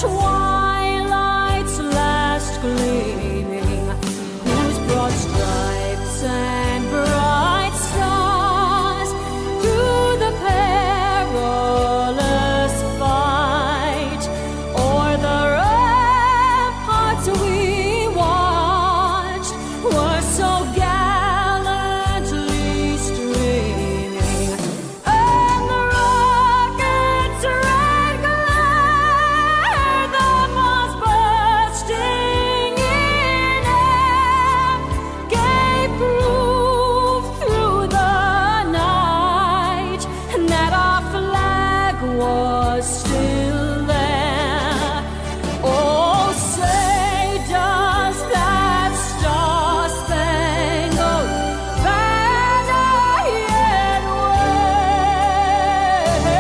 twilight's last gleaming, whose broad stripes and bright stars through the perilous fight o'er the ramparts we watched were so gallantly streaming, and the rocket's red glare, the bombs bursting in air, gave proof through the night that our flag was still there. Oh, say does that star-spangled banner yet wave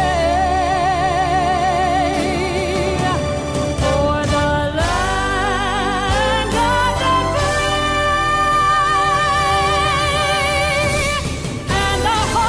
o'er the land of the free and the home of the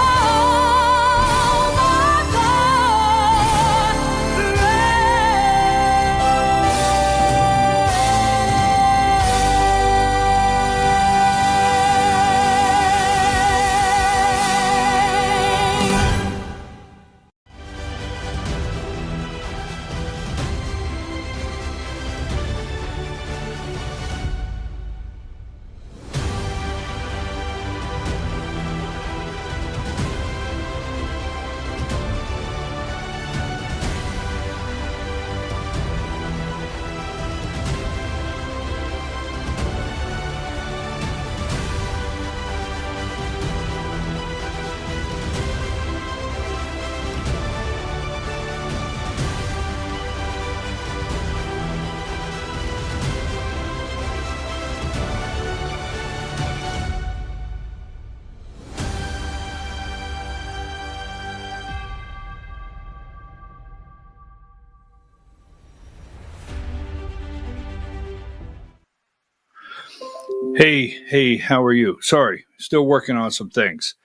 brave? Hey, how are you? Sorry, still working on some things.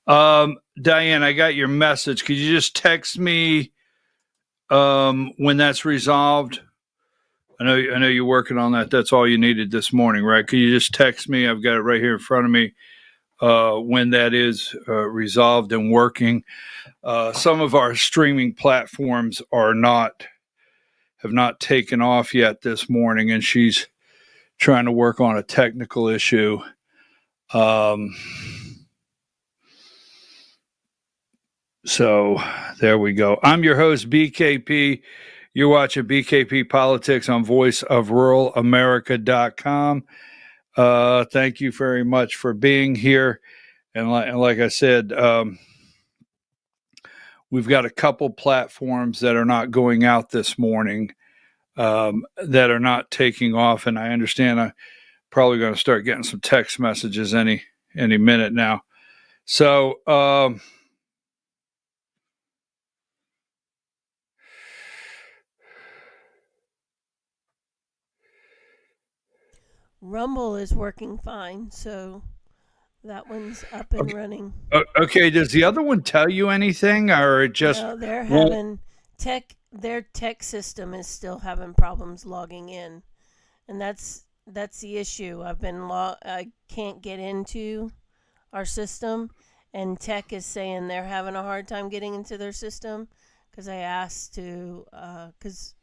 Diane, I got your message. Could you just text me when that's resolved? I know you're working on that. That's all you needed this morning, right? Could you just text me? I've got it right here in front of me. When that is resolved and working. Some of our streaming platforms have not taken off yet this morning, and she's trying to work on a technical issue. So there we go. I'm your host, BKP. You're watching BKP Politics on voiceofruralamerica.com. Thank you very much for being here. And like I said, we've got a couple platforms that are not going out this morning, that are not taking off. And I understand I'm probably going to start getting some text messages any minute now. So, Rumble is working fine, so that one's up and running. okay. Does the other one tell you anything, or it just? No, they're having their tech system is still having problems logging in, and that's the issue. I can't get into our system, and tech is saying they're having a hard time getting into their system because I asked to, because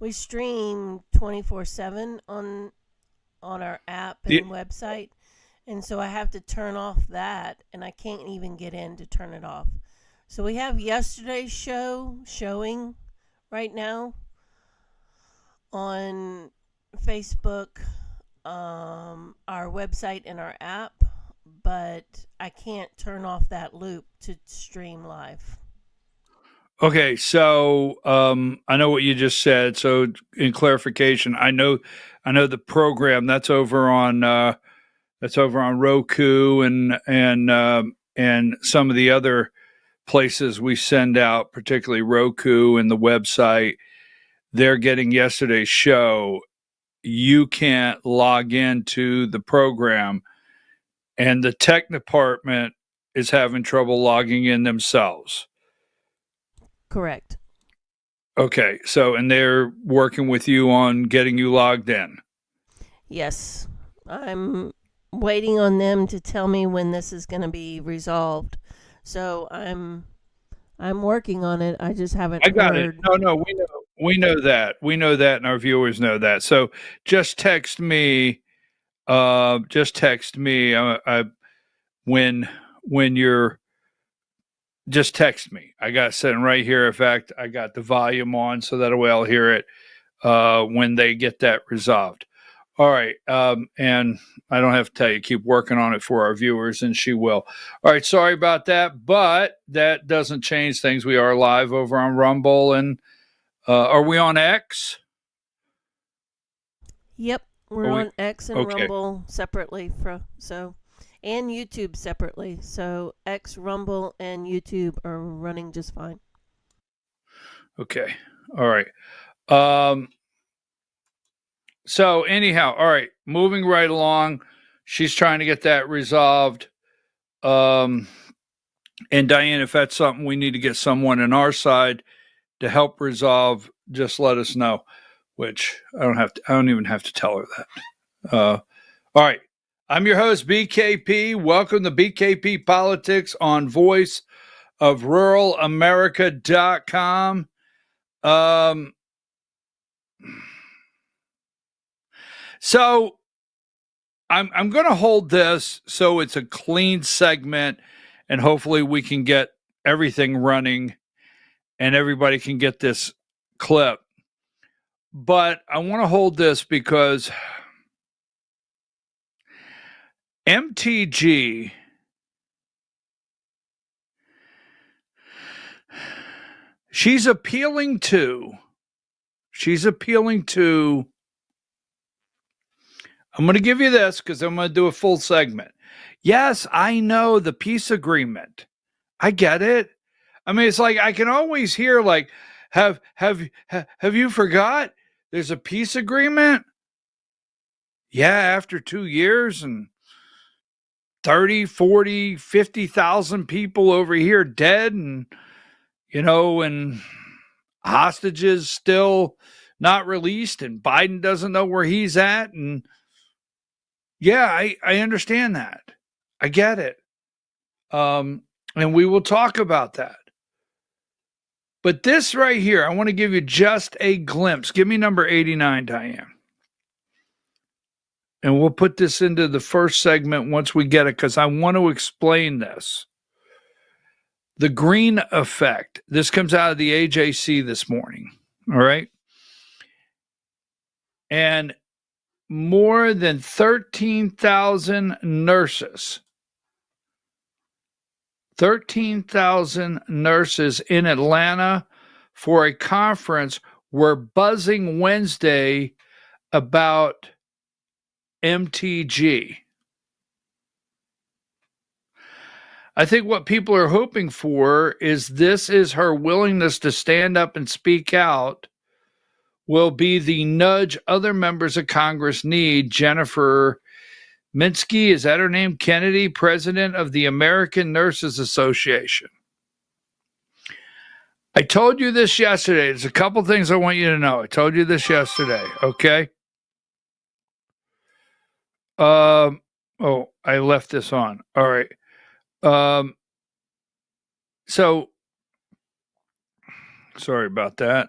we stream 24/7 on our app and website, and so I have to turn off that, and I can't even get in to turn it off. So we have yesterday's show showing right now on Facebook, our website and our app, but I can't turn off that loop to stream live. Okay, so I know what you just said. So in clarification, I know the program that's over on Roku and some of the other places we send out, particularly Roku and the website. They're getting yesterday's show. You can't log into the program, and the tech department is having trouble logging in themselves. Correct. Okay. So, and they're working with you on getting you logged in. Yes. I'm waiting on them to tell me when this is going to be resolved. So I'm working on it. I just haven't I got heard. it. No, we know that. We know that, and our viewers know that. So just text me. Just text me. When you're. Just text me. I got it sitting right here. In fact, I got the volume on so that way I'll hear it when they get that resolved. All right. And I don't have to tell you, keep working on it for our viewers, and she will. All right. Sorry about that, but that doesn't change things. We are live over on Rumble, and are we on X? Yep, we're Are we? on X and Okay. Rumble separately and YouTube separately. So X, Rumble, and YouTube are running just fine. Okay. All right. Um, so anyhow, all right, moving right along. She's trying to get that resolved. And Diane, if that's something we need to get someone on our side to help resolve, just let us know. Which I don't even have to tell her that. All right. I'm your host, BKP. Welcome to BKP Politics on Voice of Rural America.com. So I'm going to hold this so it's a clean segment, and hopefully we can get everything running and everybody can get this clip. But I want to hold this because MTG she's appealing to I'm going to give you this because I'm going to do a full segment. Yes, I know the peace agreement. I get it. I mean, it's like I can always hear like, have you forgot? There's a peace agreement. Yeah, after 2 years and 30, 40, 50,000 people over here dead, and and hostages still not released, and Biden doesn't know where he's at, and yeah, I understand that. I get it. And we will talk about that. But this right here, I want to give you just a glimpse. Give me number 89, Diane. And we'll put this into the first segment once we get it, because I want to explain this. The green effect. This comes out of the AJC this morning. All right. And more than 13,000 nurses. 13,000 nurses in Atlanta for a conference were buzzing Wednesday about MTG. I think what people are hoping for is this is her willingness to stand up and speak out will be the nudge other members of Congress need. Jennifer Minsky, is that her name? Kennedy, president of the American Nurses Association. I told you this yesterday. There's a couple things I want you to know. I told you this yesterday, okay? Oh, I left this on. All right. So sorry about that.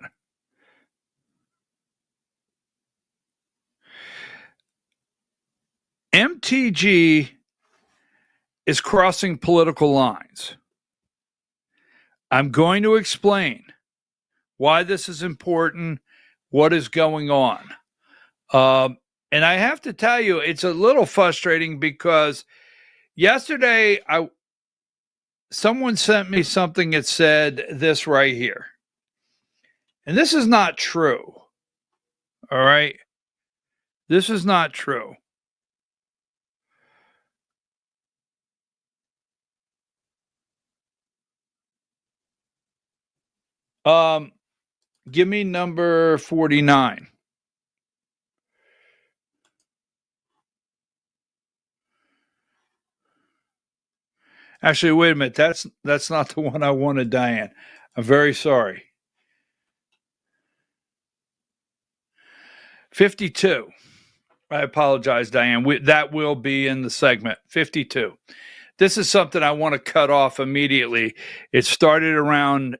MTG is crossing political lines. I'm going to explain why this is important, what is going on. And I have to tell you, it's a little frustrating because yesterday someone sent me something that said this right here. And this is not true. All right. This is not true. Give me number 49. Actually, wait a minute. That's not the one I wanted, Diane. I'm very sorry. 52. I apologize, Diane. That will be in the segment. 52. This is something I want to cut off immediately. It started around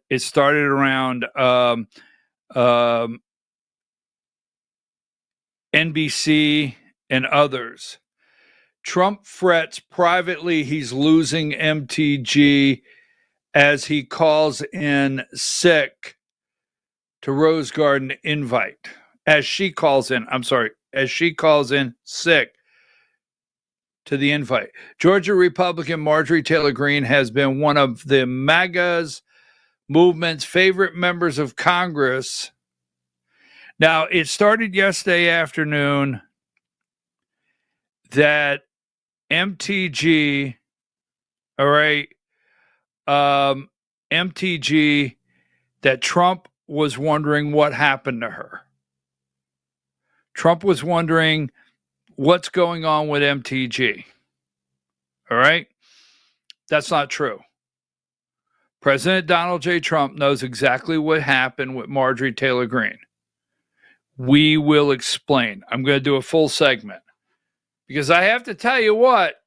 NBC and others. Trump frets privately he's losing MTG as he calls in sick to Rose Garden invite. As she calls in sick to the invite. Georgia Republican Marjorie Taylor Greene has been one of the MAGA's movement's favorite members of Congress. Now, it started yesterday afternoon that MTG, all right, MTG, that Trump was wondering what happened to her. Trump was wondering what's going on with MTG. All right? That's not true. President Donald J. Trump knows exactly what happened with Marjorie Taylor Greene. We will explain. I'm going to do a full segment because I have to tell you what,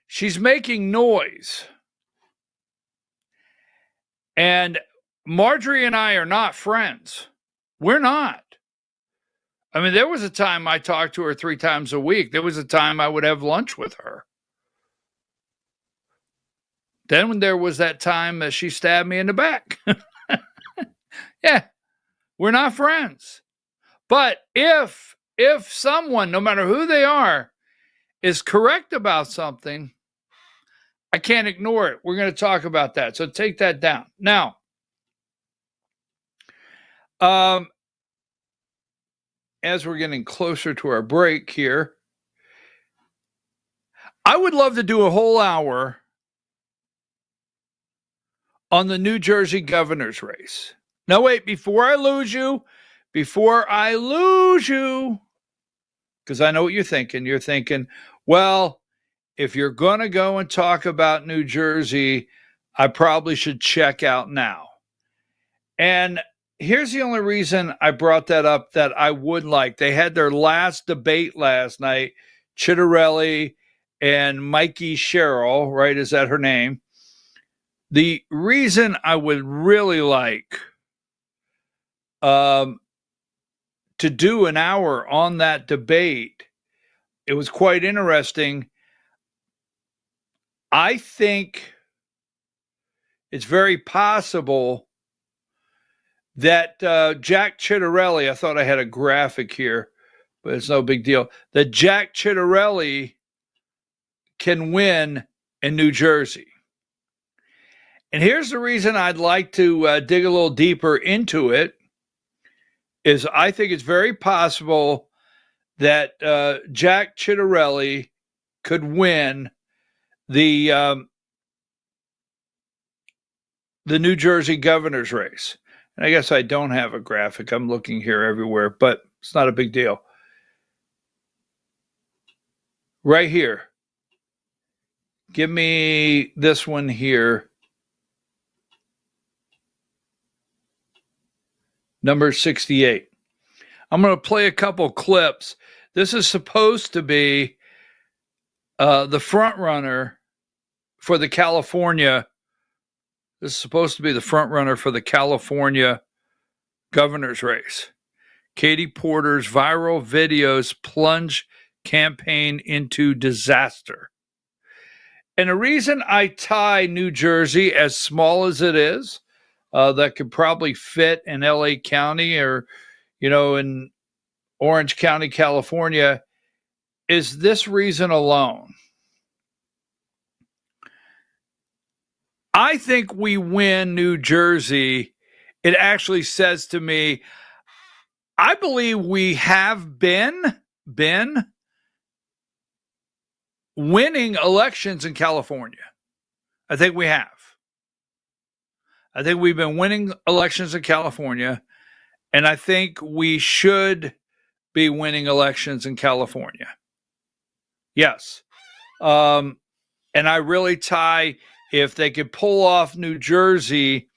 she's making noise. And Marjorie and I are not friends. We're not. I mean, there was a time I talked to her 3 times a week. There was a time I would have lunch with her. Then there was that time that she stabbed me in the back. Yeah, we're not friends. But if someone, no matter who they are, is correct about something, I can't ignore it. We're going to talk about that. So take that down. Now, as we're getting closer to our break here, I would love to do a whole hour on the New Jersey governor's race. Now, wait, before I lose you, because I know what you're thinking. You're thinking, well, if you're going to go and talk about New Jersey, I probably should check out now. And here's the only reason I brought that up that I would like. They had their last debate last night, Chitterelli and Mikey Sherrill, right? Is that her name? The reason I would really like to do an hour on that debate, it was quite interesting. I think it's very possible that Jack Chitterelli, I thought I had a graphic here, but it's no big deal, that Jack Chitterelli can win in New Jersey. And here's the reason I'd like to dig a little deeper into it, is I think it's very possible that Jack Chitterelli could win the New Jersey governor's race. And I guess I don't have a graphic. I'm looking here everywhere, but it's not a big deal. Right here. Give me this one here. Number 68. I'm going to play a couple clips. This is supposed to be the front runner for the California. This is supposed to be the front runner for the California governor's race. Katie Porter's viral videos plunge campaign into disaster. And the reason I tie New Jersey, as small as it is, that could probably fit in LA County or, in Orange County, California, is this reason alone. I think we win New Jersey. It actually says to me, I believe we have been winning elections in California. I think we have. I think we've been winning elections in California, and I think we should be winning elections in California. Yes. And I really tie, if they could pull off New Jersey,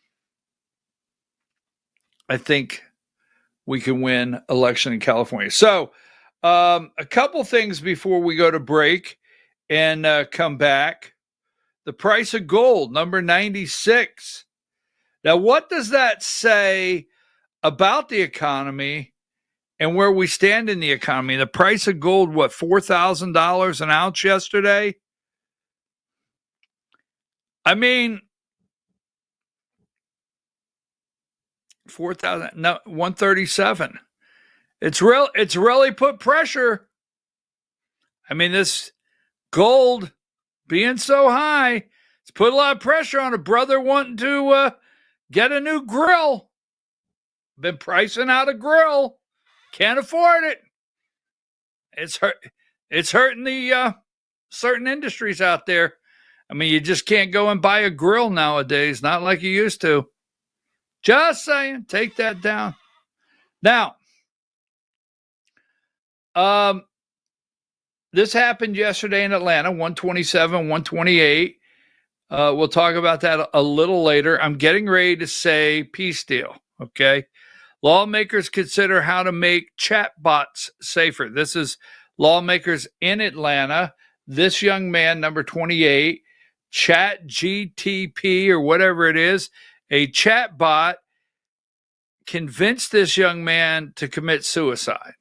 I think we can win election in California. So a couple things before we go to break and come back. The price of gold, number 96. Now, what does that say about the economy and where we stand in the economy? The price of gold, what, $4,000 an ounce yesterday? I mean, 4,000, no, 137. It's really put pressure. I mean, this gold being so high, it's put a lot of pressure on a brother wanting to get a new grill. Been pricing out a grill. Can't afford it. It's hurting the certain industries out there. I mean, you just can't go and buy a grill nowadays, not like you used to. Just saying, take that down. Now, this happened yesterday in Atlanta, 127, 128. We'll talk about that a little later. I'm getting ready to say peace deal, okay? Lawmakers consider how to make chatbots safer. This is lawmakers in Atlanta. This young man, number 28, ChatGTP or whatever it is, a chatbot convinced this young man to commit suicide.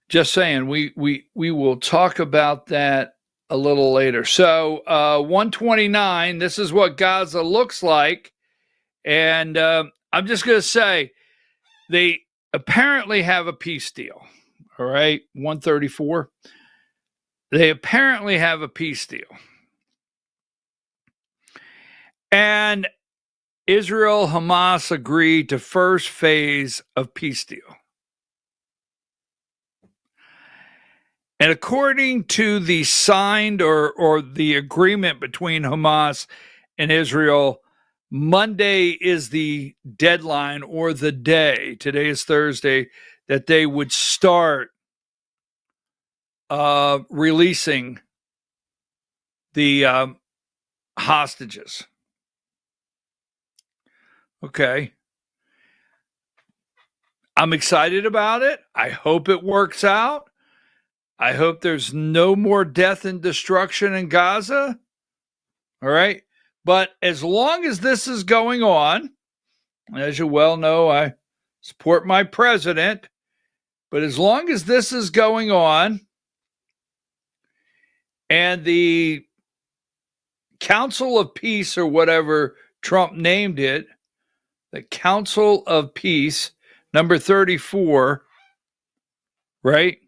Just saying, we will talk about that a little later. So 129, this is what Gaza looks like. And I'm just going to say, they apparently have a peace deal. All right, 134. They apparently have a peace deal. And Israel, Hamas agreed to first phase of peace deal. And according to the signed or the agreement between Hamas and Israel, Monday is the deadline or the day, today is Thursday, that they would start releasing the hostages. Okay. I'm excited about it. I hope it works out. I hope there's no more death and destruction in Gaza. All right. But as long as this is going on, as you well know, I support my president. But as long as this is going on and the Council of Peace or whatever Trump named it, the Council of Peace, number 34, right?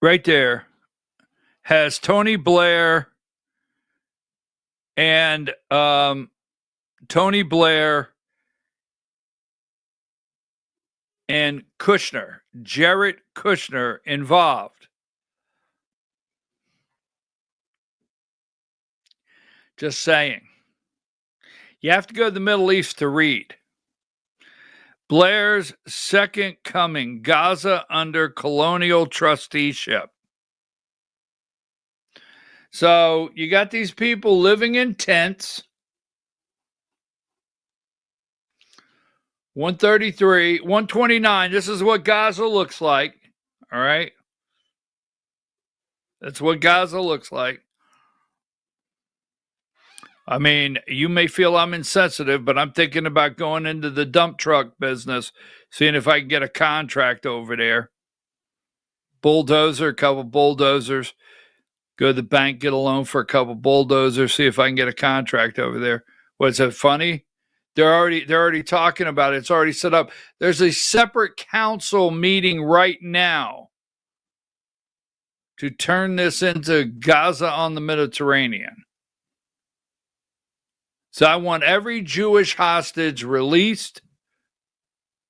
Right there has Tony Blair and Tony Blair and Kushner, Jared Kushner involved. Just saying. You have to go to the Middle East to read. Blair's second coming, Gaza under colonial trusteeship. So you got these people living in tents. 133, 129. This is what Gaza looks like. All right. That's what Gaza looks like. I mean, you may feel I'm insensitive, but I'm thinking about going into the dump truck business, seeing if I can get a contract over there. Bulldozer, a couple bulldozers. Go to the bank, get a loan for a couple bulldozers, see if I can get a contract over there. What's it funny? They're already talking about it. It's already set up. There's a separate council meeting right now to turn this into Gaza on the Mediterranean. So I want every Jewish hostage released,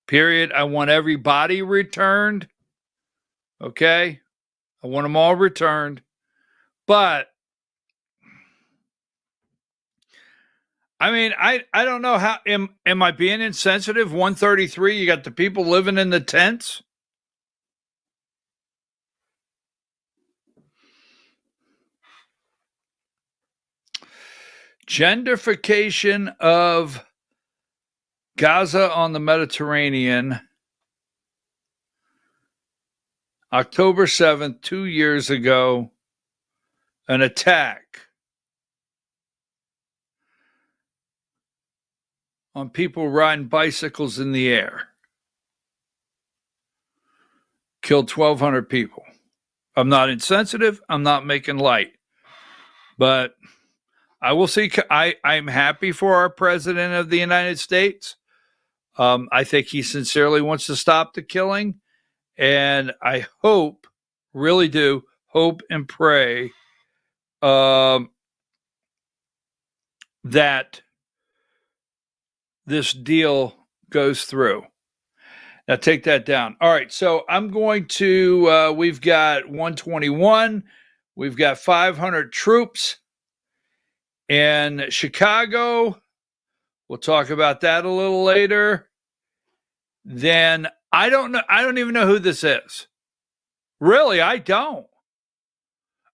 period. I want every body returned, okay? I want them all returned. But, I mean, I don't know how, am I being insensitive? 133, you got the people living in the tents? gentrification of Gaza on the Mediterranean, October 7th, 2 years ago, an attack on people riding bicycles in the air. Killed 1,200 people. I'm not insensitive. I'm not making light. But I will see. I'm happy for our president of the United States. I think he sincerely wants to stop the killing. And I hope, really do, hope and pray that this deal goes through. Now take that down. All right, so I'm going to, we've got 121. We've got 500 troops in Chicago. We'll talk about that a little later. Then I don't know. I don't even know who this is. Really, I don't.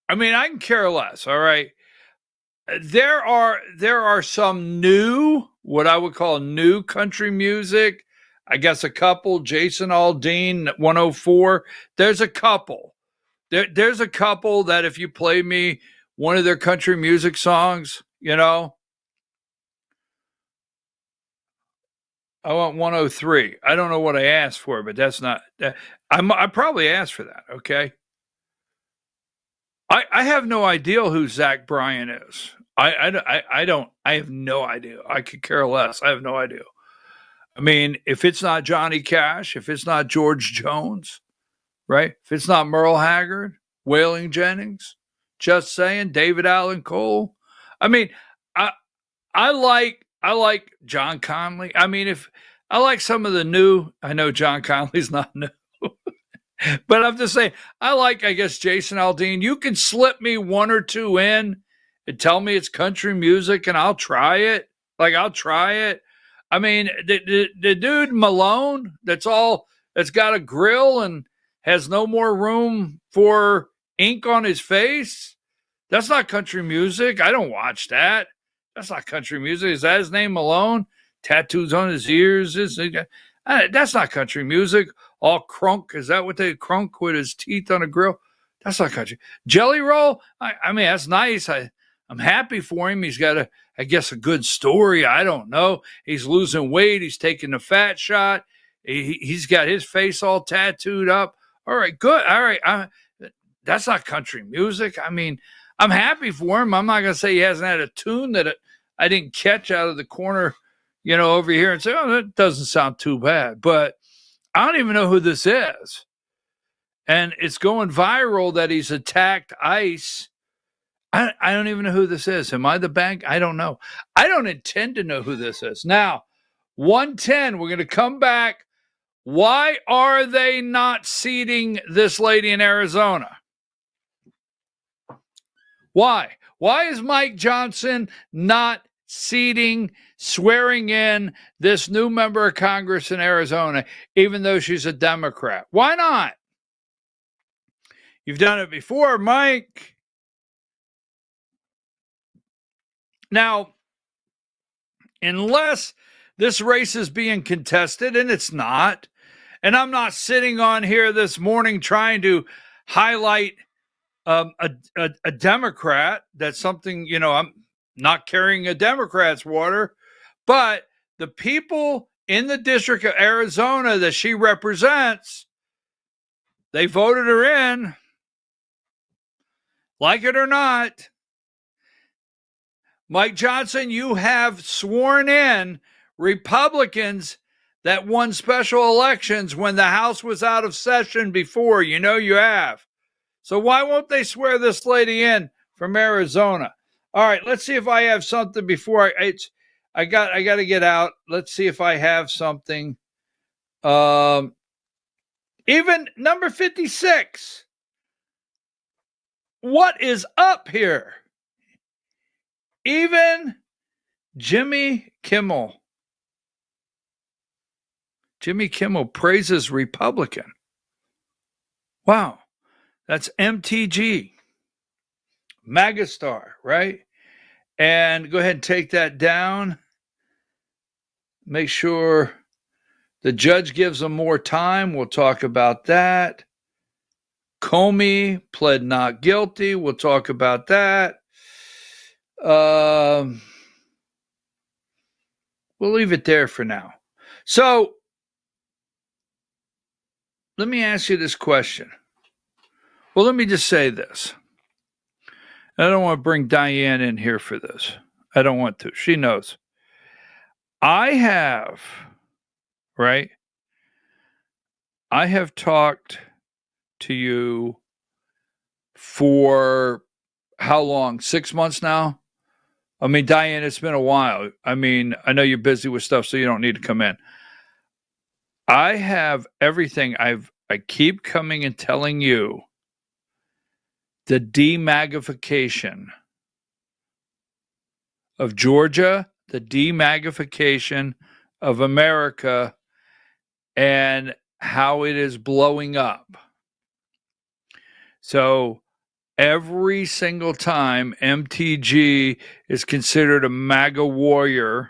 I mean, I can care less. All right. There are some new, what I would call new country music. I guess a couple, Jason Aldean, 104. There's a couple. There's a couple that if you play me one of their country music songs, you know, I want 103. I don't know what I asked for, but that's not. I probably asked for that. Okay. I have no idea who Zach Bryan is. I don't. I have no idea. I could care less. I have no idea. I mean, if it's not Johnny Cash, if it's not George Jones, right? If it's not Merle Haggard, Waylon Jennings, just saying, David Allen Cole. I mean, I like John Conley. I mean, if I like some of the new, I know John Conley's not new, but I'm just saying, I guess, Jason Aldean. You can slip me one or two in and tell me it's country music and I'll try it. I'll try it. I mean, the dude Malone that's got a grill and has no more room for ink on his face. That's not country music. I don't watch that. That's not country music. Is that his name, Malone? Tattoos on his ears. That's not country music. All crunk. Is that what they crunk with his teeth on a grill? That's not country. Jelly Roll. I mean, that's nice. I'm happy for him. He's got I guess, a good story. I don't know. He's losing weight. He's taking the fat shot. He's got his face all tattooed up. All right, good. All right. That's not country music. I mean, I'm happy for him. I'm not going to say he hasn't had a tune that I didn't catch out of the corner, over here and say, oh, that doesn't sound too bad. But I don't even know who this is. And it's going viral that he's attacked ICE. I don't even know who this is. Am I the bank? I don't know. I don't intend to know who this is. Now, 110, we're going to come back. Why are they not seating this lady in Arizona? Why? Why is Mike Johnson not swearing in this new member of Congress in Arizona, even though she's a Democrat? Why not? You've done it before, Mike. Now, unless this race is being contested, and it's not, and I'm not sitting on here this morning trying to highlight a Democrat. That's something, I'm not carrying a Democrat's water, but the people in the District of Arizona that she represents, they voted her in, like it or not. Mike Johnson, you have sworn in Republicans that won special elections when the House was out of session before. You have. So why won't they swear this lady in from Arizona? All right, let's see if I have something before I got to get out. Let's see if I have something. Even number 56. What is up here? Even Jimmy Kimmel praises Republican. Wow. That's MTG. Megastar, right? And go ahead and take that down. Make sure the judge gives them more time. We'll talk about that. Comey pled not guilty. We'll talk about that. We'll leave it there for now. So let me ask you this question. Well, let me just say this. I don't want to bring Diane in here for this. I don't want to. She knows. I have talked to you for how long? 6 months now? I mean, Diane, it's been a while. I mean, I know you're busy with stuff, so you don't need to come in. I have everything. I keep coming and telling you the demagnification of Georgia, the demagnification of America, and how it is blowing up. So every single time MTG is considered a MAGA warrior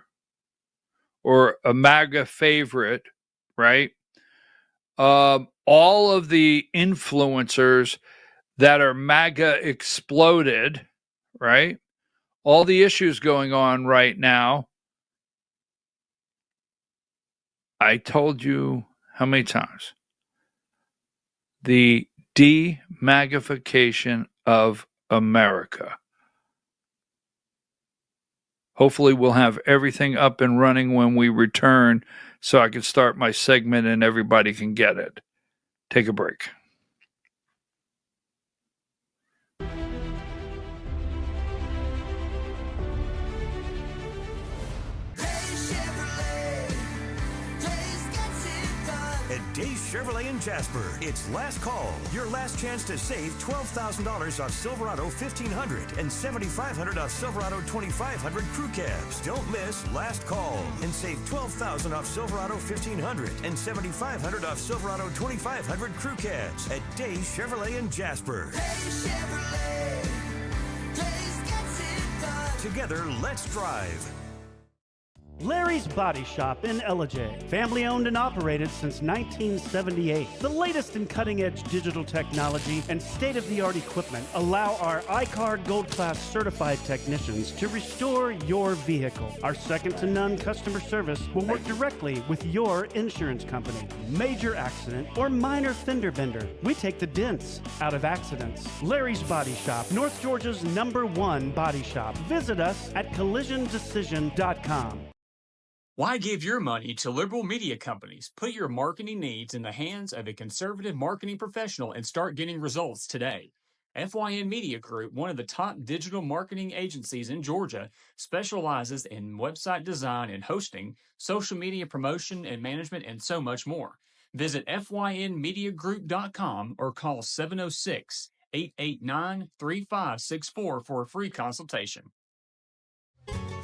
or a MAGA favorite, right? All of the influencers that are MAGA exploded, right? All the issues going on right now. I told you how many times? The demagnification of America. Hopefully we'll have everything up and running when we return so I can start my segment and everybody can get it. Take a break. Days Chevrolet in Jasper. It's last call. Your last chance to save $12,000 off Silverado 1500 and $7,500 off Silverado 2500 crew cabs. Don't miss last call and save $12,000 off Silverado 1500 and $7,500 off Silverado 2500 crew cabs at Days Chevrolet in Jasper. Days Chevrolet. Days gets it done. Together, let's drive. Larry's Body Shop in Ellijay. Family owned and operated since 1978. The latest in cutting-edge digital technology and state-of-the-art equipment allow our iCard Gold Class certified technicians to restore your vehicle. Our second-to-none customer service will work directly with your insurance company. Major accident or minor fender bender, we take the dents out of accidents. Larry's Body Shop, North Georgia's #1 body shop. Visit us at collisiondecision.com. Why give your money to liberal media companies? Put your marketing needs in the hands of a conservative marketing professional and start getting results today. FYN Media Group, one of the top digital marketing agencies in Georgia, specializes in website design and hosting, social media promotion and management, and so much more. Visit FYNmediagroup.com or call 706-889-3564 for a free consultation.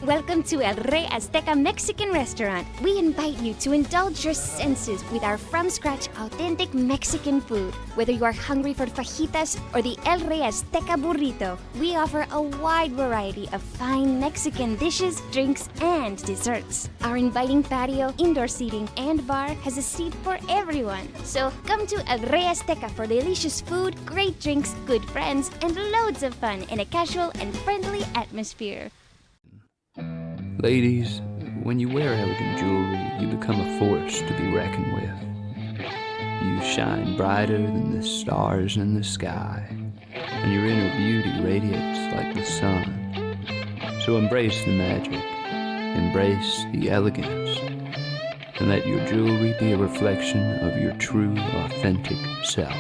Welcome to El Rey Azteca Mexican Restaurant. We invite you to indulge your senses with our from-scratch authentic Mexican food. Whether you are hungry for fajitas or the El Rey Azteca burrito, we offer a wide variety of fine Mexican dishes, drinks, and desserts. Our inviting patio, indoor seating, and bar has a seat for everyone. So come to El Rey Azteca for delicious food, great drinks, good friends, and loads of fun in a casual and friendly atmosphere. Ladies, when you wear elegant jewelry, you become a force to be reckoned with. You shine brighter than the stars in the sky, and your inner beauty radiates like the sun. So embrace the magic, embrace the elegance, and let your jewelry be a reflection of your true, authentic self.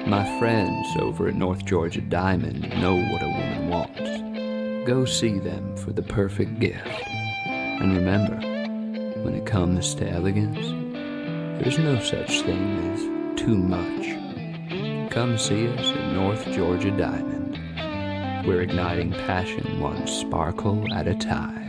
My friends over at North Georgia Diamond know what a woman wants. Go see them for the perfect gift. And remember, when it comes to elegance, there's no such thing as too much. Come see us at North Georgia Diamond. We're igniting passion one sparkle at a time.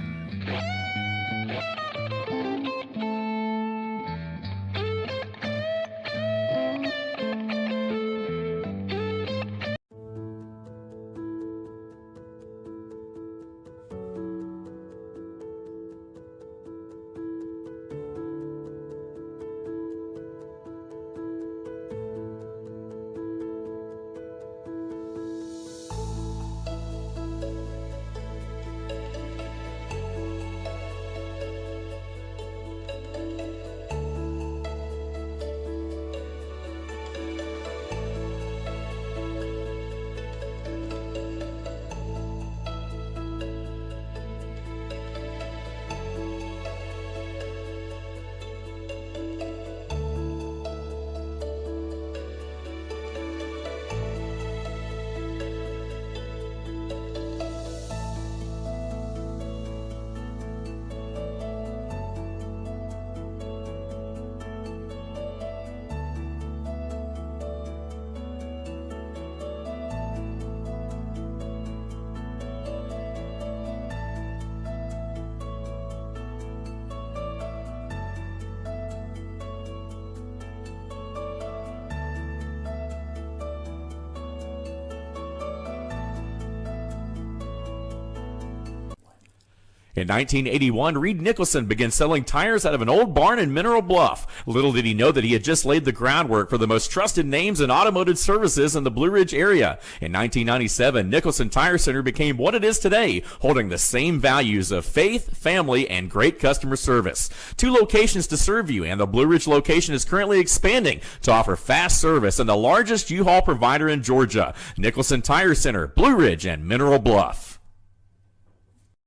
In 1981, Reed Nicholson began selling tires out of an old barn in Mineral Bluff. Little did he know that he had just laid the groundwork for the most trusted names in automotive services in the Blue Ridge area. In 1997, Nicholson Tire Center became what it is today, holding the same values of faith, family, and great customer service. 2 locations to serve you, and the Blue Ridge location is currently expanding to offer fast service and the largest U-Haul provider in Georgia. Nicholson Tire Center, Blue Ridge, and Mineral Bluff.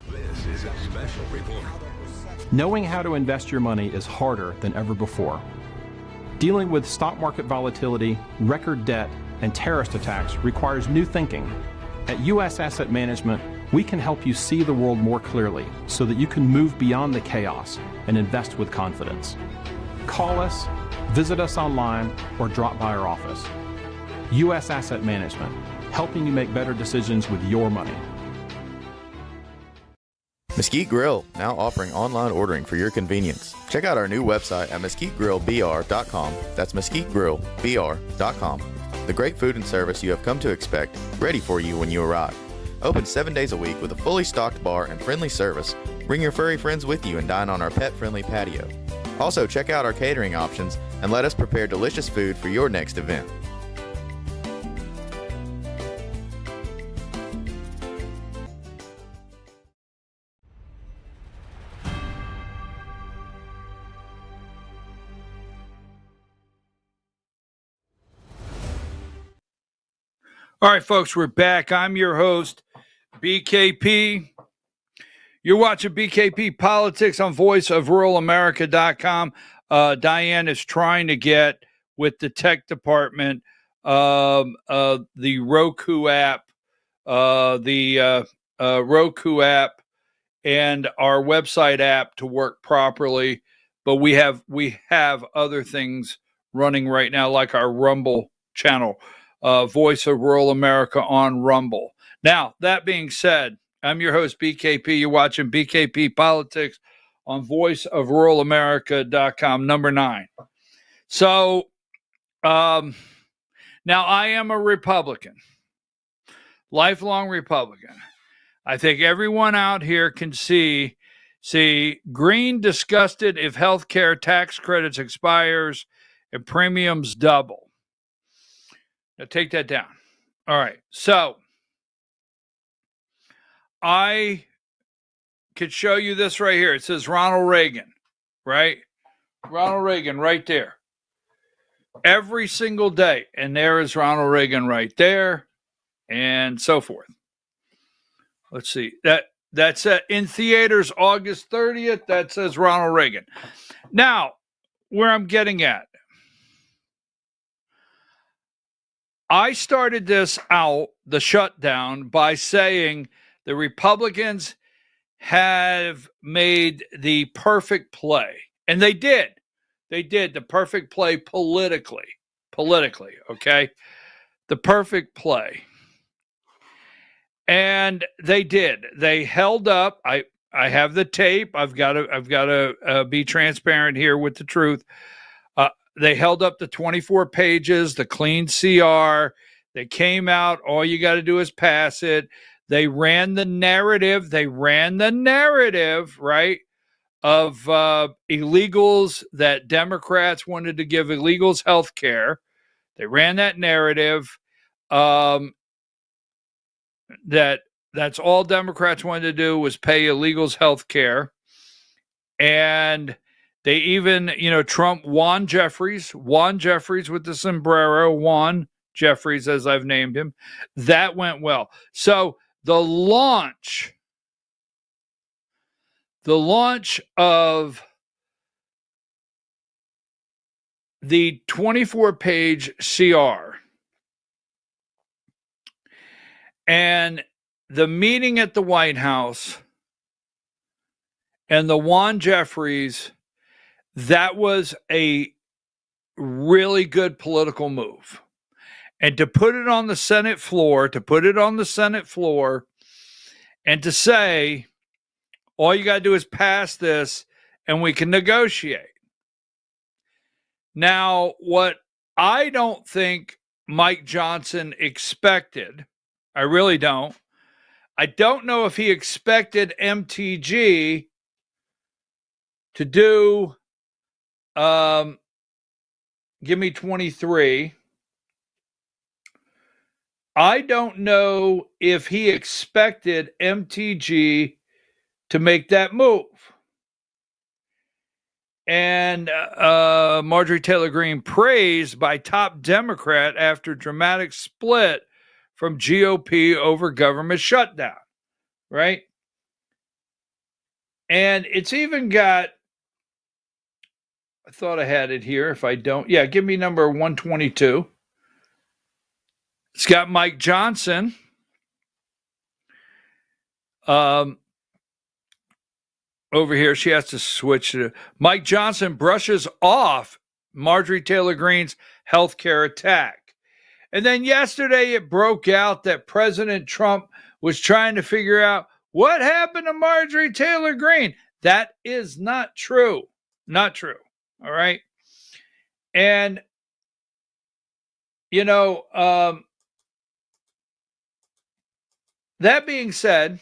This is a special report. Knowing how to invest your money is harder than ever before. Dealing with stock market volatility, record debt, and terrorist attacks requires new thinking. At U.S. Asset Management, we can help you see the world more clearly so that you can move beyond the chaos and invest with confidence. Call us, visit us online, or drop by our office. U.S. Asset Management, helping you make better decisions with your money. Mesquite Grill, now offering online ordering for your convenience. Check out our new website at mesquitegrillbr.com. That's mesquitegrillbr.com. The great food and service you have come to expect, ready for you when you arrive. Open 7 days a week with a fully stocked bar and friendly service. Bring your furry friends with you and dine on our pet-friendly patio. Also, check out our catering options and let us prepare delicious food for your next event. All right, folks, we're back. I'm your host, BKP. You're watching BKP Politics on voiceofruralamerica.com. Diane is trying to get with the tech department the Roku app, Roku app, and our website app to work properly. But we have other things running right now, like our Rumble channel. Voice of Rural America on Rumble. Now, that being said, I'm your host, BKP. You're watching BKP Politics on voiceofruralamerica.com, number 9. So, now I am a Republican, lifelong Republican. I think everyone out here can see green disgusted if health care tax credits expires and premiums double. Now take that down. All right. So I could show you this right here. It says Ronald Reagan, right? Ronald Reagan right there. Every single day. And there is Ronald Reagan right there, and so forth. Let's see. That's in theaters August 30th. That says Ronald Reagan. Now, where I'm getting at. I started this out, the shutdown, by saying the Republicans have made the perfect play. And they did. They did the perfect play politically, okay? The perfect play. And they did. They held up. I have the tape. I've got to be transparent here with the truth. They held up the 24 pages, the clean CR. They came out. All you got to do is pass it. They ran the narrative. Right, of illegals, that Democrats wanted to give illegals health care. They ran that narrative. That's all Democrats wanted to do was pay illegals health care. And they even, Trump, Juan Jeffries with the sombrero, Juan Jeffries, as I've named him, that went well. So the launch of the 24-page CR and the meeting at the White House and the Juan Jeffries, that was a really good political move. And to put it on the Senate floor, and to say, all you got to do is pass this and we can negotiate. Now, what I don't think Mike Johnson expected, I really don't. I don't know if he expected MTG to do, give me 23. I don't know if he expected MTG to make that move. And Marjorie Taylor Greene praised by top Democrat after dramatic split from GOP over government shutdown, right? And it's even got, I thought I had it here. If I don't, yeah, give me number 122. It's got Mike Johnson. Over here, she has to switch to Mike Johnson brushes off Marjorie Taylor Greene's healthcare attack. And then yesterday it broke out that President Trump was trying to figure out what happened to Marjorie Taylor Greene. That is not true. Not true. All right. And, that being said,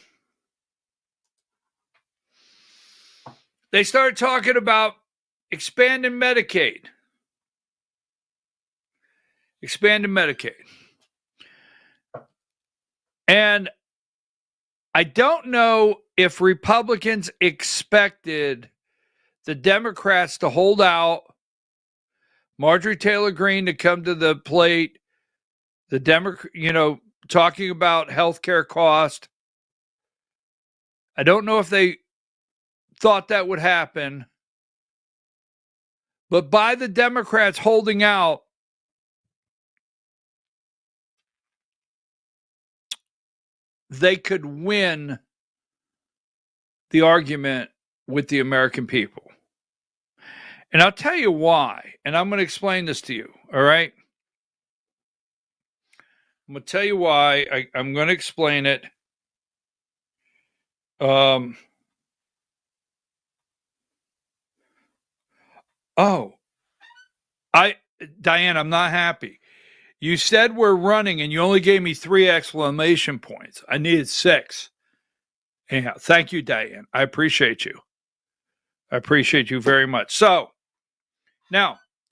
they started talking about expanding Medicaid. Expanding Medicaid. And I don't know if Republicans expected the Democrats to hold out, Marjorie Taylor Greene to come to the plate, the talking about healthcare cost. I don't know if they thought that would happen, but by the Democrats holding out, they could win the argument with the American people. And I'll tell you why, and I'm going to explain this to you, all right? I'm going to tell you why. I'm going to explain it. Diane, I'm not happy. You said we're running and you only gave me 3 exclamation points. I needed 6. Anyhow, thank you, Diane. I appreciate you. I appreciate you very much. So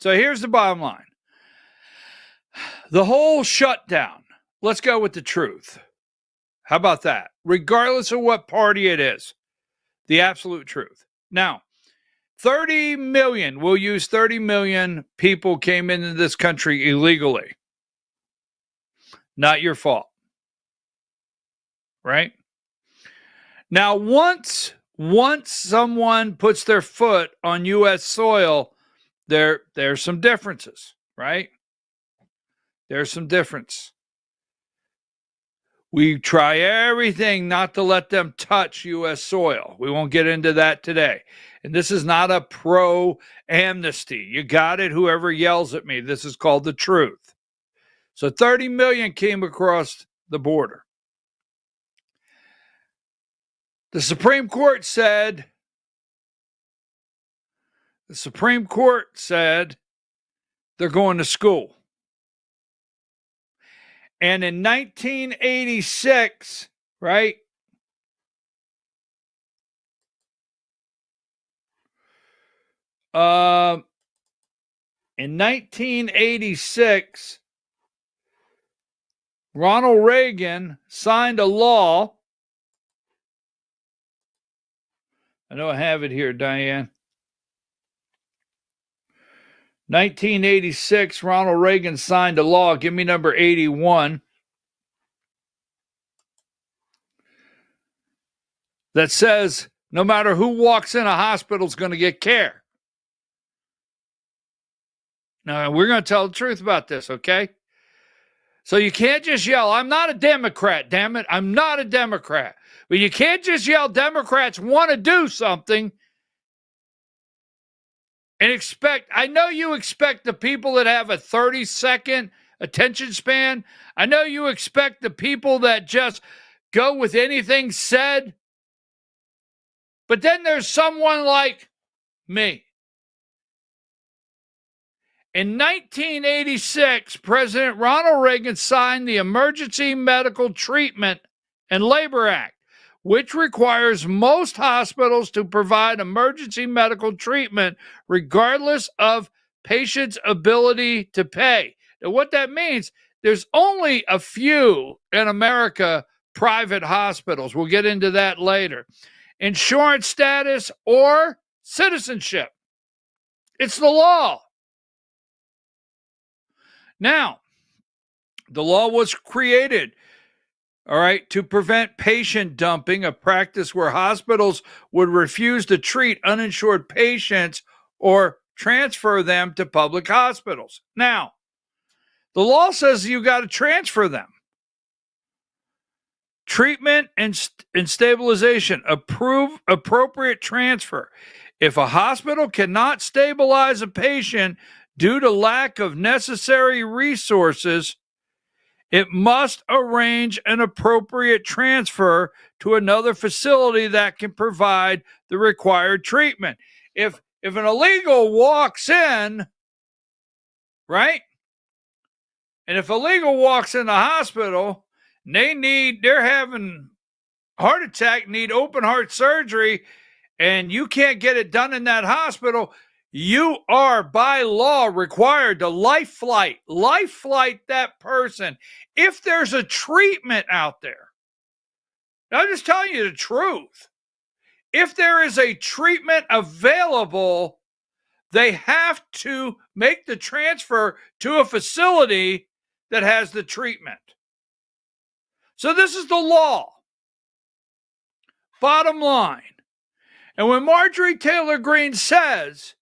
here's the bottom line. The whole shutdown, let's go with the truth. How about that? Regardless of what party it is, the absolute truth. Now, 30 million, we'll use 30 million people came into this country illegally. Not your fault. Right? Now, once someone puts their foot on U.S. soil, there's some differences, right? There's some difference. We try everything not to let them touch U.S. soil. We won't get into that today. And this is not a pro-amnesty. You got it, whoever yells at me. This is called the truth. So 30 million came across the border. The Supreme Court said they're going to school. And in 1986, right? In 1986, Ronald Reagan signed a law. I know I have it here, Diane. 1986, Ronald Reagan signed a law. Give me number 81. That says no matter who walks in a hospital is going to get care. Now, we're going to tell the truth about this, okay? So you can't just yell, I'm not a Democrat, damn it. I'm not a Democrat. But you can't just yell Democrats want to do something and expect, I know you expect the people that have a 30-second attention span. I know you expect the people that just go with anything said. But then there's someone like me. In 1986, President Ronald Reagan signed the Emergency Medical Treatment and Labor Act, which requires most hospitals to provide emergency medical treatment regardless of patients' ability to pay. Now, what that means, there's only a few in America private hospitals. We'll get into that later. Insurance status or citizenship. It's the law. Now, the law was created, all right, to prevent patient dumping, a practice where hospitals would refuse to treat uninsured patients or transfer them to public hospitals. Now, the law says you got to transfer them. Treatment and stabilization. Approve appropriate transfer. If a hospital cannot stabilize a patient due to lack of necessary resources, it must arrange an appropriate transfer to another facility that can provide the required treatment. If an illegal walks in, right? And if illegal walks in the hospital, they're having heart attack, need open heart surgery, and you can't get it done in that hospital, you are by law required to life flight that person if there's a treatment out there. Now, I'm just telling you the truth. If there is a treatment available, they have to make the transfer to a facility that has the treatment. So this is the law. Bottom line. And when Marjorie Taylor Greene says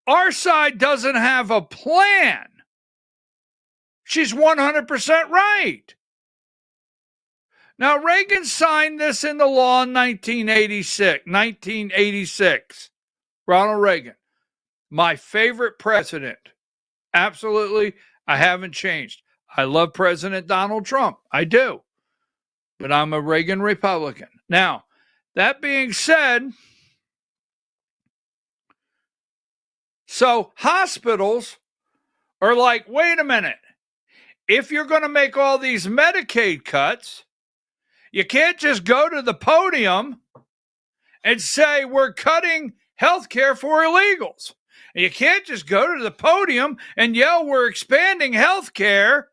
our side doesn't have a plan, she's 100% right. Now, Reagan signed this into law in 1986. Ronald Reagan, my favorite president. Absolutely, I haven't changed. I love President Donald Trump. I do. But I'm a Reagan Republican. Now, that being said, so hospitals are like, wait a minute. If you're going to make all these Medicaid cuts, you can't just go to the podium and say we're cutting health care for illegals. And you can't just go to the podium and yell we're expanding health care,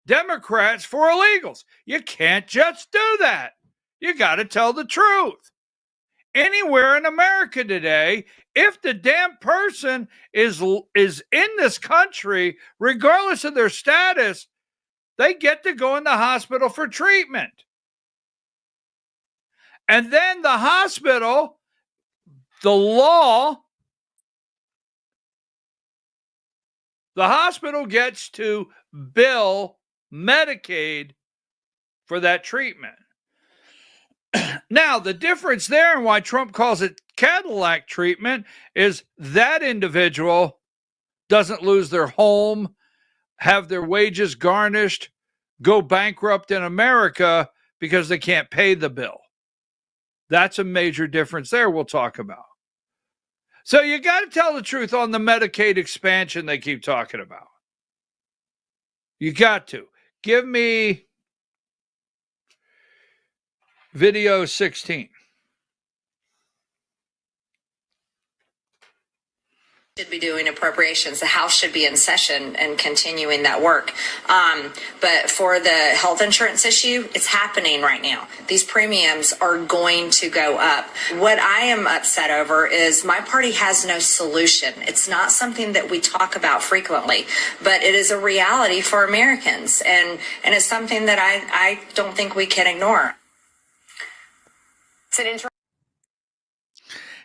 Democrats for illegals. You can't just do that. You got to tell the truth. Anywhere in America today, if the damn person is in this country, regardless of their status, they get to go in the hospital for treatment. And then the hospital, the hospital gets to bill Medicaid for that treatment. Now, the difference there and why Trump calls it Cadillac treatment is that individual doesn't lose their home, have their wages garnished, go bankrupt in America because they can't pay the bill. That's a major difference there we'll talk about. So you got to tell the truth on the Medicaid expansion they keep talking about. You got to. Give me video 16. Should be doing appropriations. The House should be in session and continuing that work. But for the health insurance issue, it's happening right now. These premiums are going to go up. What I am upset over is my party has no solution. It's not something that we talk about frequently, but it is a reality for Americans. And it's something that I don't think we can ignore. It's an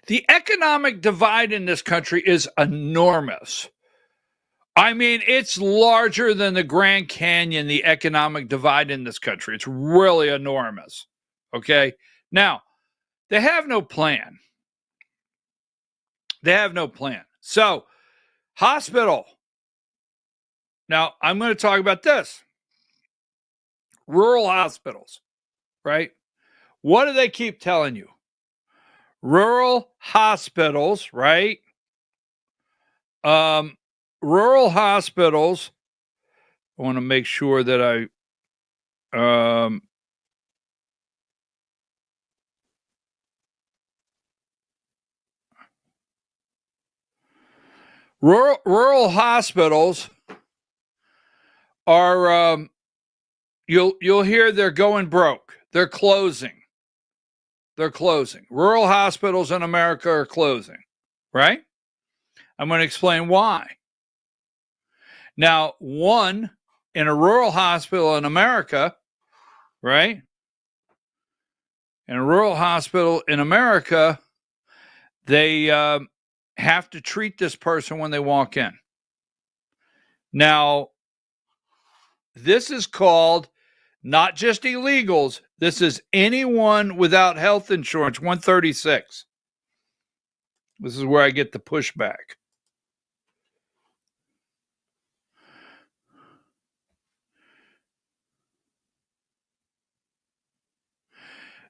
The economic divide in this country is enormous. I mean, it's larger than the Grand Canyon, the economic divide in this country. It's really enormous. Okay? Now, they have no plan. They have no plan. So, hospital. Now, I'm going to talk about this. Rural hospitals, right? What do they keep telling you? Rural hospitals, right? Rural hospitals. I want to make sure that Rural hospitals are you'll hear they're going broke. They're closing. Rural hospitals in America are closing, right? I'm going to explain why. Now, one, in a rural hospital in America, right? In a rural hospital in America, they have to treat this person when they walk in. Now, this is called not just illegals. This is anyone without health insurance, 136. This is where I get the pushback.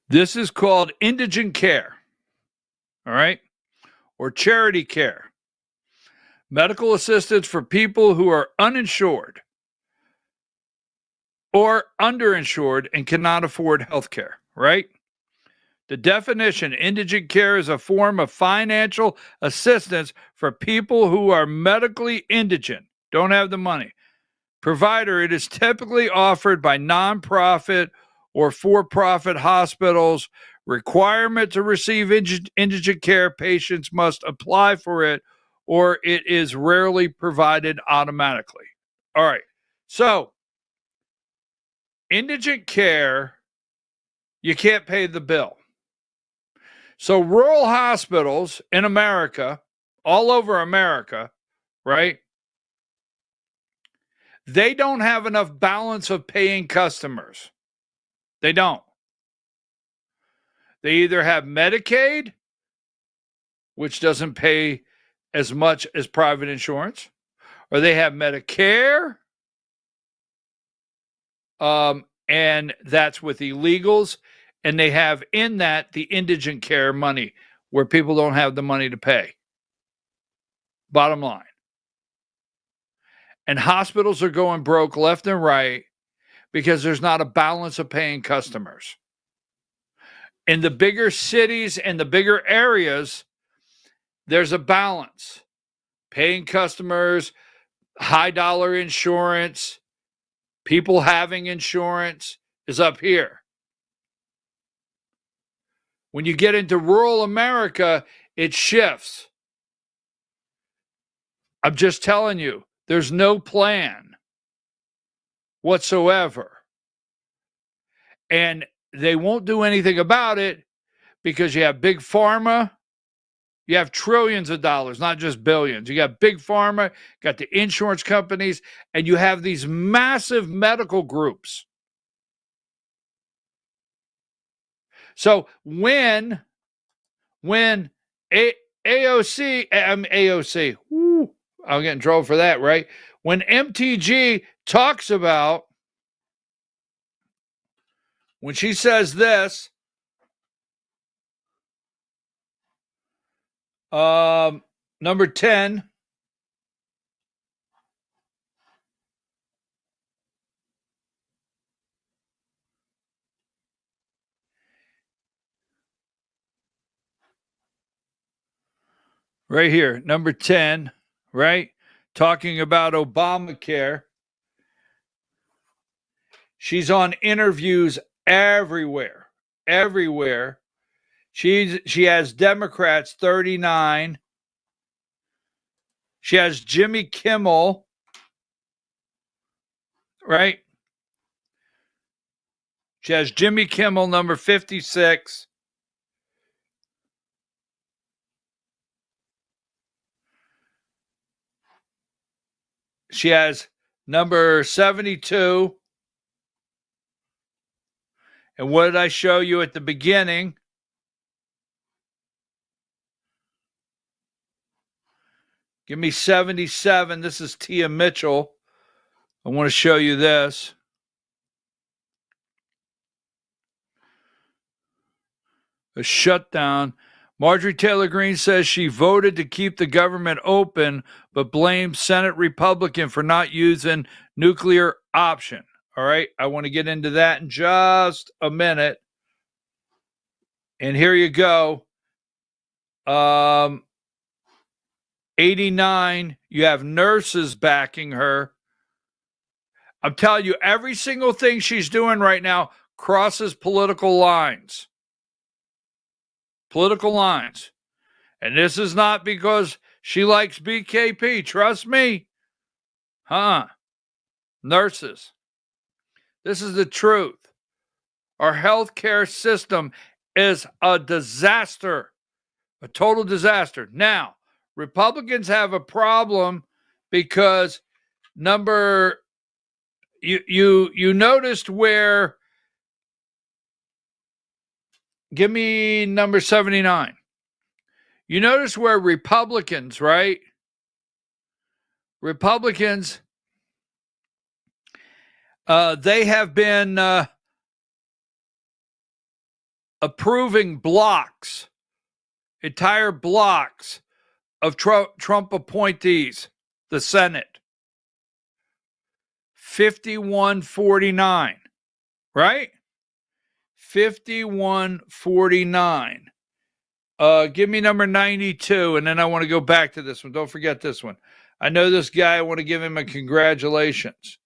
This is called indigent care, all right, or charity care. Medical assistance for people who are uninsured or underinsured and cannot afford health care, right? The definition, indigent care is a form of financial assistance for people who are medically indigent, don't have the money. Provider, it is typically offered by nonprofit or for-profit hospitals. Requirement to receive indigent care, patients must apply for it, or it is rarely provided automatically. All right. So, indigent care, you can't pay the bill. So, rural hospitals in America, all over America, right? They don't have enough balance of paying customers. They don't. They either have Medicaid, which doesn't pay as much as private insurance, or they have Medicare, and that's with illegals, and they have in that the indigent care money, where people don't have the money to pay. Bottom line. And hospitals are going broke left and right because there's not a balance of paying customers. In the bigger cities and the bigger areas, there's a balance. Paying customers, high dollar insurance, people having insurance is up here. When you get into rural America, it shifts. I'm just telling you, there's no plan whatsoever. And they won't do anything about it because you have big pharma. You have trillions of dollars, not just billions. You got big pharma, got the insurance companies, and you have these massive medical groups. So when AOC, I'll get in trouble for that, right? When MTG talks about, when she says this, number 10, right here, number 10, right? Talking about Obamacare. She's on interviews everywhere. She has Democrats 39. She has Jimmy Kimmel, right? She has Jimmy Kimmel, number 56. She has number 72. And what did I show you at the beginning? Give me 77. This is Tia Mitchell. I want to show you this. A shutdown. Marjorie Taylor Greene says she voted to keep the government open, but blames Senate Republican for not using nuclear option. All right, I want to get into that in just a minute. And here you go. 89, you have nurses backing her. I'm telling you, every single thing she's doing right now crosses political lines. Political lines. And this is not because she likes BKP. Trust me. Nurses. This is the truth. Our healthcare system is a disaster. A total disaster. Now, Republicans have a problem because you noticed where, give me number 79. You notice where Republicans, right? Republicans, they have been approving blocks, entire blocks of Trump appointees, the Senate. 51-49, right? 51-49. Give me number 92, and then I want to go back to this one. Don't forget this one. I know this guy. I want to give him a congratulations.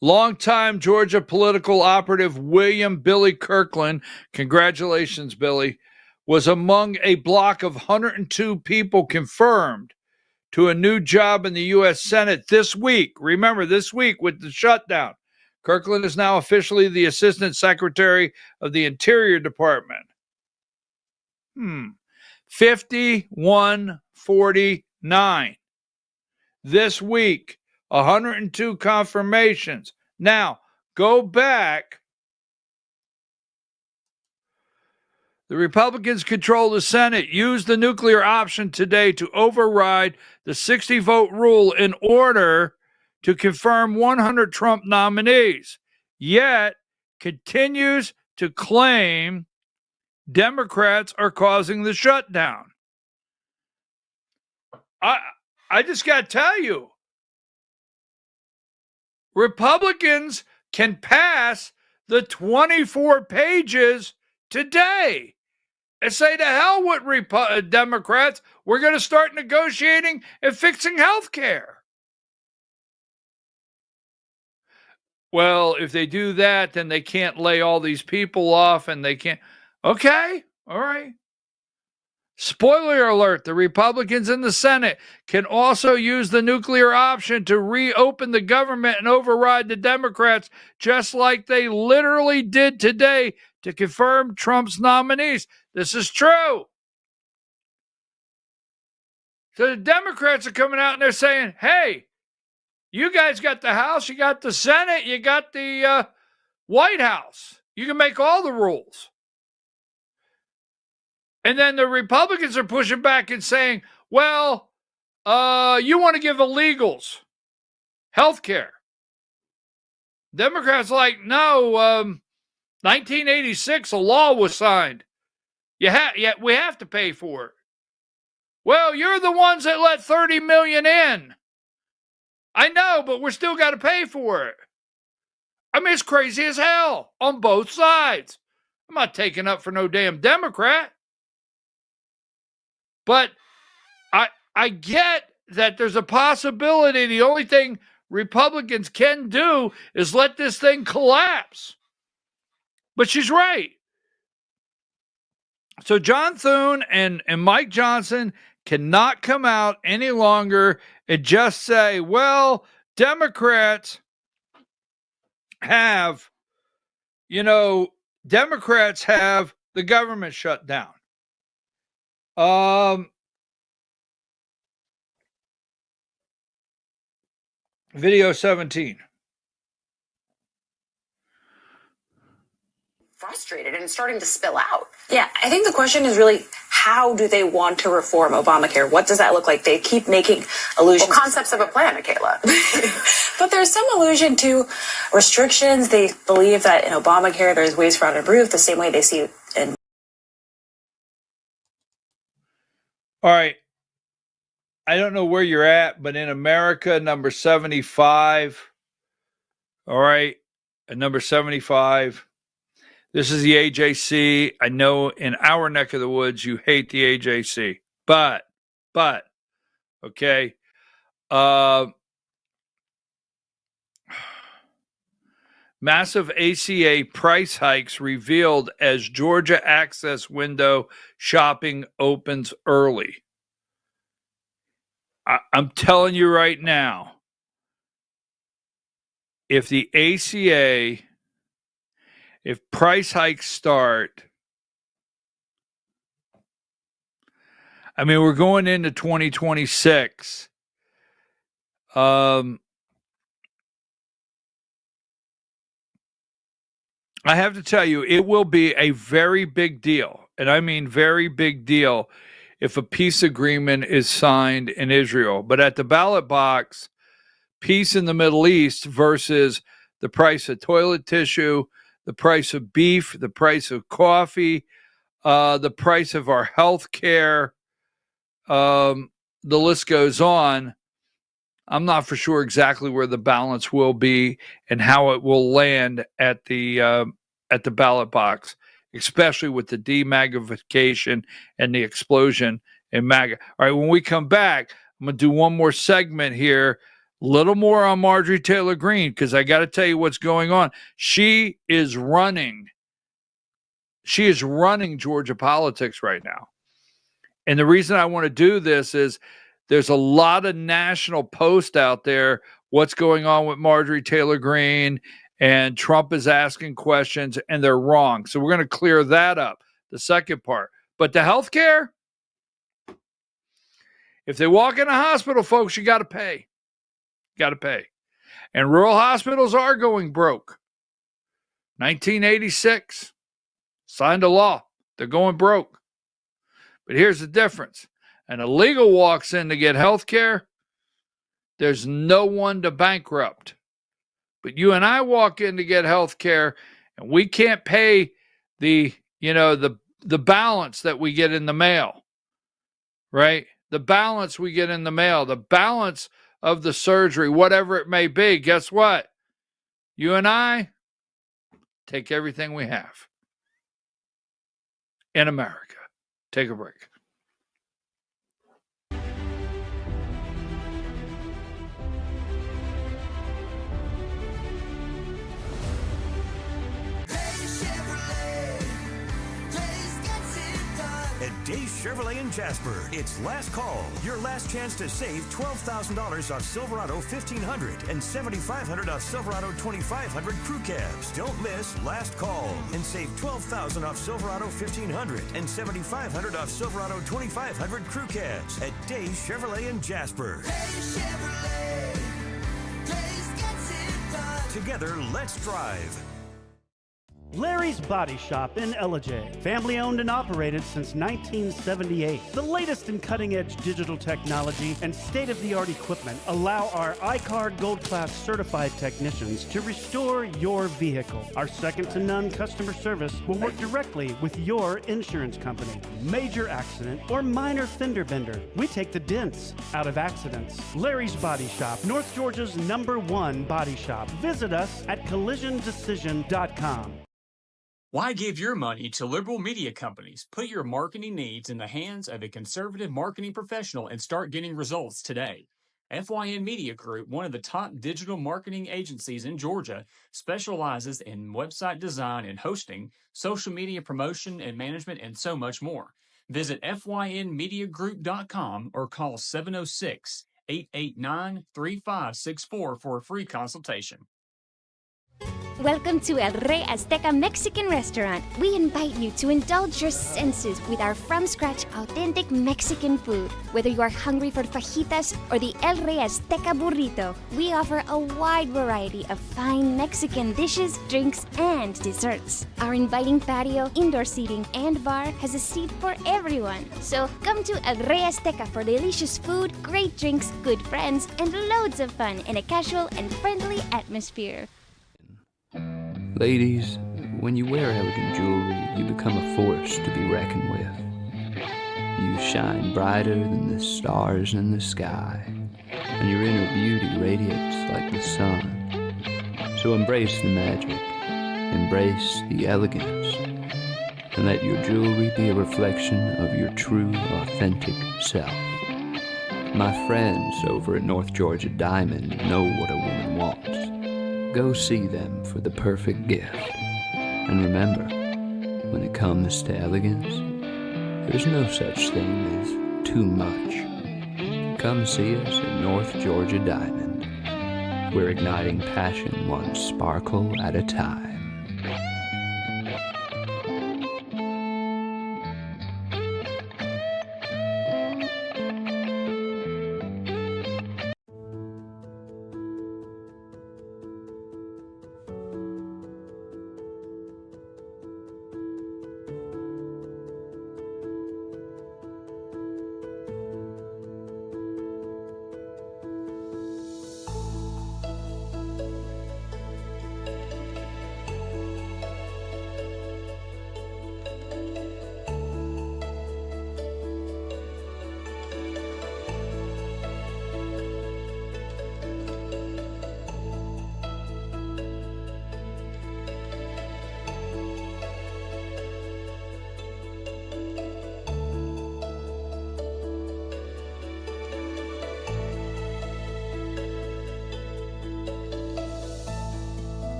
Longtime Georgia political operative William Billy Kirkland, congratulations, Billy, was among a block of 102 people confirmed to a new job in the U.S. Senate this week. Remember, this week with the shutdown. Kirkland is now officially the Assistant Secretary of the Interior Department. 51-49. This week, 102 confirmations. Now, go back. The Republicans control the Senate, used the nuclear option today to override the 60-vote rule in order to confirm 100 Trump nominees, yet continues to claim Democrats are causing the shutdown. I just got to tell you, Republicans can pass the 24 pages today and say to hell with Democrats. We're going to start negotiating and fixing health care. Well, if they do that, then they can't lay all these people off and they can't. Okay, all right. Spoiler alert, the Republicans in the Senate can also use the nuclear option to reopen the government and override the Democrats, just like they literally did today to confirm Trump's nominees. This is true. So the Democrats are coming out and they're saying, hey, you guys got the House, you got the Senate, you got the White House. You can make all the rules. And then the Republicans are pushing back and saying, well, you want to give illegals health care. Democrats like, no, 1986, a law was signed. We have to pay for it. Well, you're the ones that let 30 million in. I know, but we're still got to pay for it. I mean, it's crazy as hell on both sides. I'm not taking up for no damn Democrat. But I get that there's a possibility. The only thing Republicans can do is let this thing collapse. But she's right. So John Thune and Mike Johnson cannot come out any longer and just say, well, Democrats have the government shut down. Video 17. Frustrated and starting to spill out. Yeah, I think the question is really, how do they want to reform Obamacare? What does that look like? They keep making allusions. Well, concepts of a plan, Michaela. But there's some allusion to restrictions. They believe that in Obamacare, there's ways for it to improve the same way they see in. All right. I don't know where you're at, but in America, number 75. All right. At number 75. This is the AJC. I know in our neck of the woods you hate the AJC, but okay. Massive ACA price hikes revealed as Georgia access window shopping opens early. I'm telling you right now, if the ACA, if price hikes start, I mean, we're going into 2026. I have to tell you, it will be a very big deal, and I mean very big deal, if a peace agreement is signed in Israel. But at the ballot box, peace in the Middle East versus the price of toilet tissue, the price of beef, the price of coffee, the price of our health care, the list goes on. I'm not for sure exactly where the balance will be and how it will land at the ballot box, especially with the demagnification and the explosion in MAGA. All right, when we come back, I'm going to do one more segment here, a little more on Marjorie Taylor Greene, because I got to tell you what's going on. She is running Georgia politics right now. And the reason I want to do this is there's a lot of national posts out there, what's going on with Marjorie Taylor Greene, and Trump is asking questions, and they're wrong. So we're going to clear that up, the second part. But the health care, if they walk in a hospital, folks, you got to pay. Got to pay. And rural hospitals are going broke. 1986, signed a law. They're going broke. But here's the difference. An illegal walks in to get health care, there's no one to bankrupt. But you and I walk in to get health care, and we can't pay the balance that we get in the mail, right? The balance we get in the mail, the balance of the surgery, whatever it may be. Guess what? You and I take everything we have in America. Take a break. At Days Chevrolet in Jasper, it's last call. Your last chance to save $12,000 off Silverado 1500 and $7,500 off Silverado 2500 crew cabs. Don't miss last call and save $12,000 off Silverado 1500 and $7,500 off Silverado 2500 crew cabs at Days Chevrolet in Jasper. Days Chevrolet. Days gets it done. Together, let's drive. Larry's Body Shop in Ellijay. Family owned and operated since 1978. The latest in cutting-edge digital technology and state-of-the-art equipment allow our iCard Gold Class certified technicians to restore your vehicle. Our second-to-none customer service will work directly with your insurance company. Major accident or minor fender bender, we take the dents out of accidents. Larry's Body Shop, North Georgia's #1 body shop. Visit us at collisiondecision.com. Why give your money to liberal media companies? Put your marketing needs in the hands of a conservative marketing professional and start getting results today. FYN Media Group, one of the top digital marketing agencies in Georgia, specializes in website design and hosting, social media promotion and management, and so much more. Visit FYNmediagroup.com or call 706-889-3564 for a free consultation. Welcome to El Rey Azteca Mexican Restaurant. We invite you to indulge your senses with our from-scratch authentic Mexican food. Whether you are hungry for fajitas or the El Rey Azteca burrito, we offer a wide variety of fine Mexican dishes, drinks, and desserts. Our inviting patio, indoor seating, and bar has a seat for everyone. So come to El Rey Azteca for delicious food, great drinks, good friends, and loads of fun in a casual and friendly atmosphere. Ladies, when you wear elegant jewelry, you become a force to be reckoned with. You shine brighter than the stars in the sky, and your inner beauty radiates like the sun. So embrace the magic Embrace the elegance, and let your jewelry be a reflection of your true, authentic self. My friends over at North Georgia Diamond know what a woman wants. Go see them for the perfect gift. And remember, when it comes to elegance, there's no such thing as too much. Come see us at North Georgia Diamond. We're igniting passion one sparkle at a time.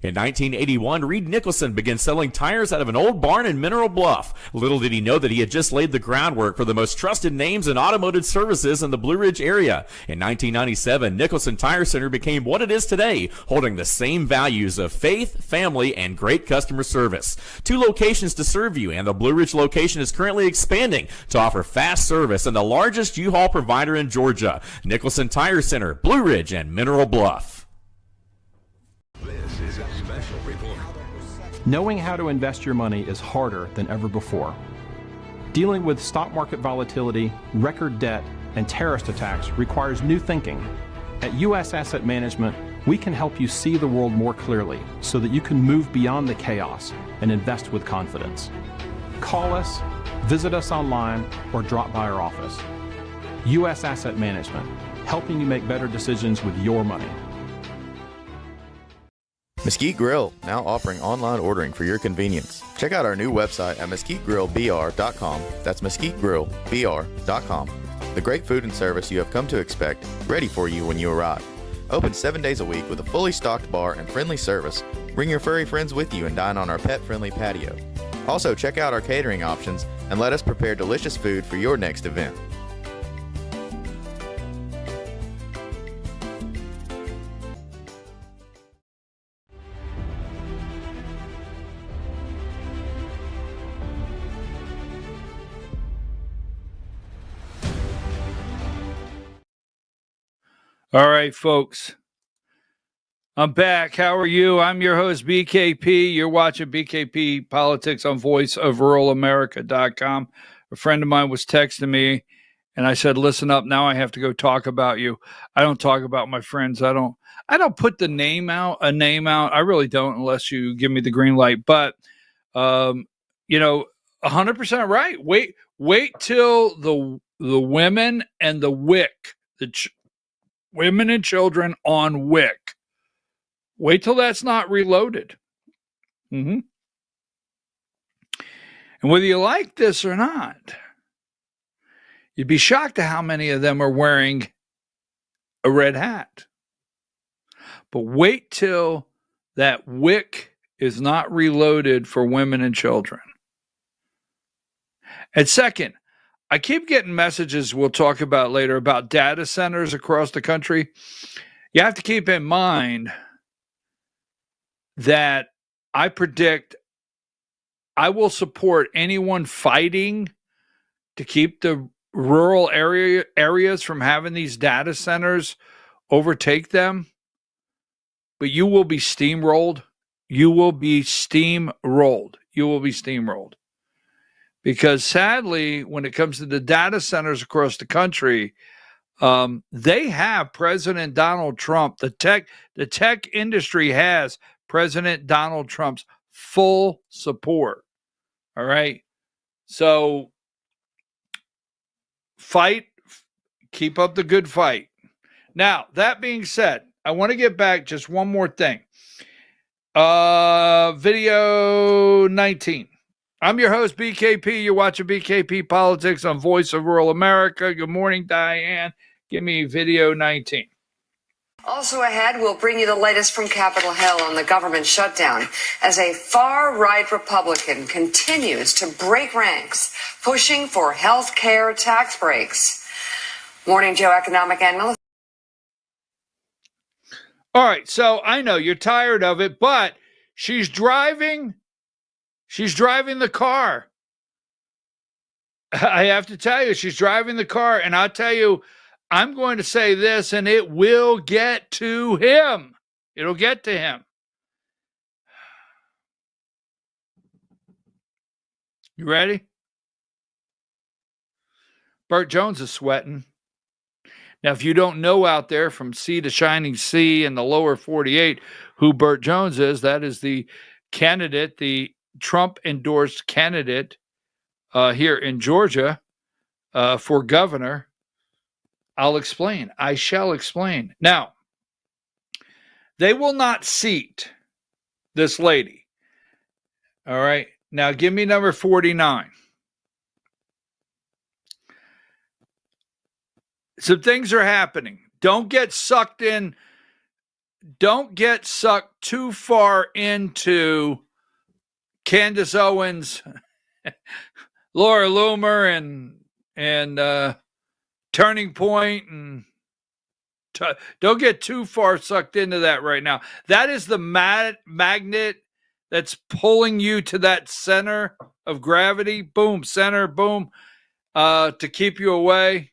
In 1981, Reed Nicholson began selling tires out of an old barn in Mineral Bluff. Little did he know that he had just laid the groundwork for the most trusted names in automotive services in the Blue Ridge area. In 1997, Nicholson Tire Center became what it is today, holding the same values of faith, family, and great customer service. 2 locations to serve you, and the Blue Ridge location is currently expanding to offer fast service and the largest U-Haul provider in Georgia. Nicholson Tire Center, Blue Ridge, and Mineral Bluff. This is a special report. Knowing how to invest your money is harder than ever before. Dealing with stock market volatility, record debt, and terrorist attacks requires new thinking. At U.S. Asset Management, we can help you see the world more clearly so that you can move beyond the chaos and invest with confidence. Call us, visit us online, or drop by our office. U.S. Asset Management, helping you make better decisions with your money. Mesquite Grill, now offering online ordering for your convenience. Check out our new website at mesquitegrillbr.com. That's mesquitegrillbr.com. The great food and service you have come to expect, ready for you when you arrive. Open 7 days a week with a fully stocked bar and friendly service. Bring your furry friends with you and dine on our pet-friendly patio. Also, check out our catering options and let us prepare delicious food for your next event. All right, folks. I'm back. How are you? I'm your host, BKP. You're watching BKP Politics on voiceofruralamerica.com. A friend of mine was texting me, and I said, listen up, now I have to go talk about you. I don't talk about my friends. I don't put a name out. I really don't unless you give me the green light. But, 100% right. Wait till the women and the WIC, women and children on WIC. Wait till that's not reloaded. And whether you like this or not, you'd be shocked at how many of them are wearing a red hat. But wait till that WIC is not reloaded for women and children. And second, I keep getting messages we'll talk about later about data centers across the country. You have to keep in mind that I predict I will support anyone fighting to keep the rural areas from having these data centers overtake them. But you will be steamrolled you will be steamrolled. You will be steamrolled. Because sadly, when it comes to the data centers across the country, they have President Donald Trump. The tech industry has President Donald Trump's full support. All right. So fight, keep up the good fight. Now, that being said, I want to get back just one more thing. Video 19. I'm your host, BKP. You're watching BKP Politics on Voice of Rural America. Good morning, Diane. Give me video 19. Also ahead, we'll bring you the latest from Capitol Hill on the government shutdown as a far-right Republican continues to break ranks, pushing for health care tax breaks. Morning Joe economic analyst. All right, so I know you're tired of it, but she's driving the car. I have to tell you, she's driving the car, and I'll tell you, I'm going to say this, and it will get to him. It'll get to him. You ready? Burt Jones is sweating. Now, if you don't know out there from sea to shining sea in the lower 48 who Burt Jones is, that is the candidate, the Trump-endorsed candidate here in Georgia for governor. I'll explain. I shall explain. Now, they will not seat this lady. All right. Now, give me number 49. Some things are happening. Don't get sucked in. Don't get sucked too far into Candace Owens, Laura Loomer, and Turning Point, and don't get too far sucked into that right now. That is the magnet that's pulling you to that center of gravity. Boom, center, boom, to keep you away.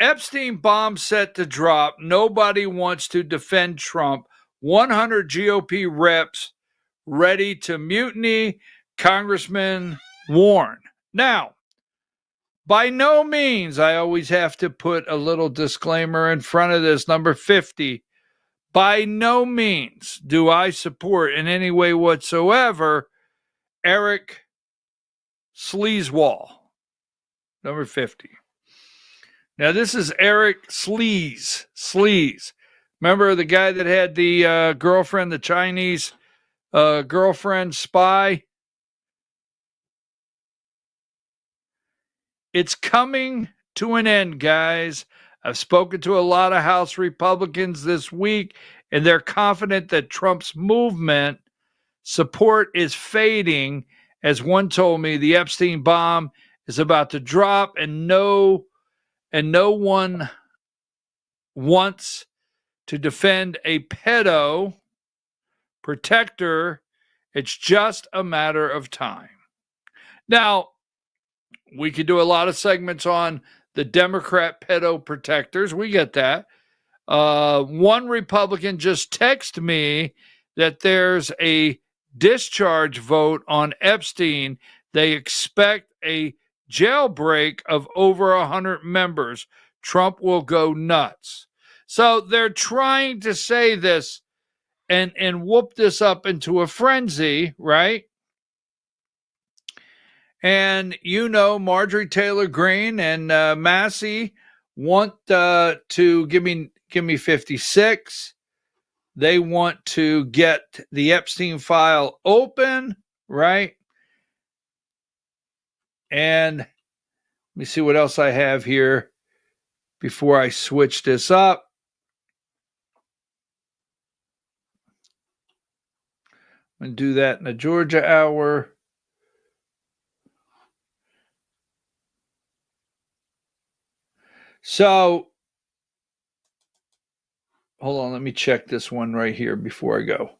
Epstein bomb set to drop. Nobody wants to defend Trump. 100 GOP reps ready to mutiny. Congressman warn. Now, by no means, I always have to put a little disclaimer in front of this, number 50. By no means do I support in any way whatsoever Eric Sleazewall, number 50. Now, this is Eric Sleaze. Remember the guy that had the girlfriend, the Chinese girlfriend spy? It's coming to an end, guys. I've spoken to a lot of House Republicans this week, and they're confident that Trump's movement support is fading. As one told me, the Epstein bomb is about to drop, and no one wants to defend a pedo protector. It's just a matter of time. Now, we could do a lot of segments on the Democrat pedo protectors. We get that. One Republican just texted me that there's a discharge vote on Epstein. They expect a jailbreak of over 100 members. Trump will go nuts. So they're trying to say this and whoop this up into a frenzy, right? And Marjorie Taylor Greene and Massey want to give me 56. They want to get the Epstein file open, right? And let me see what else I have here before I switch this up. I'm going to do that in the Georgia hour. So, hold on, let me check this one right here before I go.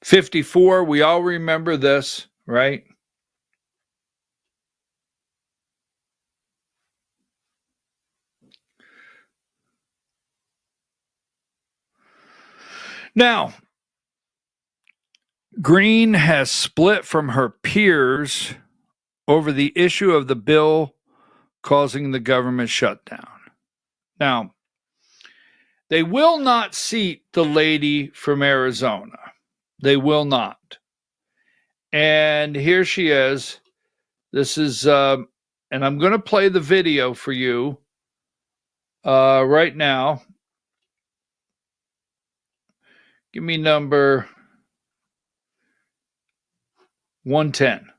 '54, we all remember this, right? Now, Green has split from her peers over the issue of the bill causing the government shutdown. Now, they will not seat the lady from Arizona. They will not. And here she is. This is, and I'm going to play the video for you right now. Give me number 110.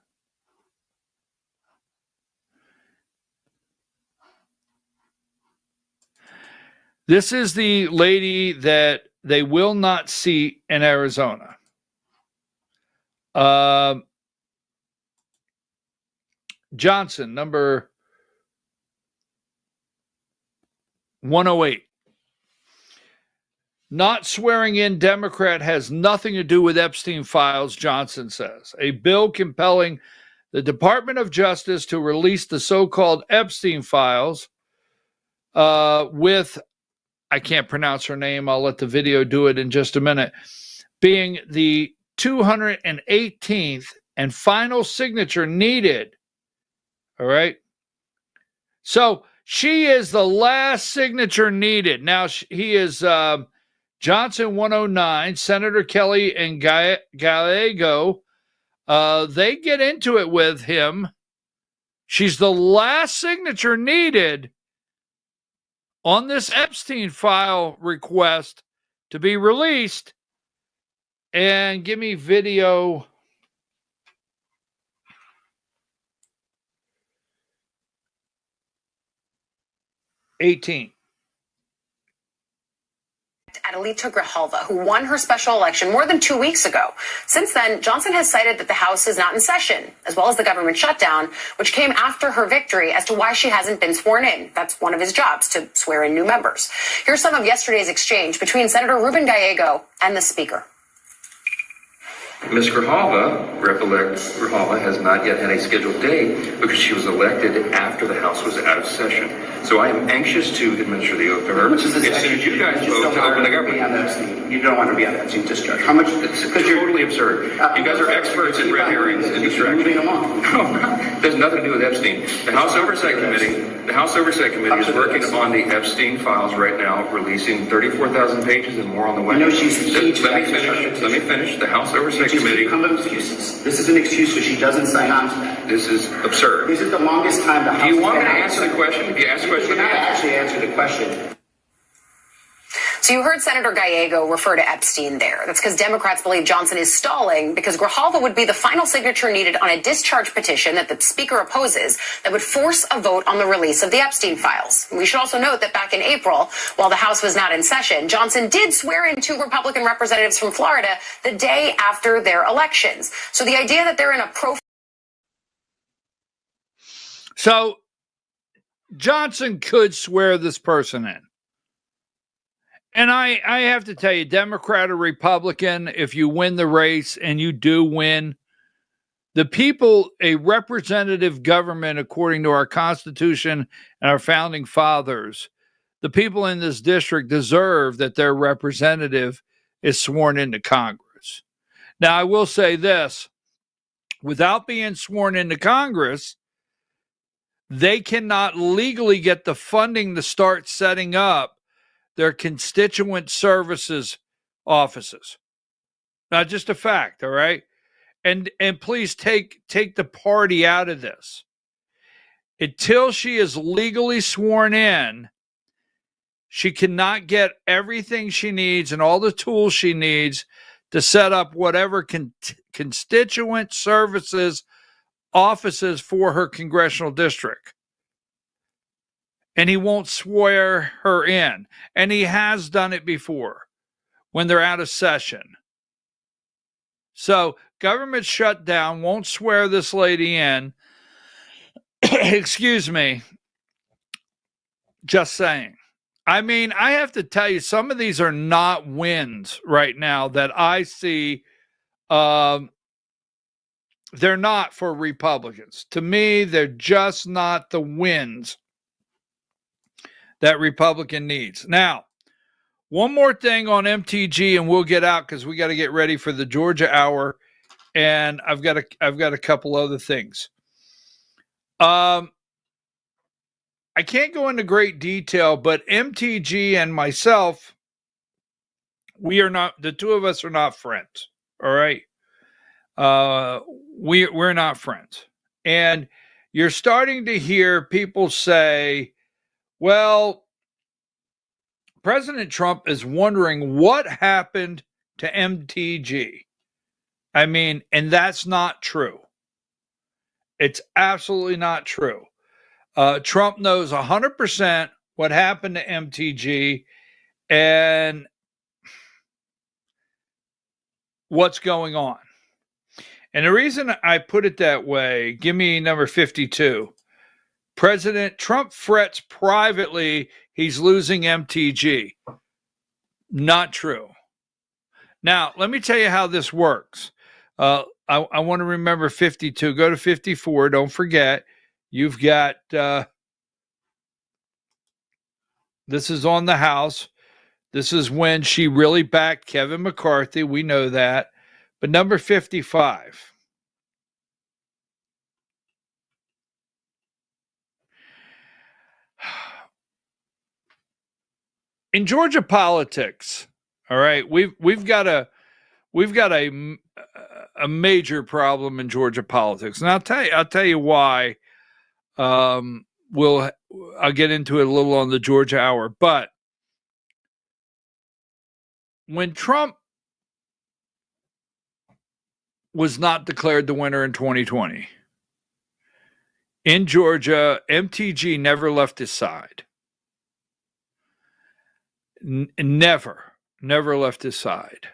This is the lady that they will not seat in Arizona. Johnson, number 108. Not swearing in Democrat has nothing to do with Epstein files, Johnson says. A bill compelling the Department of Justice to release the so-called Epstein files with, I can't pronounce her name, I'll let the video do it in just a minute, being the 218th and final signature needed. All right. So she is the last signature needed. Now he is Johnson 109, Senator Kelly and Gallego. They get into it with him. She's the last signature needed on this Epstein file request to be released. And give me video 18. Adelita Grijalva, who won her special election more than 2 weeks ago. Since then, Johnson has cited that the House is not in session, as well as the government shutdown, which came after her victory, as to why she hasn't been sworn in. That's one of his jobs, to swear in new members. Here's some of yesterday's exchange between Senator Ruben Gallego and the Speaker. Ms. Grijalva has not yet had a scheduled day because she was elected after the House was out of session. So I am anxious to administer the oath to her. Which is as soon as you guys vote to open the government. You don't want to be on the Epstein discharge. How much? It's totally absurd. You guys are experts in red herrings and distraction. There's nothing to do with Epstein. The House Oversight Committee is working on the Epstein files right now, releasing 34,000 pages and more on the way. No, she's Let me finish. The House Oversight Committee. Excuses. This is an excuse so she doesn't sign on to that. This is absurd. This is the longest time the House. Do you want me to answer the question? If you ask the question, you cannot actually answer the question. So you heard Senator Gallego refer to Epstein there. That's because Democrats believe Johnson is stalling because Grijalva would be the final signature needed on a discharge petition that the Speaker opposes that would force a vote on the release of the Epstein files. We should also note that back in April, while the House was not in session, Johnson did swear in 2 Republican representatives from Florida the day after their elections. So the idea that they're in a So Johnson could swear this person in. And I have to tell you, Democrat or Republican, if you win the race, and you do win, the people, a representative government, according to our Constitution and our founding fathers, the people in this district deserve that their representative is sworn into Congress. Now, I will say this, without being sworn into Congress, they cannot legally get the funding to start setting up their constituent services offices. Now, just a fact, all right? And please take the party out of this. Until she is legally sworn in, she cannot get everything she needs and all the tools she needs to set up whatever constituent services offices for her congressional district. And he won't swear her in. And he has done it before when they're out of session. So government shutdown, won't swear this lady in. Excuse me. Just saying. I mean, I have to tell you, some of these are not wins right now that I see. They're not for Republicans. To me, they're just not the wins that Republican needs. Now, One more thing on MTG, and we'll get out because we got to get ready for the Georgia Hour, and I've got a couple other things. I can't go into great detail, but MTG and myself, the two of us are not friends. All right. We're not friends. And you're starting to hear people say, well, President Trump is wondering what happened to MTG. I mean, and that's not true. It's absolutely not true. Trump knows 100% what happened to MTG and what's going on. And the reason I put it that way, give me number 52. President Trump frets privately he's losing MTG. Not true. Now, let me tell you how this works. I want to remember 52. Go to 54. Don't forget. You've got, this is on the House. This is when she really backed Kevin McCarthy. We know that. But number 55. In Georgia politics, all right, we've got a major problem in Georgia politics, and I'll tell you why. I'll get into it a little on the Georgia Hour, but when Trump was not declared the winner in 2020 in Georgia, MTG never left his side. Never left his side.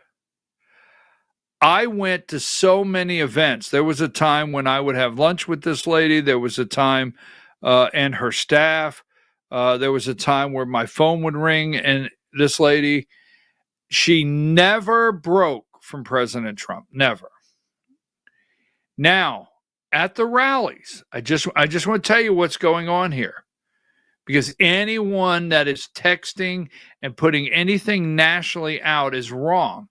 I went to so many events. There was a time when I would have lunch with this lady. There was a time and her staff. There was a time where my phone would ring and this lady, she never broke from President Trump. Never. Now, at the rallies, I just want to tell you what's going on here. Because anyone that is texting and putting anything nationally out is wrong.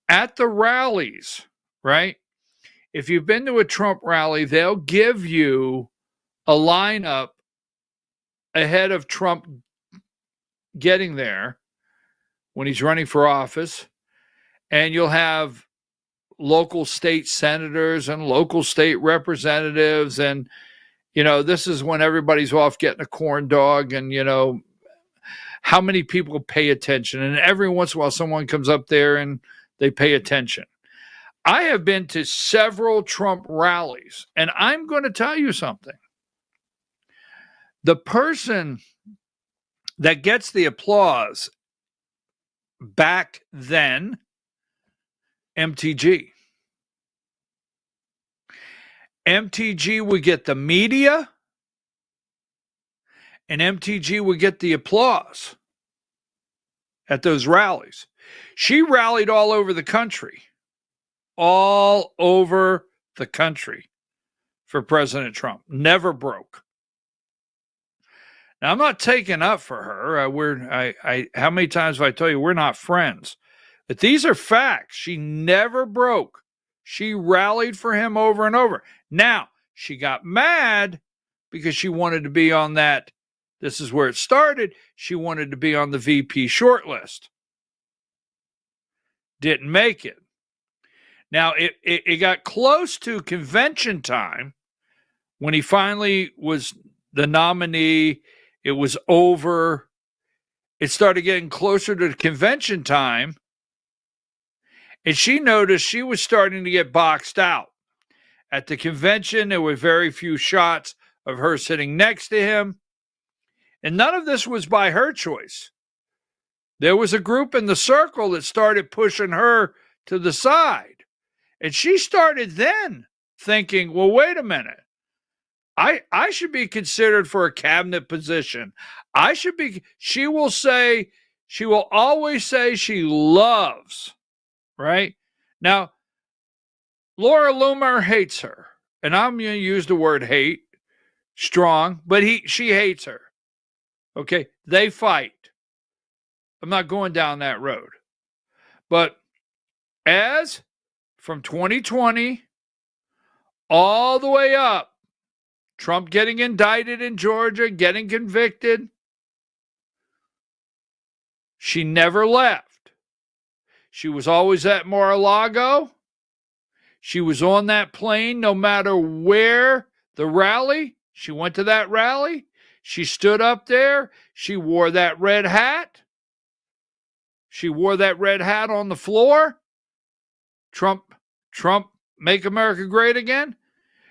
At the rallies, right? If you've been to a Trump rally, they'll give you a lineup ahead of Trump getting there when he's running for office. And you'll have local state senators and local state representatives. And, this is when everybody's off getting a corn dog. And, how many people pay attention? And every once in a while, someone comes up there and they pay attention. I have been to several Trump rallies, and I'm going to tell you something. The person that gets the applause back then, MTG. MTG would get the media, and MTG would get the applause at those rallies. She rallied all over the country for President Trump. Never broke. Now, I'm not taking up for her. How many times have I told you we're not friends? But these are facts. She never broke. She rallied for him over and over. Now, she got mad because she wanted to be on that. This is where it started. She wanted to be on the VP shortlist. Didn't make it. Now, it got close to convention time when he finally was the nominee. It was over. It started getting closer to convention time. And she noticed she was starting to get boxed out. At the convention, there were very few shots of her sitting next to him. And none of this was by her choice. There was a group in the circle that started pushing her to the side. And she started then thinking, well, wait a minute. I should be considered for a cabinet position. She will always say she loves, right? Now, Laura Loomer hates her. And I'm going to use the word hate strong, but she hates her. Okay, they fight. I'm not going down that road. But as from 2020 all the way up, Trump getting indicted in Georgia, getting convicted, she never left. She was always at Mar-a-Lago. She was on that plane no matter where the rally. She went to that rally. She stood up there. She wore that red hat. She wore that red hat on the floor. Trump, make America great again.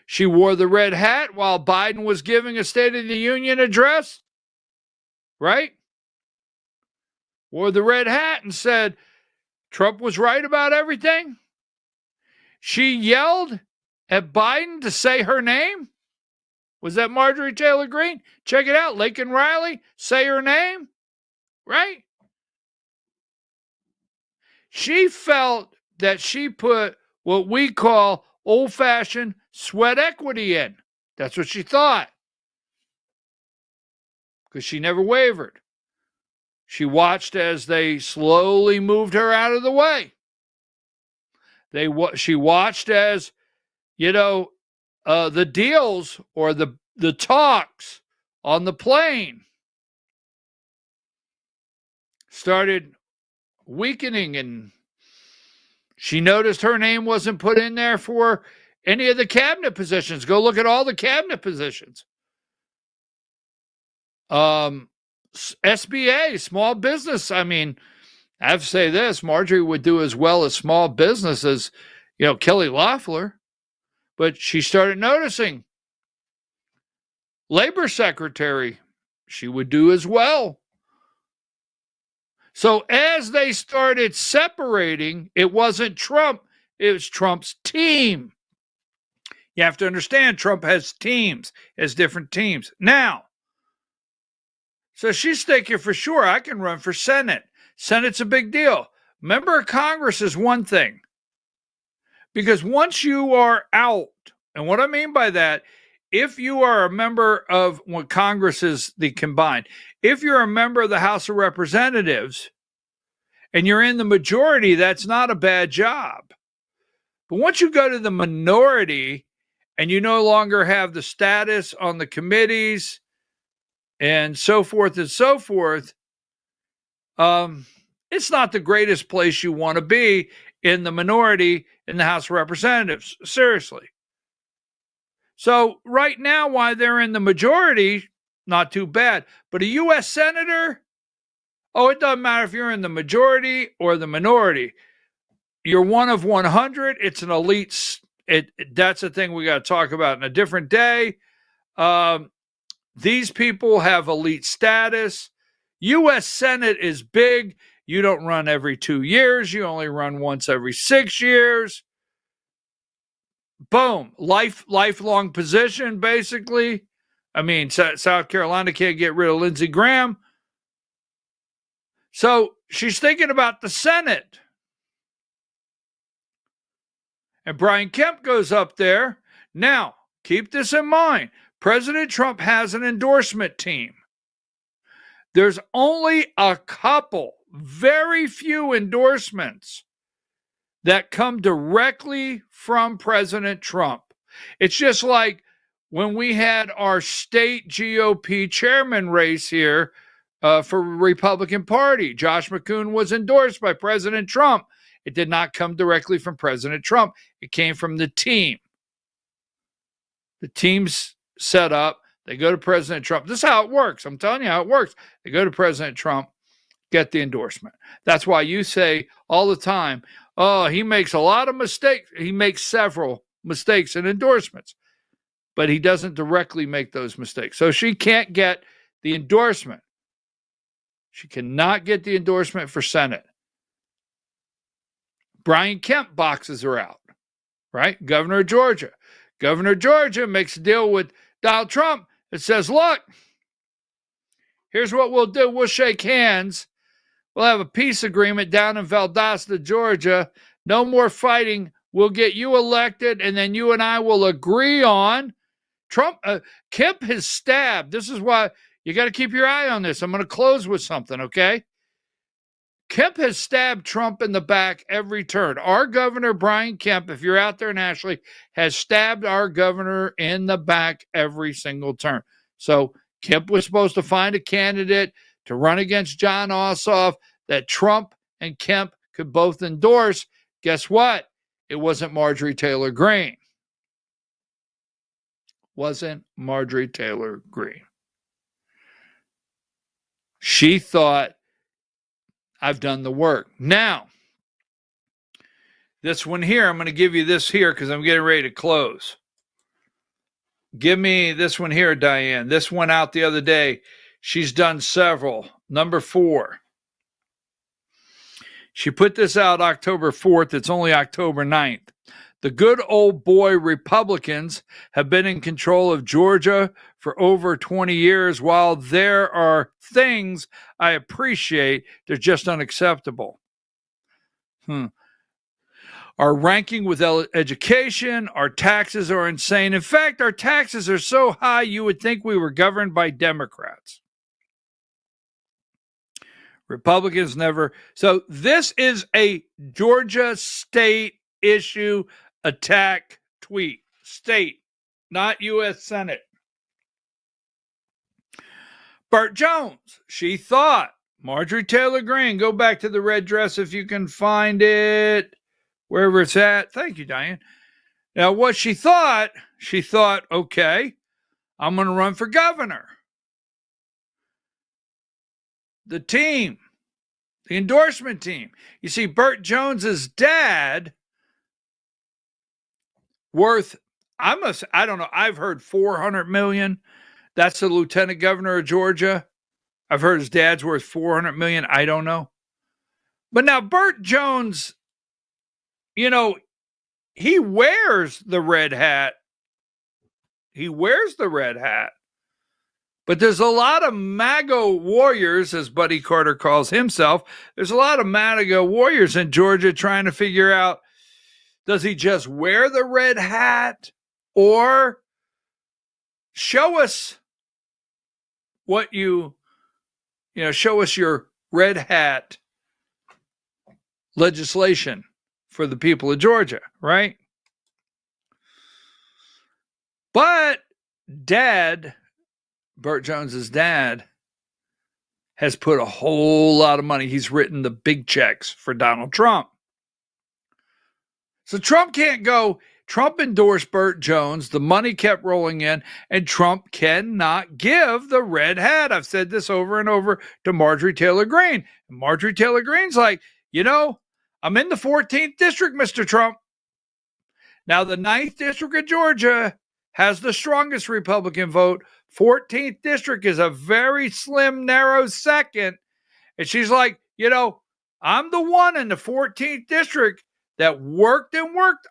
She wore the red hat while Biden was giving a State of the Union address, right? Wore the red hat and said Trump was right about everything. She yelled at Biden to say her name. Was that Marjorie Taylor Greene? Check it out. Laken Riley, say her name, right? She felt that she put what we call old-fashioned sweat equity in. That's what she thought. Because she never wavered. She watched as they slowly moved her out of the way. She watched as, the deals or the talks on the plane started weakening, and she noticed her name wasn't put in there for any of the cabinet positions. Go look at all the cabinet positions. SBA, small business. I mean, I have to say this, Marjorie would do as well as small business as, Kelly Loeffler. But she started noticing labor secretary, she would do as well. So as they started separating, it wasn't Trump, it was Trump's team. You have to understand, Trump has teams, has different teams. Now, so she's thinking for sure, I can run for Senate. Senate's a big deal. Member of Congress is one thing. Because once you are out, and what I mean by that, if you are a member of what Congress is the combined, if you're a member of the House of Representatives and you're in the majority, that's not a bad job. But once you go to the minority and you no longer have the status on the committees and so forth, it's not the greatest place you want to be in the minority in the House of Representatives. Seriously. So right now, while they're in the majority, not too bad. But a U.S. Senator, it doesn't matter if you're in the majority or the minority. You're one of 100. It's an elite. That's a thing we got to talk about in a different day. These people have elite status. U.S. Senate is big. You don't run every 2 years. You only run once every 6 years. Boom. Lifelong position, basically. I mean, South Carolina can't get rid of Lindsey Graham. So she's thinking about the Senate. And Brian Kemp goes up there. Now, keep this in mind. President Trump has an endorsement team. There's only a couple, very few endorsements that come directly from President Trump. It's just like when we had our state GOP chairman race here for Republican Party. Josh McCoon was endorsed by President Trump. It did not come directly from President Trump. It came from the team. The team's set up. They go to President Trump. This is how it works. I'm telling you how it works. They go to President Trump, get the endorsement. That's why you say all the time, he makes a lot of mistakes. He makes several mistakes in endorsements, but he doesn't directly make those mistakes. So she can't get the endorsement. She cannot get the endorsement for Senate. Brian Kemp boxes her out, right? Governor of Georgia. Governor of Georgia makes a deal with Donald Trump. It says, look, here's what we'll do. We'll shake hands. We'll have a peace agreement down in Valdosta, Georgia. No more fighting. We'll get you elected, and then you and I will agree on. Kemp has stabbed. This is why you got to keep your eye on this. I'm going to close with something, okay? Kemp has stabbed Trump in the back every turn. Our governor, Brian Kemp, if you're out there nationally, has stabbed our governor in the back every single turn. So Kemp was supposed to find a candidate to run against John Ossoff that Trump and Kemp could both endorse. Guess what? It wasn't Marjorie Taylor Greene. Wasn't Marjorie Taylor Greene. She thought, I've done the work. Now, this one here, I'm going to give you this here because I'm getting ready to close. Give me this one here, Diane. This went out the other day. She's done several. Number 4. She put this out October 4th. It's only October 9th. The good old boy Republicans have been in control of Georgia for over 20 years. While there are things I appreciate, they're just unacceptable. Our ranking with education, our taxes are insane. In fact, our taxes are so high you would think we were governed by Democrats. Republicans never. So this is a Georgia state issue attack tweet. State, not U.S. Senate. Burt Jones, she thought. Marjorie Taylor Greene, go back to the red dress if you can find it, wherever it's at. Thank you, Diane. Now, what she thought, okay, I'm going to run for governor. The team, the endorsement team. You see, Burt Jones's dad, worth, I don't know, I've heard $400 million. That's the lieutenant governor of Georgia. I've heard his dad's worth $400 million. I don't know. But now Burt Jones, you know, he wears the red hat. He wears the red hat. But there's a lot of MAGA warriors, as Buddy Carter calls himself. There's a lot of MAGA warriors in Georgia trying to figure out, does he just wear the red hat or show us what show us your red hat legislation for the people of Georgia, right? But Burt Jones's dad, has put a whole lot of money. He's written the big checks for Donald Trump. So Trump can't go. Trump endorsed Burt Jones. The money kept rolling in, and Trump cannot give the red hat. I've said this over and over to Marjorie Taylor Greene. And Marjorie Taylor Greene's like, I'm in the 14th district, Mr. Trump. Now, the 9th district of Georgia has the strongest Republican vote. 14th district is a very slim, narrow second. And she's like, I'm the one in the 14th district that worked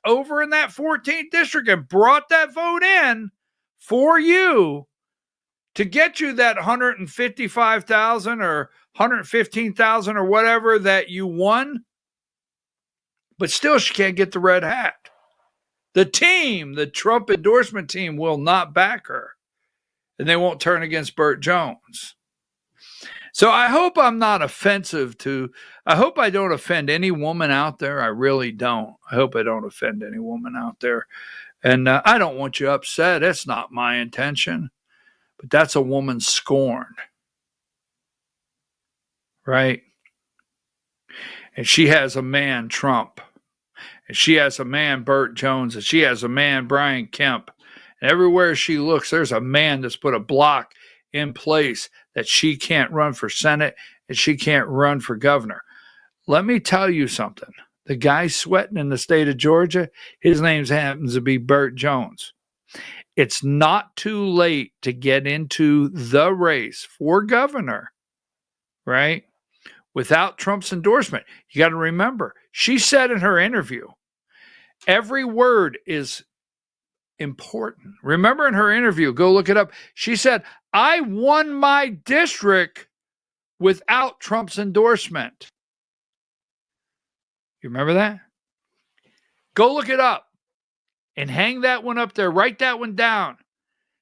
over in that 14th district and brought that vote in for you to get you that 155,000 or 115,000 or whatever that you won. But still, she can't get the red hat. The team, the Trump endorsement team, will not back her. And they won't turn against Burt Jones. So I hope I'm not offensive I hope I don't offend any woman out there. I really don't. I hope I don't offend any woman out there. And I don't want you upset. That's not my intention. But that's a woman scorned. Right? And she has a man, Trump. And she has a man, Burt Jones. And she has a man, Brian Kemp. And everywhere she looks, there's a man that's put a block in place that she can't run for Senate and she can't run for governor. Let me tell you something. The guy sweating in the state of Georgia, his name happens to be Burt Jones. It's not too late to get into the race for governor, right? Without Trump's endorsement. You got to remember, she said in her interview, every word is important. Remember in her interview, go look it up. She said, I won my district without Trump's endorsement. You remember that? Go look it up and hang that one up there. Write that one down.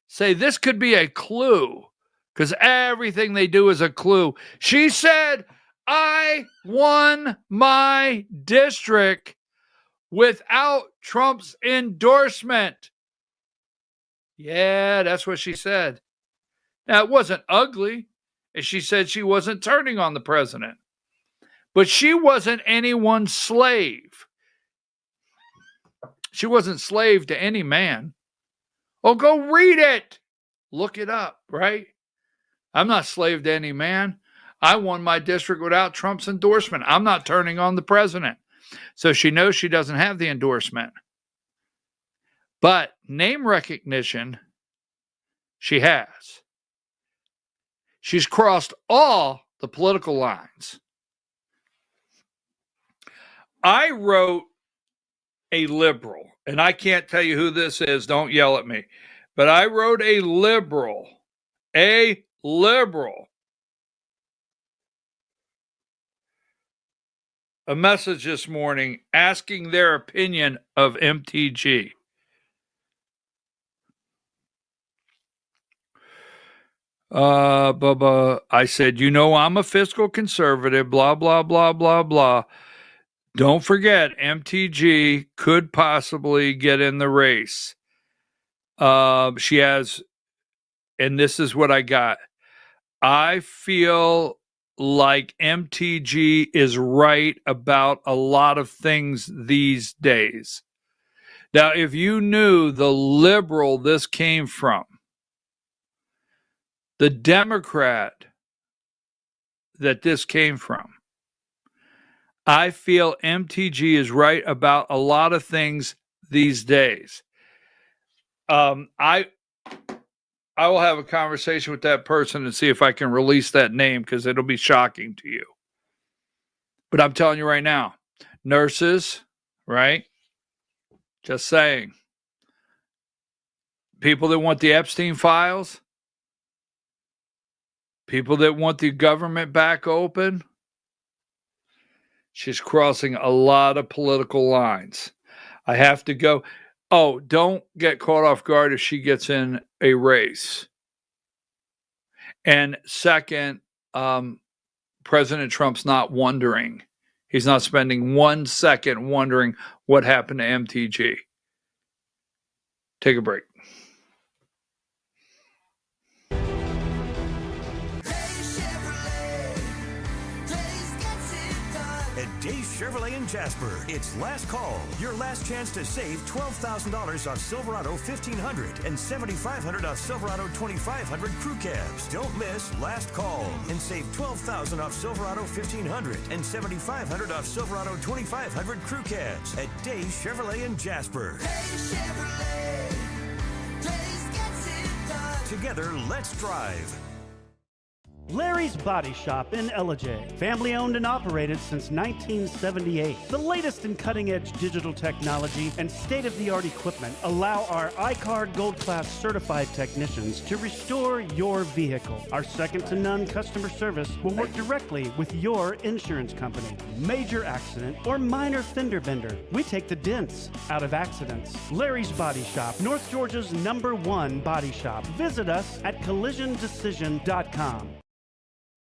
Say this could be a clue because everything they do is a clue. She said, I won my district without Trump's endorsement. Yeah, that's what she said. Now, it wasn't ugly, and she said she wasn't turning on the president. But she wasn't anyone's slave. She wasn't slave to any man. Oh, go read it. Look it up, right? I'm not slave to any man. I won my district without Trump's endorsement. I'm not turning on the president. So she knows she doesn't have the endorsement. But name recognition, she has. She's crossed all the political lines. I wrote a liberal, and I can't tell you who this is. Don't yell at me. But I wrote a liberal, a message this morning asking their opinion of MTG. I said, I'm a fiscal conservative, blah, blah, blah, blah, blah. Don't forget, MTG could possibly get in the race. She has, and this is what I got. I feel like MTG is right about a lot of things these days. Now, if you knew the liberal this came from, the Democrat that this came from, I feel MTG is right about a lot of things these days. I will have a conversation with that person and see if I can release that name, because it'll be shocking to you. But I'm telling you right now, nurses, right? Just saying. People that want the Epstein files, people that want the government back open. She's crossing a lot of political lines. I have to go. Oh, don't get caught off guard if she gets in a race. And second, President Trump's not wondering. He's not spending 1 second wondering what happened to MTG. Take a break. At Days Chevrolet in Jasper, it's last call. Your last chance to save $12,000 off Silverado 1500 and $7,500 off Silverado 2500 crew cabs. Don't miss last call and save $12,000 off Silverado 1500 and $7,500 off Silverado 2500 crew cabs at Days Chevrolet in Jasper. Days Chevrolet. Days gets it done. Together, let's drive. Larry's Body Shop in Ellijay. Family owned and operated since 1978. The latest in cutting-edge digital technology and state-of-the-art equipment allow our iCard Gold Class certified technicians to restore your vehicle. Our second-to-none customer service will work directly with your insurance company. Major accident or minor fender bender, we take the dents out of accidents. Larry's Body Shop, North Georgia's #1 body shop. Visit us at collisiondecision.com.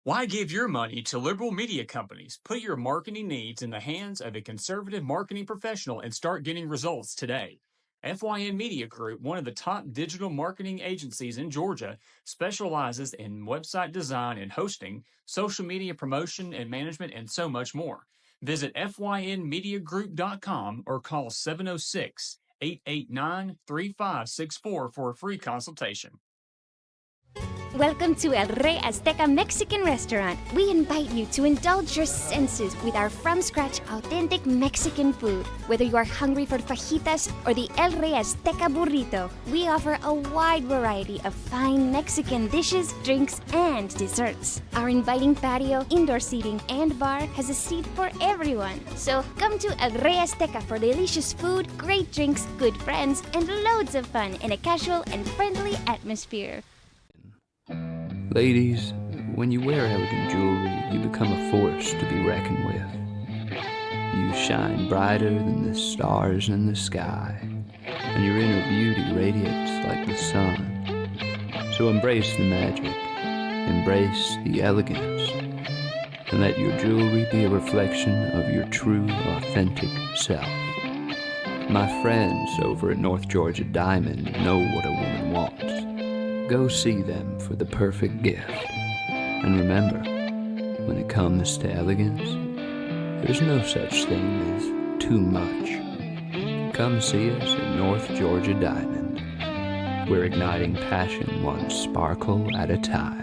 Why give your money to liberal media companies? Put your marketing needs in the hands of a conservative marketing professional and start getting results today. FYN Media Group, one of the top digital marketing agencies in Georgia, specializes in website design and hosting, social media promotion and management, and so much more. Visit FYNmediagroup.com or call 706-889-3564 for a free consultation. Welcome to El Rey Azteca Mexican Restaurant. We invite you to indulge your senses with our from-scratch authentic Mexican food. Whether you are hungry for fajitas or the El Rey Azteca burrito, we offer a wide variety of fine Mexican dishes, drinks, and desserts. Our inviting patio, indoor seating, and bar has a seat for everyone. So come to El Rey Azteca for delicious food, great drinks, good friends, and loads of fun in a casual and friendly atmosphere. Ladies, when you wear elegant jewelry, you become a force to be reckoned with. You shine brighter than the stars in the sky, and your inner beauty radiates like the sun. So embrace the magic, embrace the elegance, and let your jewelry be a reflection of your true, authentic self. My friends over at North Georgia Diamond know what a woman wants. Go see them for the perfect gift. And remember, when it comes to elegance, there's no such thing as too much. Come see us at North Georgia Diamond. We're igniting passion one sparkle at a time.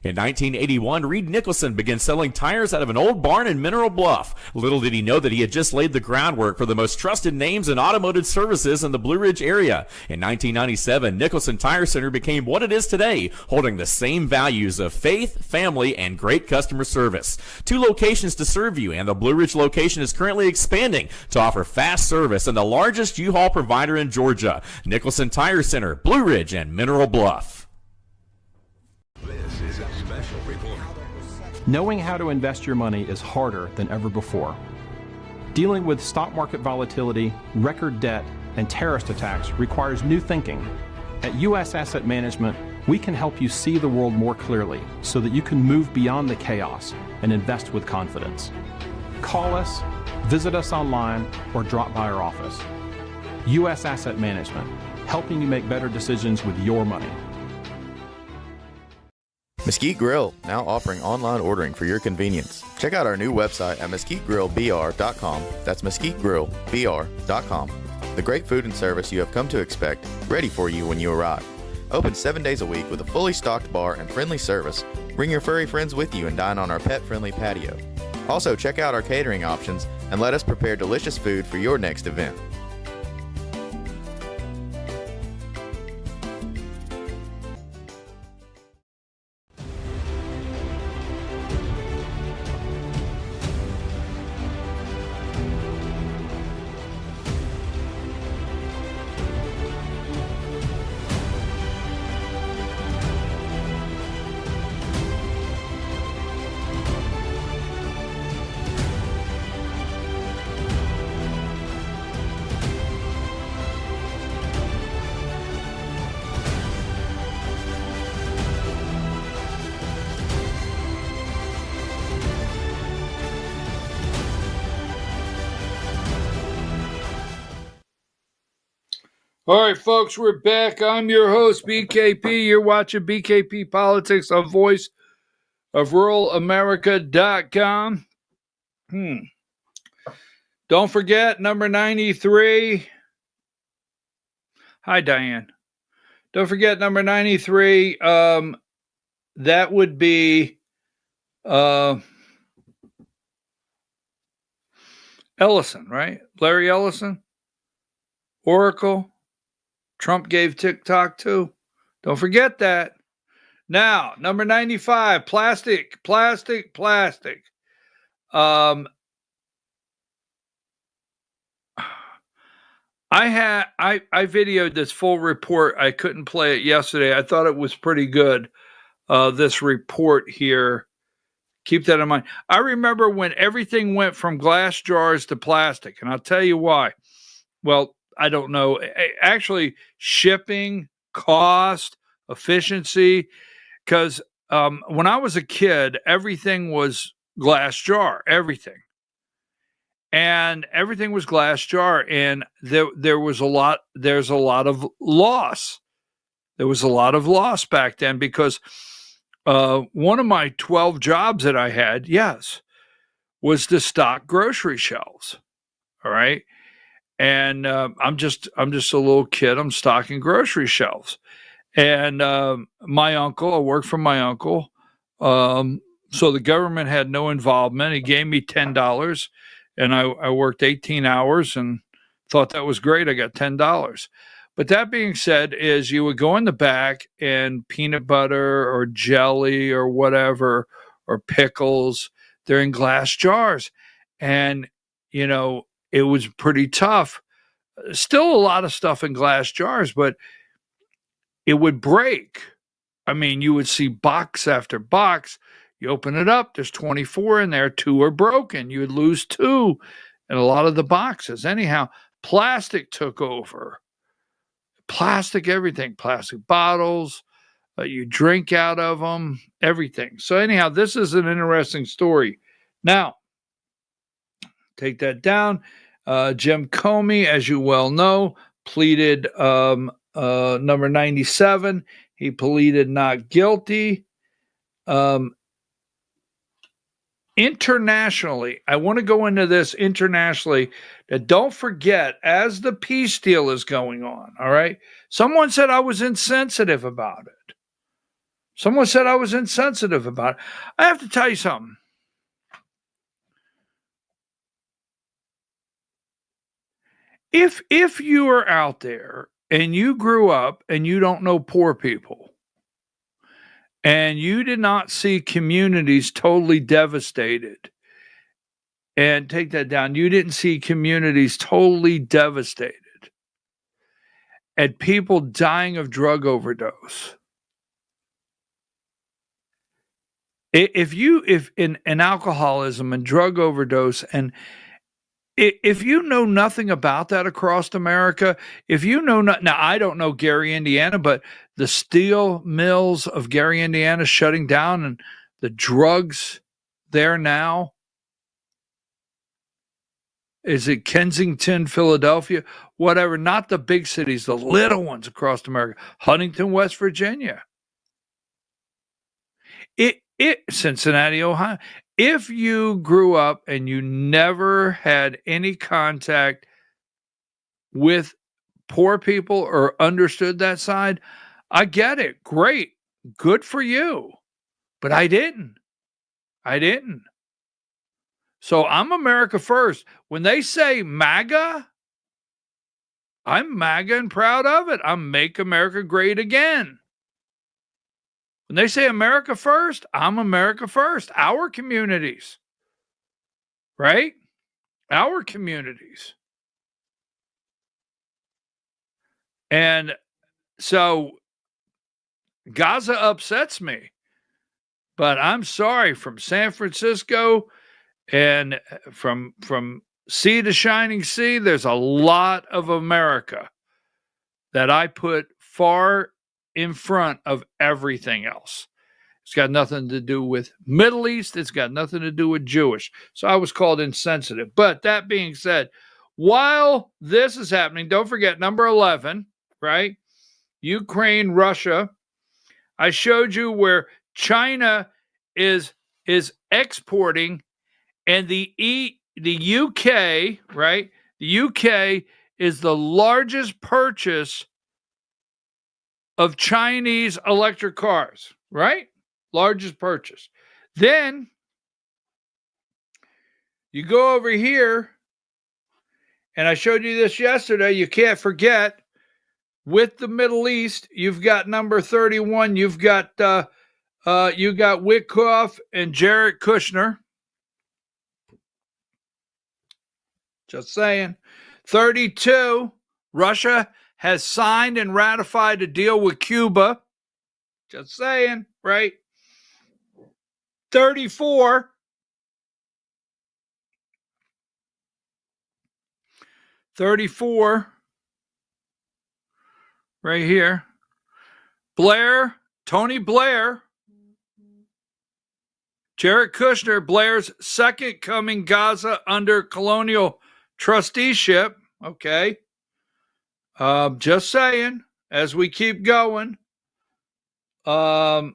In 1981, Reed Nicholson began selling tires out of an old barn in Mineral Bluff. Little did he know that he had just laid the groundwork for the most trusted names in automotive services in the Blue Ridge area. In 1997, Nicholson Tire Center became what it is today, holding the same values of faith, family, and great customer service. 2 locations to serve you, and the Blue Ridge location is currently expanding to offer fast service and the largest U-Haul provider in Georgia. Nicholson Tire Center, Blue Ridge, and Mineral Bluff. This is a special report. Knowing how to invest your money is harder than ever before. Dealing with stock market volatility, record debt, and terrorist attacks requires new thinking. At U.S. Asset Management, we can help you see the world more clearly so that you can move beyond the chaos and invest with confidence. Call us, visit us online, or drop by our office. U.S. Asset Management, helping you make better decisions with your money. Mesquite Grill, now offering online ordering for your convenience. Check out our new website at mesquitegrillbr.com. That's mesquitegrillbr.com. The great food and service you have come to expect, ready for you when you arrive. Open 7 days a week with a fully stocked bar and friendly service. Bring your furry friends with you and dine on our pet-friendly patio. Also, check out our catering options and let us prepare delicious food for your next event. All right, folks, we're back. I'm your host, BKP. You're watching BKP Politics on Voice of Rural America.com. Don't forget, number 93. Hi, Diane. Don't forget, number 93. That would be Ellison, right? Larry Ellison? Oracle? Trump gave TikTok to. Don't forget that. Now, number 95, plastic. I videoed this full report. I couldn't play it yesterday. I thought it was pretty good. This report here Keep that in mind. I remember when everything went from glass jars to plastic, and I'll tell you why. Well, I don't know. Actually, shipping, cost, efficiency, because when I was a kid, everything was glass jar, everything. And everything was glass jar, and there's a lot of loss. There was a lot of loss back then because one of my 12 jobs that I had, yes, was to stock grocery shelves. All right. And I'm just a little kid. I'm stocking grocery shelves. And my uncle, I worked for my uncle. So the government had no involvement. He gave me $10, and I worked 18 hours and thought that was great. I got $10. But that being said, is you would go in the back and peanut butter or jelly or whatever, or pickles, they're in glass jars. And, you know, it was pretty tough. Still a lot of stuff in glass jars, but it would break. I mean, you would see box after box. You open it up, there's 24 in there, 2 are broken. You would lose 2 in a lot of the boxes. Anyhow, plastic took over. Plastic, everything, plastic bottles, you drink out of them, everything. So anyhow, this is an interesting story. Now, take that down. Jim Comey, as you well know, pleaded number 97. He pleaded not guilty. Internationally, I want to go into this internationally. Don't forget, as the peace deal is going on, all right? Someone said I was insensitive about it. Someone said I was insensitive about it. I have to tell you something. If you are out there and you grew up and you don't know poor people, and you did not see communities totally devastated, and take that down, you didn't see communities totally devastated and people dying of drug overdose. If in alcoholism and drug overdose, and if you know nothing about that across America, if you know now I don't know Gary, Indiana, but the steel mills of Gary, Indiana shutting down, and the drugs there now. Is it Kensington, Philadelphia, whatever? Not the big cities, the little ones across America. Huntington, West Virginia. Cincinnati, Ohio. If you grew up and you never had any contact with poor people or understood that side, I get it. Great. Good for you. But I didn't. So I'm America first. When they say MAGA, I'm MAGA and proud of it. I'm Make America Great Again. When they say America first, I'm America first. Our communities, right? Our communities. And so Gaza upsets me, but I'm sorry, from San Francisco and from sea to shining sea, there's a lot of America that I put far in front of everything else. It's got nothing to do with Middle East. It's got nothing to do with Jewish. So I was called insensitive. But that being said, while this is happening, don't forget number 11, right? Ukraine, Russia. I showed you where China is exporting, and the UK, right? The UK is the largest purchase of Chinese electric cars, right? Largest purchase. Then you go over here, and I showed you this yesterday. You can't forget, with the Middle East, you've got number 31. You've got Witkoff and Jared Kushner. Just saying. 32, Russia has signed and ratified a deal with Cuba. Just saying, right? 34. 34. Right here. Blair, Tony Blair, Jared Kushner, Blair's second coming Gaza under colonial trusteeship. Okay. Just saying, as we keep going. I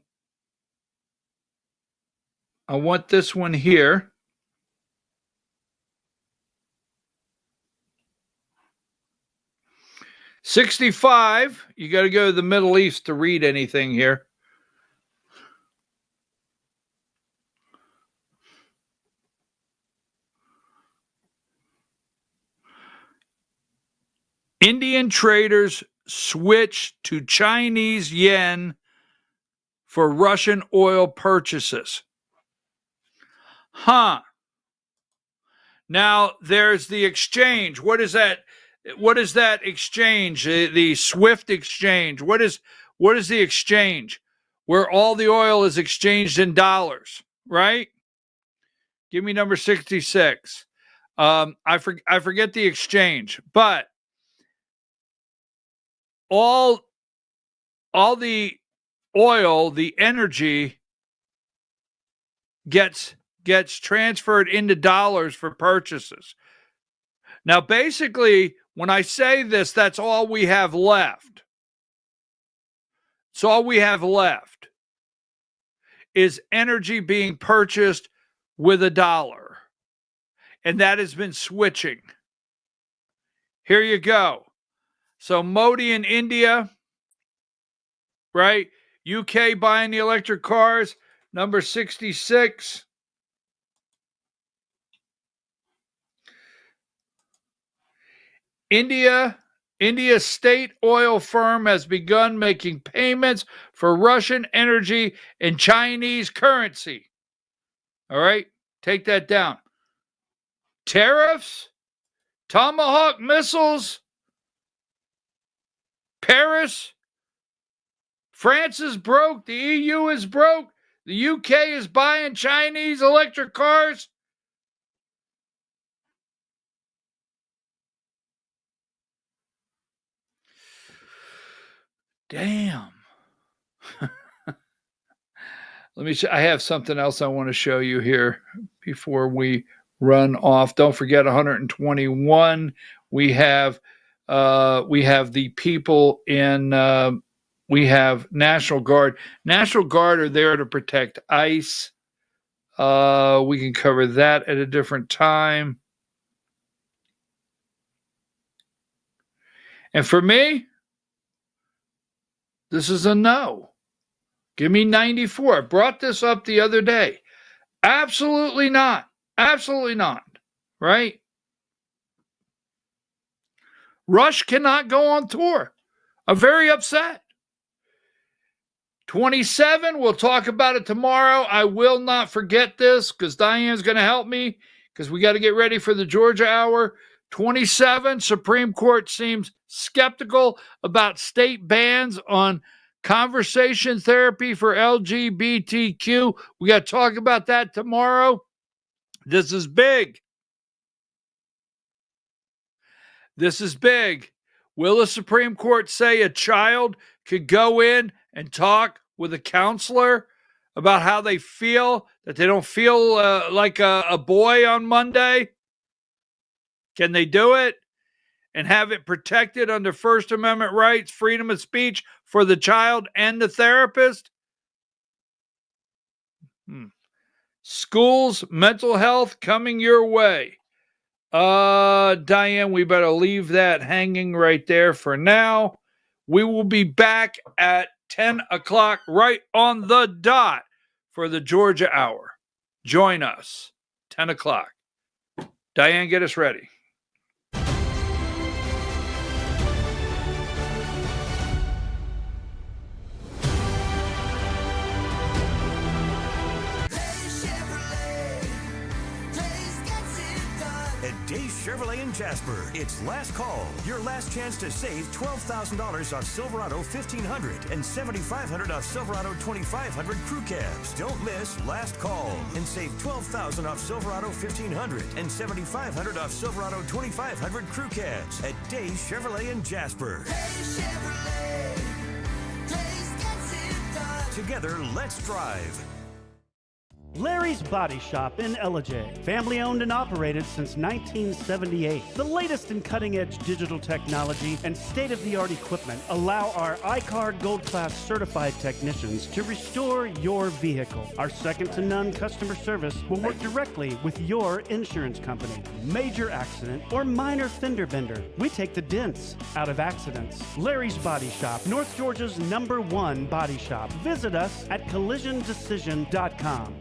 want this one here. $65. You got to go to the Middle East to read anything here. Indian traders switch to Chinese yen for Russian oil purchases. Huh. Now, there's the exchange. What is that? What is that exchange? The SWIFT exchange. What is the exchange? Where all the oil is exchanged in dollars, right? Give me number 66. I forget the exchange, but all the oil, the energy gets transferred into dollars for purchases. Now, basically, when I say this, that's all we have left. It's all we have left is energy being purchased with a dollar. And that has been switching. Here you go. So Modi in India, right? UK buying the electric cars, number 66. India's state oil firm has begun making payments for Russian energy in Chinese currency. All right, take that down. Tariffs, Tomahawk missiles, Paris, France is broke, the EU is broke, the UK is buying Chinese electric cars. Damn. Let me. I have something else I want to show you here before we run off. Don't forget 121. We have the people in. We have National Guard. National Guard are there to protect ICE. We can cover that at a different time. And for me, this is a no. Give me 94. I brought this up the other day. Absolutely not. Absolutely not. Right? Rush cannot go on tour. I'm very upset. 27, we'll talk about it tomorrow. I will not forget this because Diane's going to help me because we got to get ready for the Georgia Hour. 27, Supreme Court seems skeptical about state bans on conversation therapy for LGBTQ. We got to talk about that tomorrow. This is big. This is big. Will the Supreme Court say a child could go in and talk with a counselor about how they feel, that they don't feel like a boy on Monday? Can they do it and have it protected under First Amendment rights, freedom of speech for the child and the therapist? Schools, mental health coming your way. Diane, we better leave that hanging right there for now. We will be back at 10 o'clock right on the dot for the Georgia Hour. Join us, 10 o'clock. Diane, get us ready. At Days Chevrolet in Jasper. It's last call. Your last chance to save $12,000 off Silverado 1500 and $7,500 off Silverado 2500 crew cabs. Don't miss last call and save $12,000 off Silverado 1500 and $7,500 off Silverado 2500 crew cabs at Days Chevrolet in Jasper. Together, let's drive. Larry's Body Shop in Ellijay. Family owned and operated since 1978. The latest in cutting edge digital technology and state of the art equipment allow our iCard Gold Class certified technicians to restore your vehicle. Our second to none customer service will work directly with your insurance company. Major accident or minor fender bender, we take the dents out of accidents. Larry's Body Shop, North Georgia's #1 body shop. Visit us at collisiondecision.com.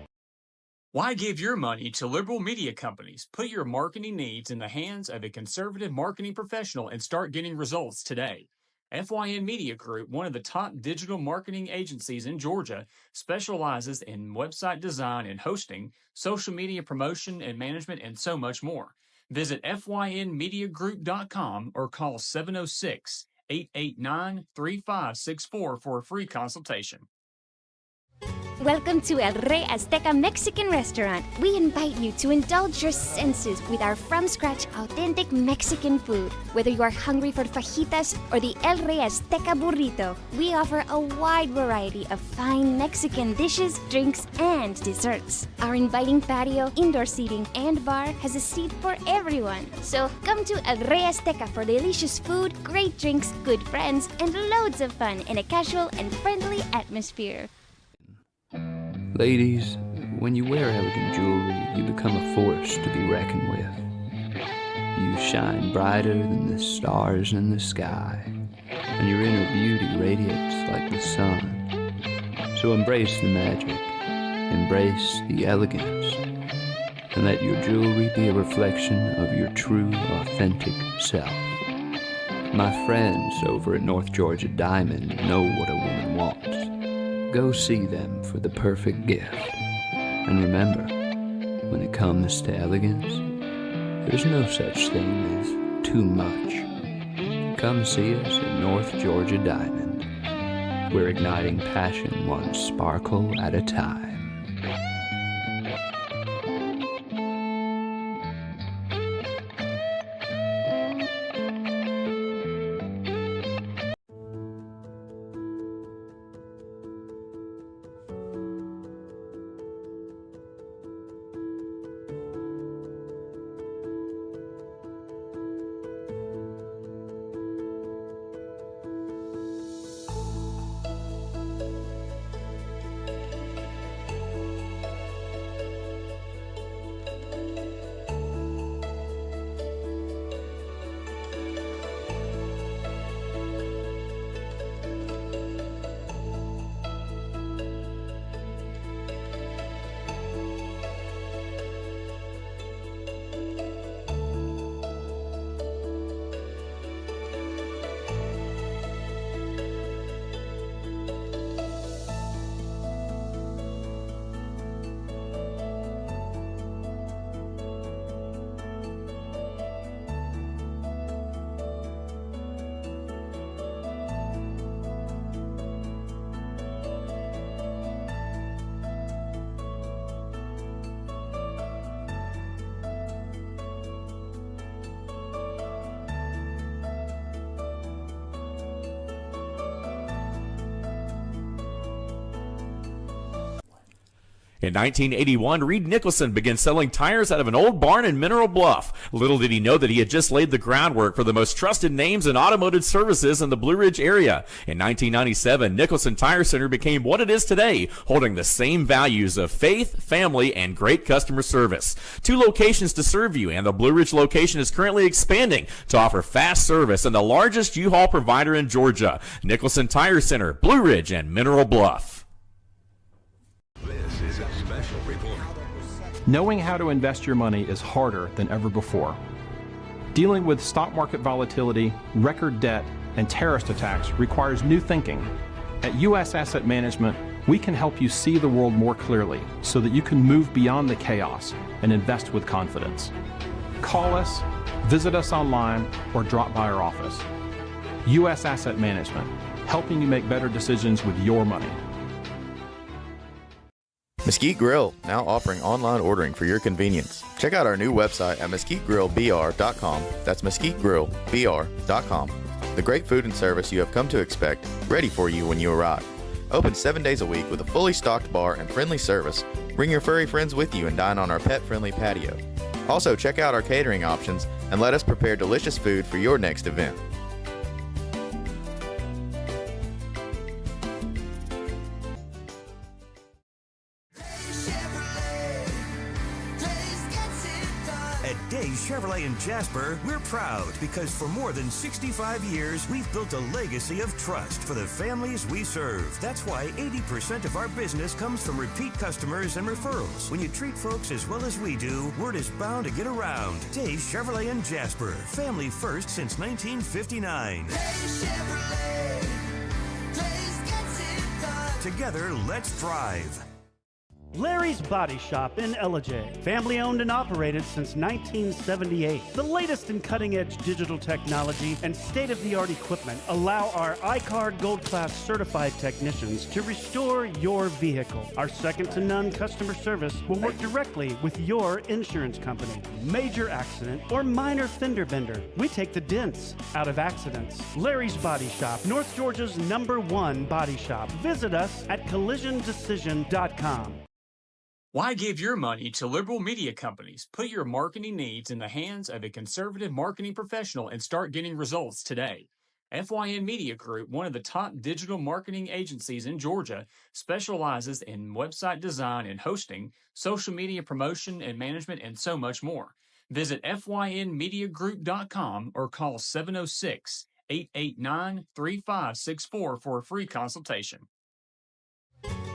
Why give your money to liberal media companies? Put your marketing needs in the hands of a conservative marketing professional and start getting results today. FYN Media Group, one of the top digital marketing agencies in Georgia, specializes in website design and hosting, social media promotion and management, and so much more. Visit FYNmediagroup.com or call 706-889-3564 for a free consultation. Welcome to El Rey Azteca Mexican Restaurant. We invite you to indulge your senses with our from-scratch authentic Mexican food. Whether you are hungry for fajitas or the El Rey Azteca burrito, we offer a wide variety of fine Mexican dishes, drinks, and desserts. Our inviting patio, indoor seating, and bar has a seat for everyone. So come to El Rey Azteca for delicious food, great drinks, good friends, and loads of fun in a casual and friendly atmosphere. Ladies, when you wear elegant jewelry, you become a force to be reckoned with. You shine brighter than the stars in the sky, and your inner beauty radiates like the sun. So embrace the magic, embrace the elegance, and let your jewelry be a reflection of your true, authentic self. My friends over at North Georgia Diamond know what a woman wants. Go see them for the perfect gift. And remember, when it comes to elegance, there's no such thing as too much. Come see us at North Georgia Diamond. We're igniting passion one sparkle at a time. In 1981, Reed Nicholson began selling tires out of an old barn in Mineral Bluff. Little did he know that he had just laid the groundwork for the most trusted names in automotive services in the Blue Ridge area. In 1997, Nicholson Tire Center became what it is today, holding the same values of faith, family, and great customer service. 2 locations to serve you, and the Blue Ridge location is currently expanding to offer fast service and the largest U-Haul provider in Georgia. Nicholson Tire Center, Blue Ridge, and Mineral Bluff. This is a special report. Knowing how to invest your money is harder than ever before. Dealing with stock market volatility, record debt, and terrorist attacks requires new thinking. At U.S. Asset Management, we can help you see the world more clearly so that you can move beyond the chaos and invest with confidence. Call us Visit us online or drop by our office. U.S. Asset Management, helping you make better decisions with your money. Mesquite Grill, now offering online ordering for your convenience. Check out our new website at mesquitegrillbr.com. That's mesquitegrillbr.com. The great food and service you have come to expect, ready for you when you arrive. Open 7 days a week with a fully stocked bar and friendly service. Bring your furry friends with you and dine on our pet-friendly patio. Also, check out our catering options and let us prepare delicious food for your next event. At Days Chevrolet in Jasper, we're proud because for more than 65 years, we've built a legacy of trust for the families we serve. That's why 80% of our business comes from repeat customers and referrals. When you treat folks as well as we do, word is bound to get around. Days Chevrolet in Jasper, family first since 1959. Days Chevrolet, Days gets it done. Together, let's drive. Larry's Body Shop in Ellijay. Family owned and operated since 1978. The latest in cutting edge digital technology and state of the art equipment allow our iCard Gold Class certified technicians to restore your vehicle. Our second to none customer service will work directly with your insurance company. Major accident or minor fender bender, we take the dents out of accidents. Larry's Body Shop, North Georgia's #1 body shop. Visit us at collisiondecision.com. Why give your money to liberal media companies? Put your marketing needs in the hands of a conservative marketing professional and start getting results today. FYN Media Group, one of the top digital marketing agencies in Georgia, specializes in website design and hosting, social media promotion and management, and so much more. Visit FYNmediagroup.com or call 706-889-3564 for a free consultation.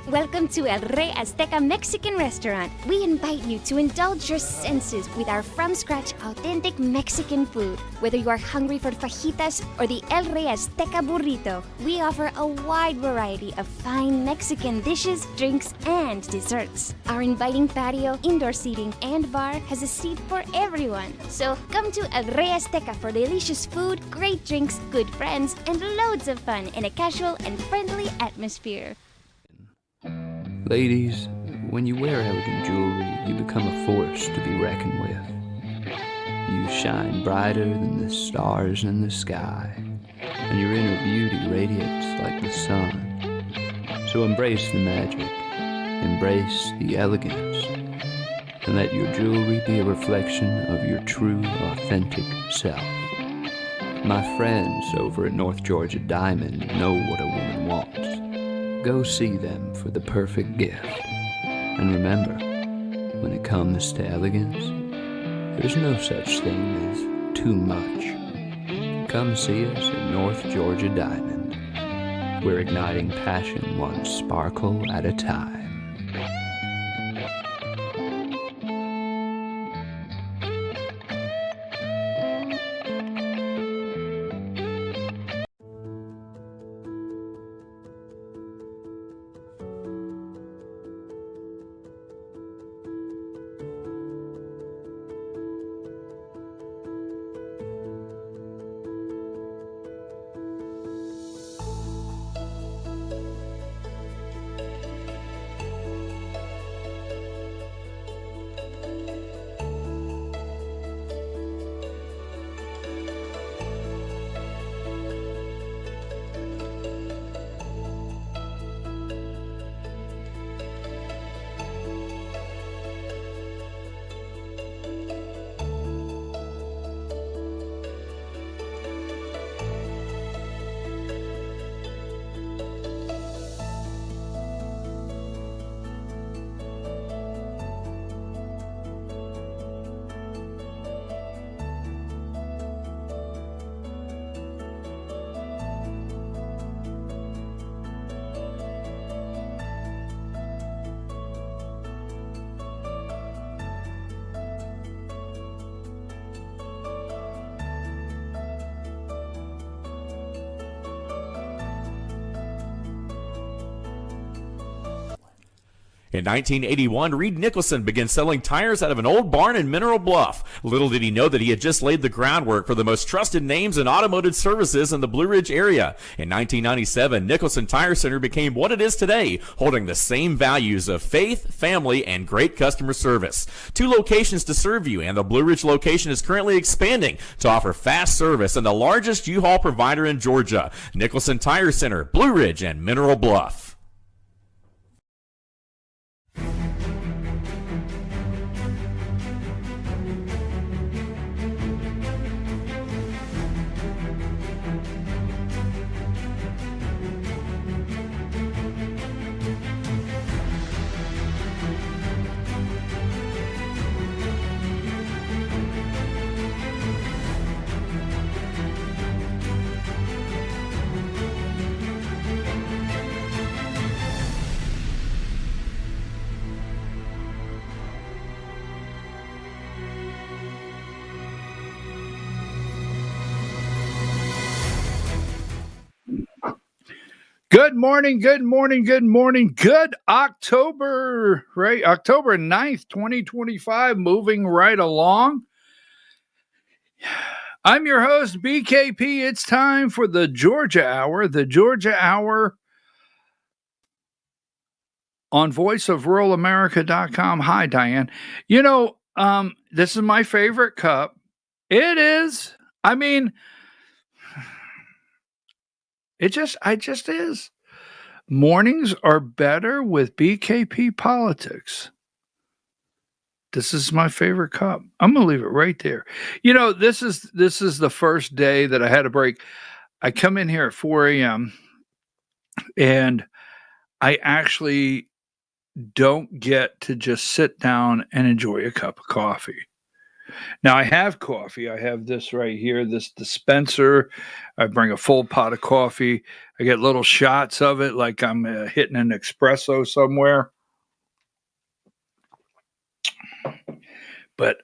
Welcome to El Rey Azteca Mexican Restaurant. We invite you to indulge your senses with our from-scratch authentic Mexican food. Whether you are hungry for fajitas or the El Rey Azteca burrito, we offer a wide variety of fine Mexican dishes, drinks, and desserts. Our inviting patio, indoor seating, and bar has a seat for everyone. So come to El Rey Azteca for delicious food, great drinks, good friends, and loads of fun in a casual and friendly atmosphere. Ladies, when you wear elegant jewelry, you become a force to be reckoned with. You shine brighter than the stars in the sky, and your inner beauty radiates like the sun. So embrace the magic, embrace the elegance, and let your jewelry be a reflection of your true, authentic self. My friends over at North Georgia Diamond know what a woman wants. Go see them for the perfect gift. And remember, when it comes to elegance, there's no such thing as too much. Come see us at North Georgia Diamond. We're igniting passion one sparkle at a time. In 1981, Reed Nicholson began selling tires out of an old barn in Mineral Bluff. Little did he know that he had just laid the groundwork for the most trusted names in automotive services in the Blue Ridge area. In 1997, Nicholson Tire Center became what it is today, holding the same values of faith, family, and great customer service. 2 locations to serve you, and the Blue Ridge location is currently expanding to offer fast service and the largest U-Haul provider in Georgia. Nicholson Tire Center, Blue Ridge, and Mineral Bluff. Good morning, good morning, good morning. Good October, right? October 9th, 2025, moving right along. I'm your host, BKP. It's time for the Georgia Hour on voiceofruralamerica.com. Hi, Diane. You know, this is my favorite cup. It is. I mean, it just is. Mornings are better with BKP Politics. This is my favorite cup. I'm going to leave it right there. You know, this is the first day that I had a break. I come in here at 4 a.m. and I actually don't get to just sit down and enjoy a cup of coffee. Now, I have coffee. I have this right here, this dispenser. I bring a full pot of coffee. I get little shots of it like I'm hitting an espresso somewhere. But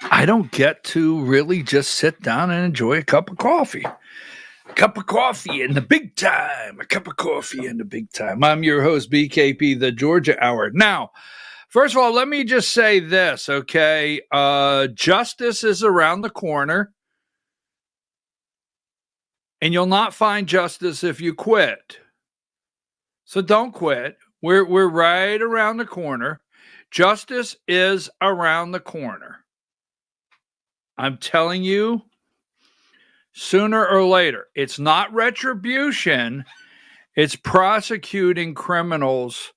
I don't get to really just sit down and enjoy a cup of coffee. A cup of coffee in the big time. A cup of coffee in the big time. I'm your host, BKP, the Georgia Hour. Now, first of all, let me just say this, okay? Justice is around the corner, and you'll not find justice if you quit. So don't quit. We're right around the corner. Justice is around the corner. I'm telling you, sooner or later. It's not retribution. It's prosecuting criminals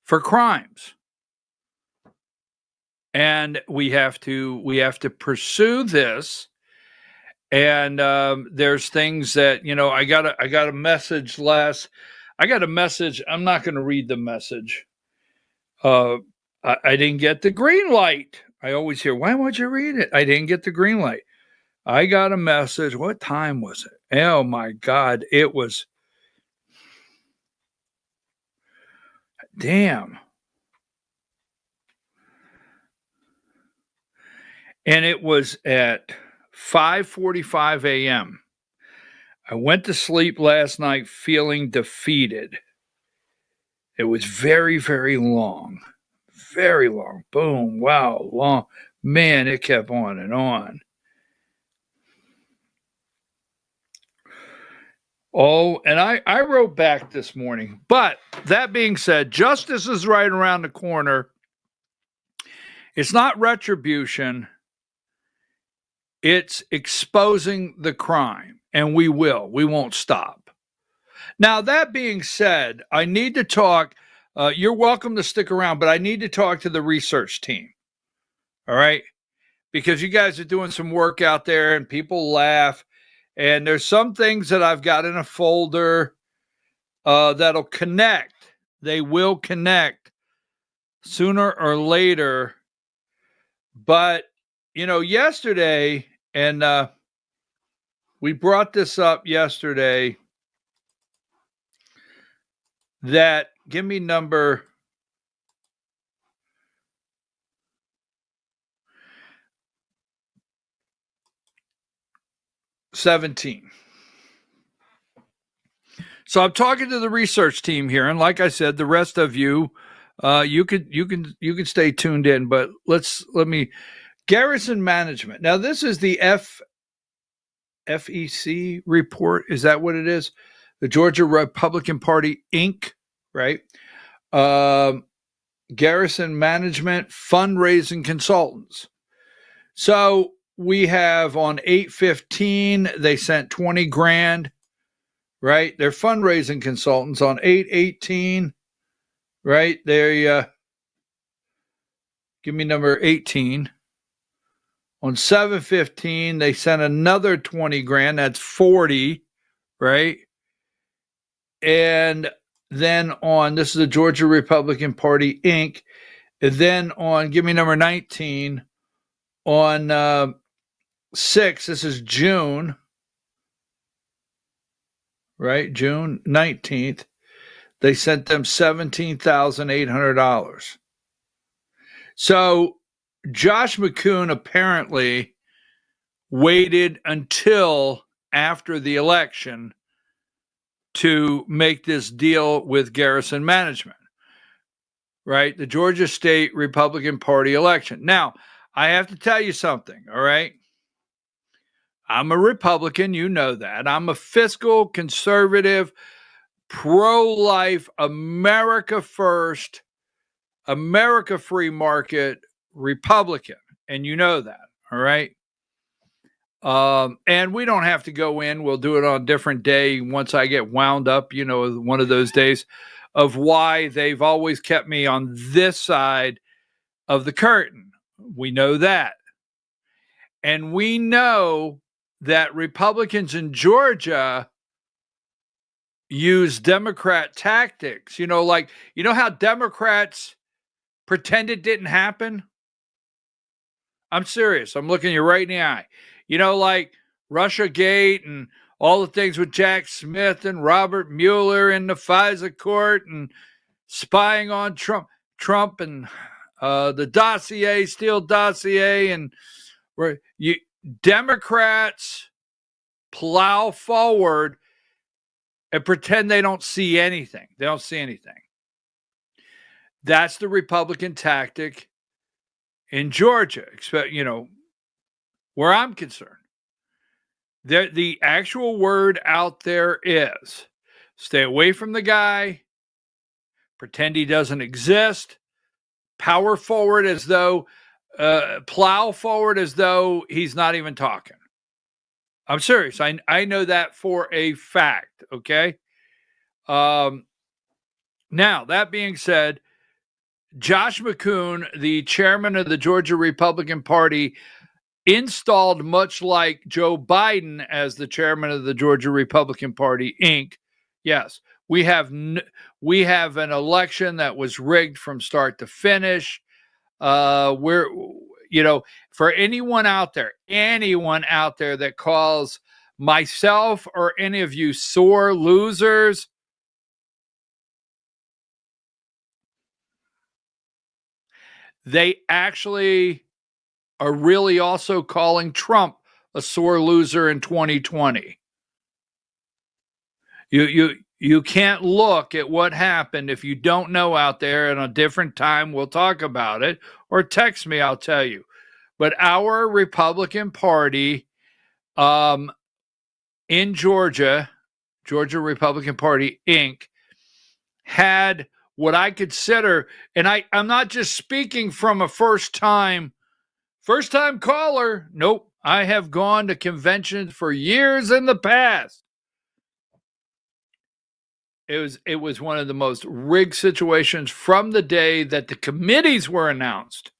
for crimes. And we have to pursue this. And there's things that, you know, I got a message I'm not going to read the message. I didn't get the green light. I always hear, why won't you read it? I didn't get the green light. I got a message. What time was it? Oh my God. It was, damn. And it was at 5:45 a.m. I went to sleep last night feeling defeated. It was very, very long. Very long. Boom. Wow. Long. Man, it kept on and on. Oh, and I wrote back this morning. But that being said, justice is right around the corner. It's not retribution. It's exposing the crime. And we will. We won't stop. Now, that being said, I need to talk. You're welcome to stick around, but I need to talk to the research team. All right? Because you guys are doing some work out there and people laugh. And there's some things that I've got in a folder that'll connect. They will connect sooner or later. But, you know, yesterday, and we brought this up yesterday, that, give me number 17. So I'm talking to the research team here, and like I said, the rest of you You can stay tuned in, but let me Garrison Management. Now this is the FEC report. Is that what it is? The Georgia Republican Party Inc. Right? Garrison Management Fundraising Consultants. So we have on 8/15 they sent 20 grand. Right? They're fundraising consultants on 8/18. Right? They give me number 18. On 7/15, they sent another 20 grand. That's 40, right? And then on, this is the Georgia Republican Party, Inc. And then on, give me number 19, on 6, this is June, right? June 19th, they sent them $17,800. So Josh McCoon apparently waited until after the election to make this deal with Garrison Management, right? The Georgia State Republican Party election. Now, I have to tell you something, all right? I'm a Republican, you know that. I'm a fiscal, conservative, pro-life, America first, America free market Republican, and you know that, all right? And we don't have to go in. We'll do it on a different day once I get wound up, one of those days of why they've always kept me on this side of the curtain. We know that. And we know that Republicans in Georgia use Democrat tactics. How Democrats pretend it didn't happen? I'm serious. I'm looking you right in the eye. Like Russiagate and all the things with Jack Smith and Robert Mueller in the FISA court and spying on Trump and the Steele dossier, and Democrats plow forward and pretend they don't see anything. They don't see anything. That's the Republican tactic in Georgia, where I'm concerned. The actual word out there is stay away from the guy, pretend he doesn't exist, plow forward as though he's not even talking. I'm serious. I know that for a fact, okay? Now, that being said, Josh McCoon, the chairman of the Georgia Republican Party, installed much like Joe Biden as the chairman of the Georgia Republican Party, Inc. Yes, we have an election that was rigged from start to finish. For anyone out there that calls myself or any of you sore losers, they actually are really also calling Trump a sore loser in 2020. You can't look at what happened if you don't know out there, and a different time we'll talk about it, or text me, I'll tell you. But our Republican Party in Georgia Republican Party, Inc., had what I consider, and I'm not just speaking from a first-time caller. Nope. I have gone to conventions for years in the past. It was one of the most rigged situations from the day that the committees were announced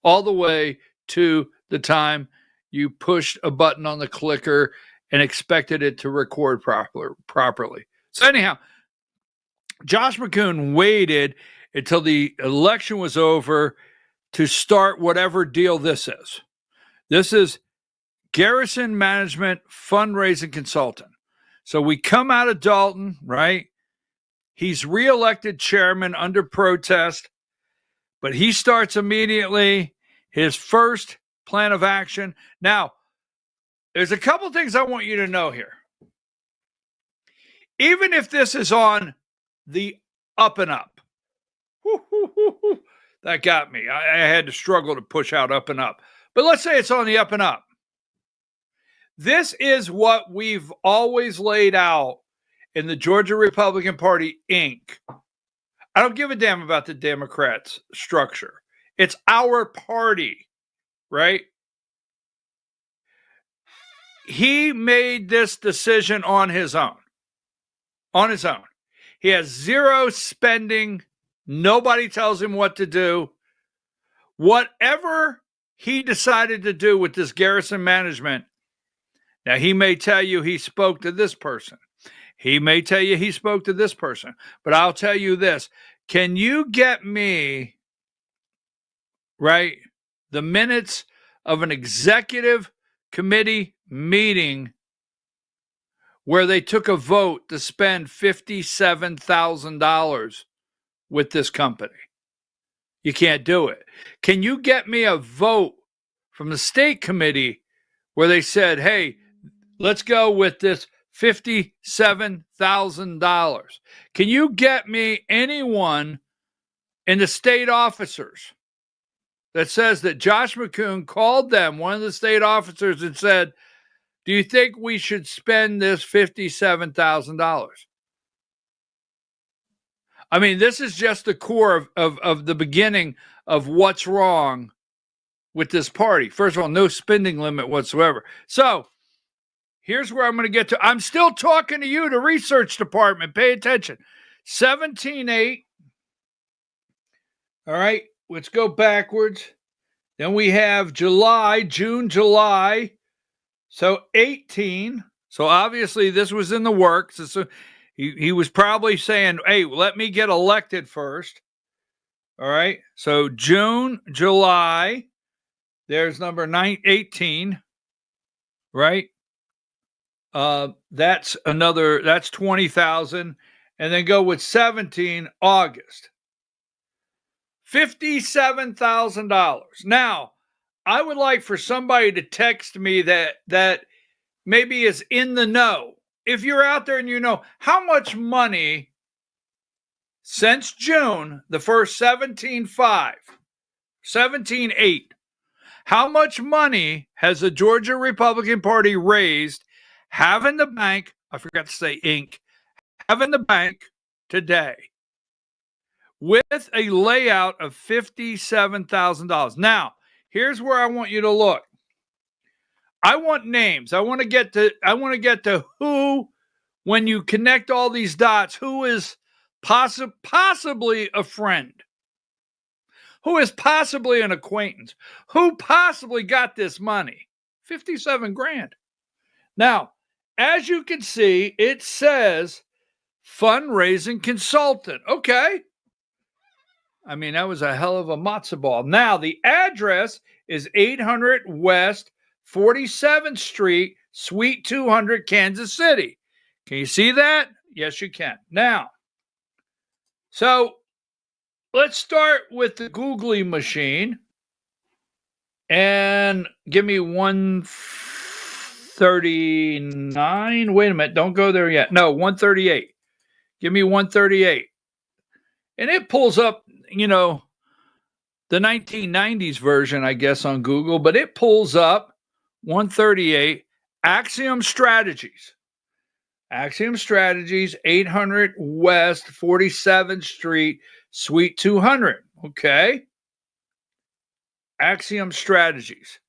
all the way to the time you pushed a button on the clicker and expected it to record properly. So anyhow, Josh McCoon waited until the election was over to start whatever deal this is. This is Garrison Management Fundraising Consultant. So we come out of Dalton, right? He's reelected chairman under protest, but he starts immediately his first plan of action. Now, there's a couple things I want you to know here. Even if this is on the up and up, That got me. I had to struggle to push out up and up. But let's say it's on the up and up. This is what we've always laid out in the Georgia Republican Party, Inc. I don't give a damn about the Democrats' structure. It's our party, right? He made this decision on his own. On his own. He has zero spending. Nobody tells him what to do. Whatever he decided to do with this garrison management, now he may tell you he spoke to this person. He may tell you he spoke to this person. But I'll tell you this. Can you get me, right, the minutes of an executive committee meeting where they took a vote to spend $57,000 with this company? You can't do it. Can you get me a vote from the state committee where they said, hey, let's go with this $57,000? Can you get me anyone in the state officers that says that Josh McCoon called them, one of the state officers, and said, do you think we should spend this $57,000? I mean, this is just the core of the beginning of what's wrong with this party. First of all, no spending limit whatsoever. So here's where I'm going to get to. I'm still talking to you, the research department. Pay attention. 17.8. All right, let's go backwards. Then we have June, July. So 18. So obviously this was in the works. So he was probably saying, hey, let me get elected first. All right. So June, July. There's number 18. Right. That's 20,000. And then go with 17, August. $57,000. Now, I would like for somebody to text me that maybe is in the know. If you're out there and you know how much money since June, the first 17.8, how much money has the Georgia Republican Party raised, have in the bank, I forgot to say Inc., have in the bank today with a layout of $57,000. Now, here's where I want you to look. I want names. I want to get to who, when you connect all these dots, who is possibly a friend, who is possibly an acquaintance, who possibly got this money. 57 grand. Now, as you can see, it says fundraising consultant. Okay. I mean, that was a hell of a matzo ball. Now, the address is 800 West 47th Street, Suite 200, Kansas City. Can you see that? Yes, you can. Now, so let's start with the Googly machine. And give me 139. Wait a minute. Don't go there yet. No, 138. Give me 138. And it pulls up, the 1990s version, I guess, on Google, but it pulls up 138 Axiom Strategies. Axiom Strategies, 800 West 47th Street, Suite 200. Okay. Axiom Strategies.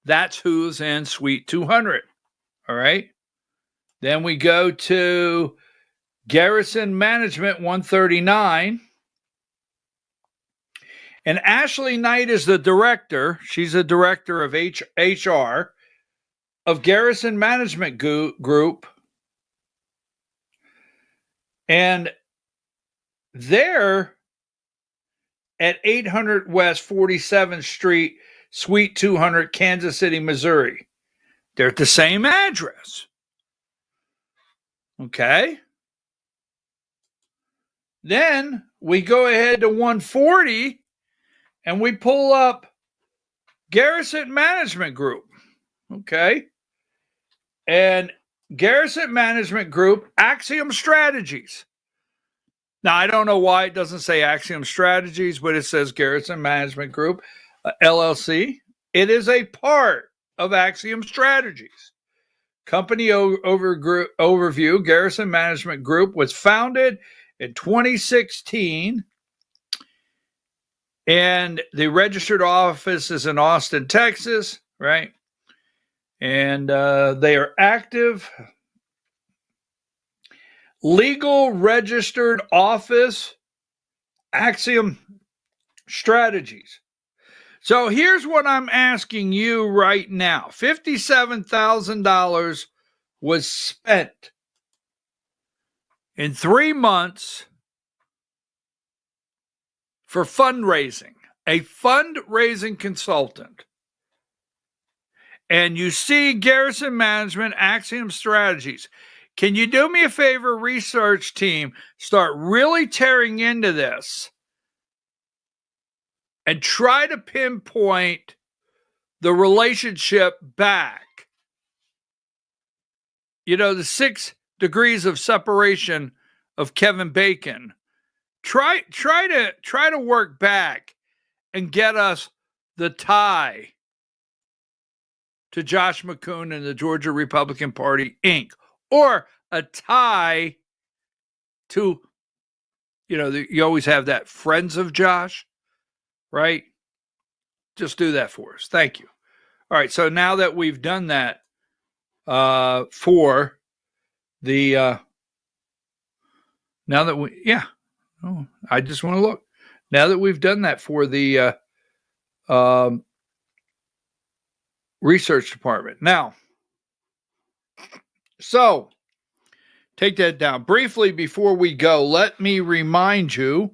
That's who's in Suite 200. All right. Then we go to Garrison Management 139. And Ashley Knight is the director. She's a director of HR of Garrison Management Group. And they're at 800 West 47th Street, Suite 200, Kansas City, Missouri. They're at the same address. Okay. Then we go ahead to 140 and we pull up Garrison Management Group. Okay. And Garrison Management Group, Axiom Strategies. Now, I don't know why it doesn't say Axiom Strategies, but it says Garrison Management Group, LLC. It is a part of Axiom Strategies. Company overview, Garrison Management Group was founded in 2016, and the registered office is in Austin, Texas, right? And they are active. Legal registered office, Axiom Strategies. So here's what I'm asking you right now. $57,000 was spent in 3 months for fundraising, a fundraising consultant. And you see Garrison Management, Axiom Strategies. Can you do me a favor, research team? Start really tearing into this and try to pinpoint the relationship back. You know, the 6 degrees of separation of Kevin Bacon. Try to work back and get us the tie to Josh McCoon and the Georgia Republican Party, Inc., or a tie to, you always have that Friends of Josh, right? Just do that for us. Thank you. All right, so now that we've done that for the, I just want to look. Now that we've done that for the research department. Now, so take that down. Briefly before we go, let me remind you,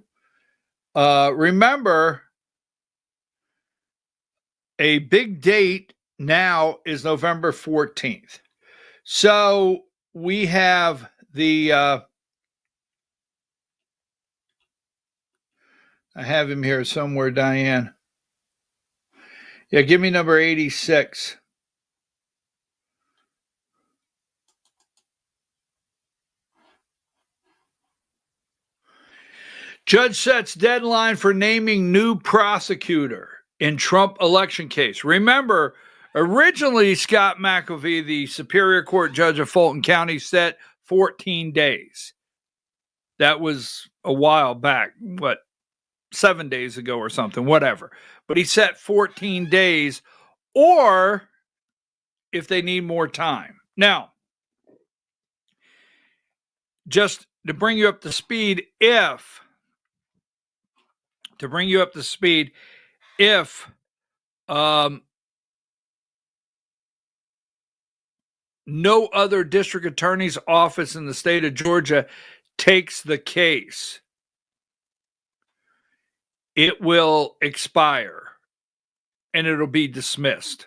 remember, a big date now is November 14th. So we have the, I have him here somewhere, Diane. Yeah, give me number 86. Judge sets deadline for naming new prosecutor in Trump election case. Remember, originally Scott McAfee, the Superior Court judge of Fulton County, set 14 days. That was a while back, 7 days ago or something, whatever. But he set 14 days, or if they need more time. Now, just to bring you up to speed, if no other district attorney's office in the state of Georgia takes the case, it will expire and it'll be dismissed.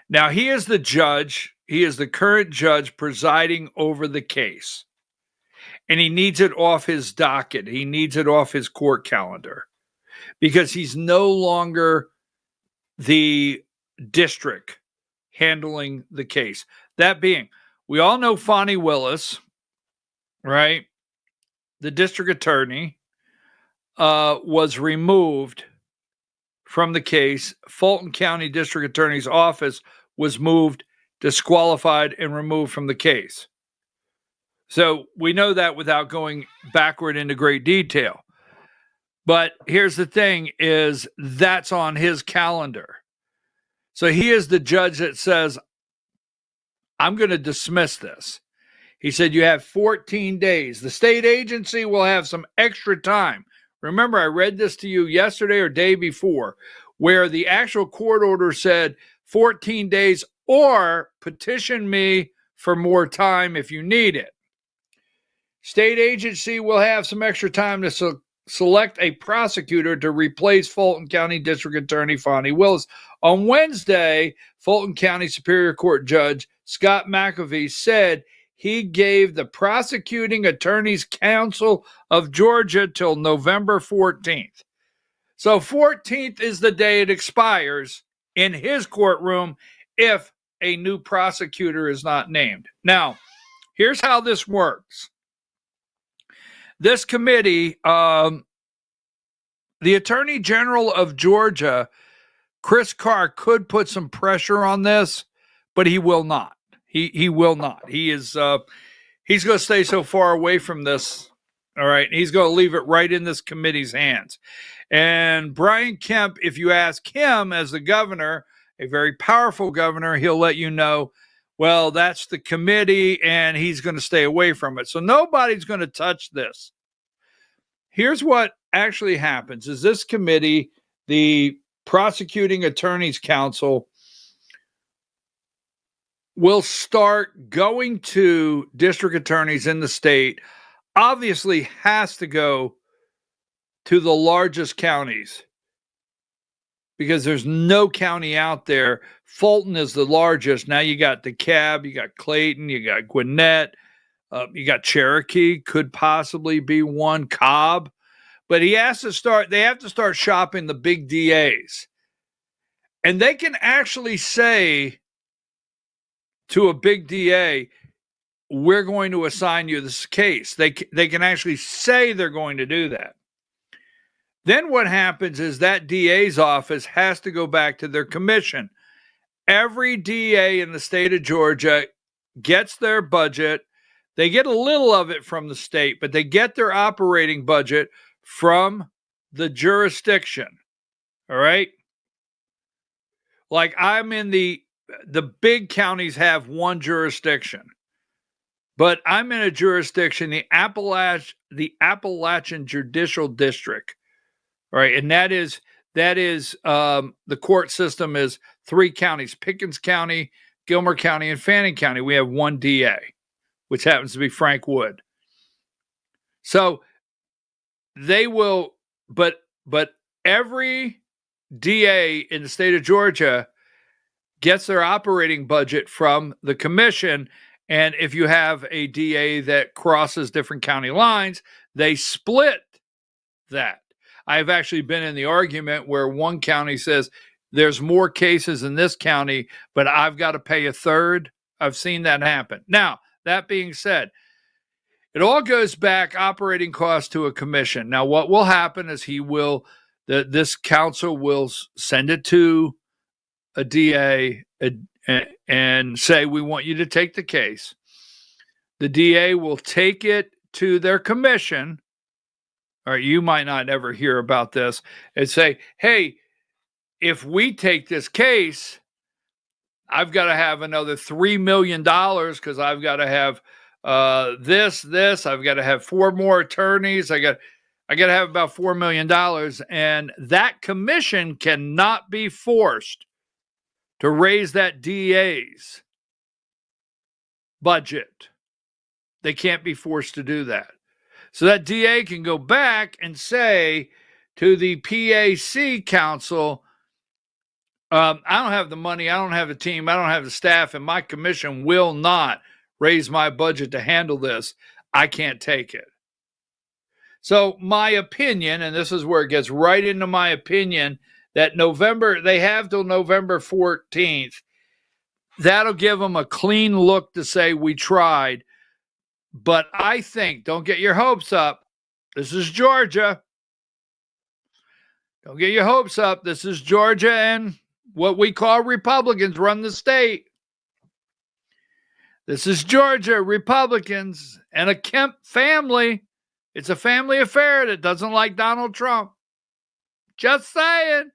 Now, he is the judge. He is the current judge presiding over the case. And he needs it off his docket. He needs it off his court calendar because he's no longer the district handling the case. That being, we all know Fonnie Willis, right? The district attorney was removed from the case. Fulton County District Attorney's office was moved, disqualified, and removed from the case. So we know that without going backward into great detail. But here's the thing is that's on his calendar. So he is the judge that says, I'm going to dismiss this. He said, you have 14 days. The state agency will have some extra time. Remember, I read this to you yesterday or day before, where the actual court order said 14 days or petition me for more time if you need it. State agency will have some extra time to select a prosecutor to replace Fulton County District Attorney Fonnie Willis. On Wednesday, Fulton County Superior Court Judge Scott McAfee said he gave the Prosecuting Attorneys Council of Georgia till November 14th. So 14th is the day it expires in his courtroom if a new prosecutor is not named. Now, here's how this works. this committee, the Attorney General of Georgia, Chris Carr, could put some pressure on this, but he will not. He will not. He is he's going to stay so far away from this. All right. He's going to leave it right in this committee's hands. And Brian Kemp, if you ask him as the governor, a very powerful governor, he'll let you know, well, that's the committee and he's going to stay away from it. So nobody's going to touch this. Here's what actually happens is this committee, the Prosecuting Attorneys Council, will start going to district attorneys in the state, obviously has to go to the largest counties because there's no county out there. Fulton is the largest. Now you got DeKalb, you got Clayton, you got Gwinnett, you got Cherokee, could possibly be one, Cobb. But they have to start shopping the big DAs. And they can actually say to a big DA, we're going to assign you this case. They can actually say they're going to do that. Then what happens is that DA's office has to go back to their commission. Every DA in the state of Georgia gets their budget. They get a little of it from the state, but they get their operating budget from the jurisdiction. All right? Like I'm in the big counties have one jurisdiction. But I'm in a jurisdiction, the Appalachian Judicial District, right? And that is the court system is 3 counties: Pickens County, Gilmer County, and Fannin County. We have one DA, which happens to be Frank Wood. So they will, but every DA in the state of Georgia gets their operating budget from the commission. And if you have a DA that crosses different county lines, they split that. I've actually been in the argument where one county says there's more cases in this county, but I've got to pay a third. I've seen that happen. Now, that being said, it all goes back operating costs to a commission. Now, what will happen is this council will send it to a DA and say, we want you to take the case. The DA will take it to their commission, or you might not ever hear about this, and say, hey, if we take this case, I've got to have another $3 million because I've got to have this. I've got to have 4 more attorneys. I got to have about $4 million. And that commission cannot be forced to raise that DA's budget. They can't be forced to do that. So that DA can go back and say to the PAC council, I don't have the money, I don't have the team, I don't have the staff, and my commission will not raise my budget to handle this. I can't take it. So my opinion, and this is where it gets right into my opinion, that they have till November 14th. That'll give them a clean look to say we tried. But I think, don't get your hopes up. This is Georgia. Don't get your hopes up. This is Georgia, and what we call Republicans run the state. This is Georgia, Republicans, and a Kemp family. It's a family affair that doesn't like Donald Trump. Just saying.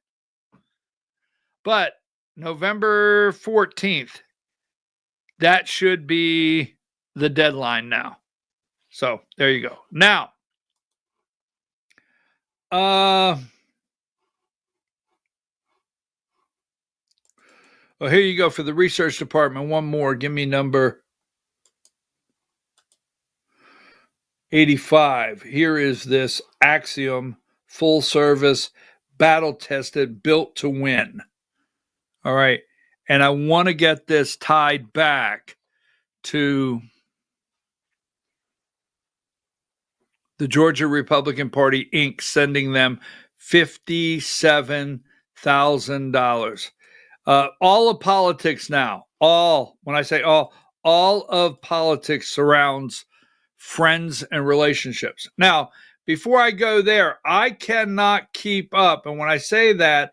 But November 14th, that should be the deadline now. So there you go. Now, well, here you go for the research department. One more. Give me number 85. Here is this Axiom, full service, battle tested, built to win. All right. And I want to get this tied back to the Georgia Republican Party, Inc., sending them $57,000. All of politics now, when I say all of politics surrounds friends and relationships. Now, before I go there, I cannot keep up. And when I say that,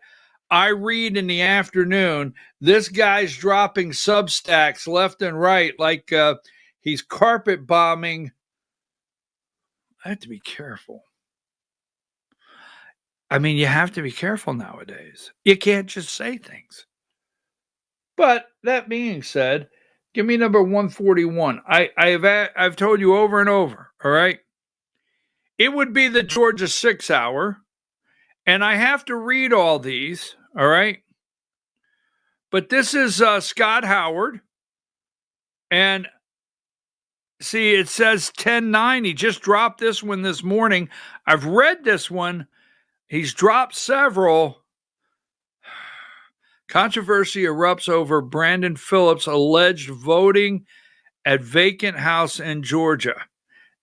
I read in the afternoon, this guy's dropping Substacks left and right like he's carpet bombing. I have to be careful. I mean, you have to be careful nowadays. You can't just say things. But that being said, give me number 141. I've told you over and over, all right? It would be the Georgia 6 hour, and I have to read all these, all right? But this is Scott Howard, and see, it says 10-9. He just dropped this one this morning. I've read this one. He's dropped several. Controversy erupts over Brandon Phillips' alleged voting at vacant house in Georgia,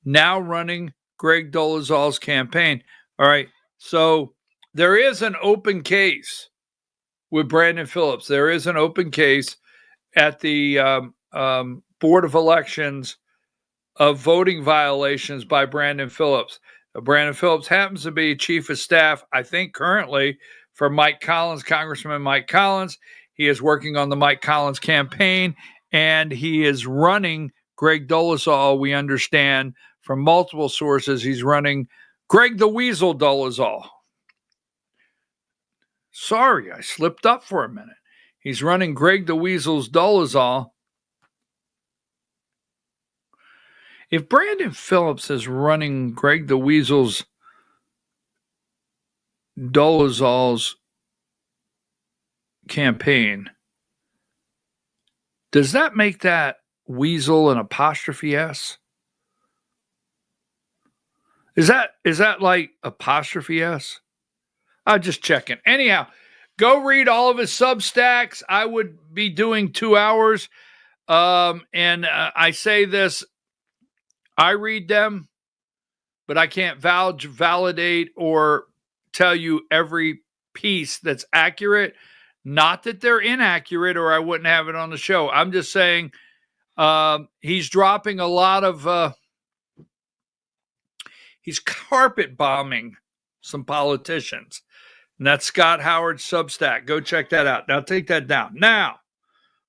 now running Greg Dolezal's campaign. All right, so there is an open case with Brandon Phillips. There is an open case at the Board of Elections of voting violations by Brandon Phillips. Brandon Phillips happens to be chief of staff, I think, currently for Mike Collins, Congressman Mike Collins. He is working on the Mike Collins campaign, and he is running Greg Dolezal, we understand from multiple sources. He's running Greg the Weasel Dolezal. Sorry, I slipped up for a minute. He's running Greg the Weasel's Dolezal. If Brandon Phillips is running Greg the Weasel's Dolezal's campaign, does that make that Weasel an apostrophe S? Is that like apostrophe S? I'm just checking. Anyhow, go read all of his Substacks. I would be doing 2 hours. And I say this, I read them, but I can't validate or tell you every piece that's accurate. Not that they're inaccurate or I wouldn't have it on the show. I'm just saying he's dropping a lot of, he's carpet bombing some politicians. And that's Scott Howard's Substack. Go check that out. Now take that down. Now,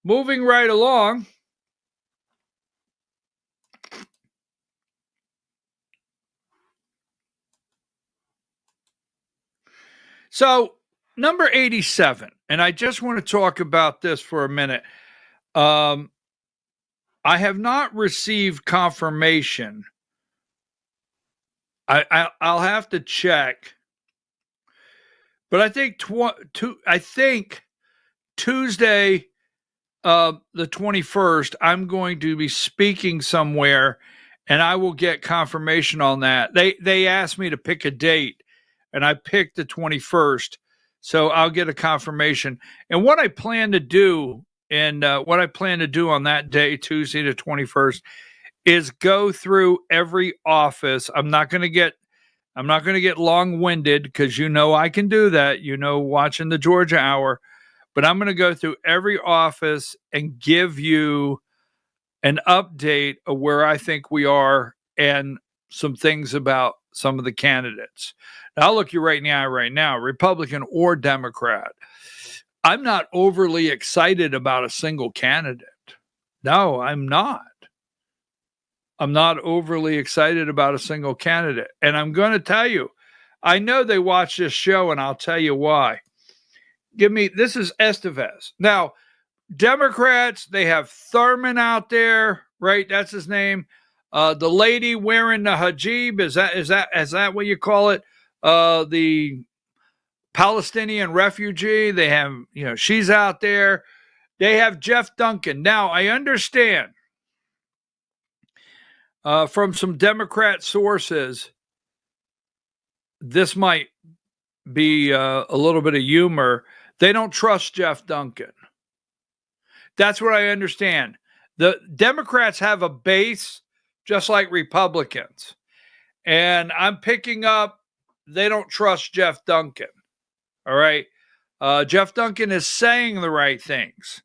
moving right along. So, number 87, and I just want to talk about this for a minute. I have not received confirmation. I'll have to check, but I think Tuesday, the 21st, I'm going to be speaking somewhere, and I will get confirmation on that. They asked me to pick a date, and I picked the 21st, so I'll get a confirmation. And what I plan to do, on that day, Tuesday the 21st, is go through every office. I'm not going to get long-winded because I can do that. Watching the Georgia Hour, but I'm going to go through every office and give you an update of where I think we are and some things about some of the candidates. Now, I'll look you right now, Republican or Democrat. I'm not overly excited about a single candidate. No, I'm not. I'm not overly excited about a single candidate. And I'm going to tell you, I know they watch this show, and I'll tell you why. This is Estevez. Now, Democrats, they have Thurman out there, right? That's his name. The lady wearing the hijab, is that what you call it? The Palestinian refugee, they have, she's out there. They have Jeff Duncan. Now, I understand from some Democrat sources, this might be a little bit of humor. They don't trust Jeff Duncan. That's what I understand. The Democrats have a base just like Republicans. And I'm picking up, they don't trust Jeff Duncan. All right. Jeff Duncan is saying the right things.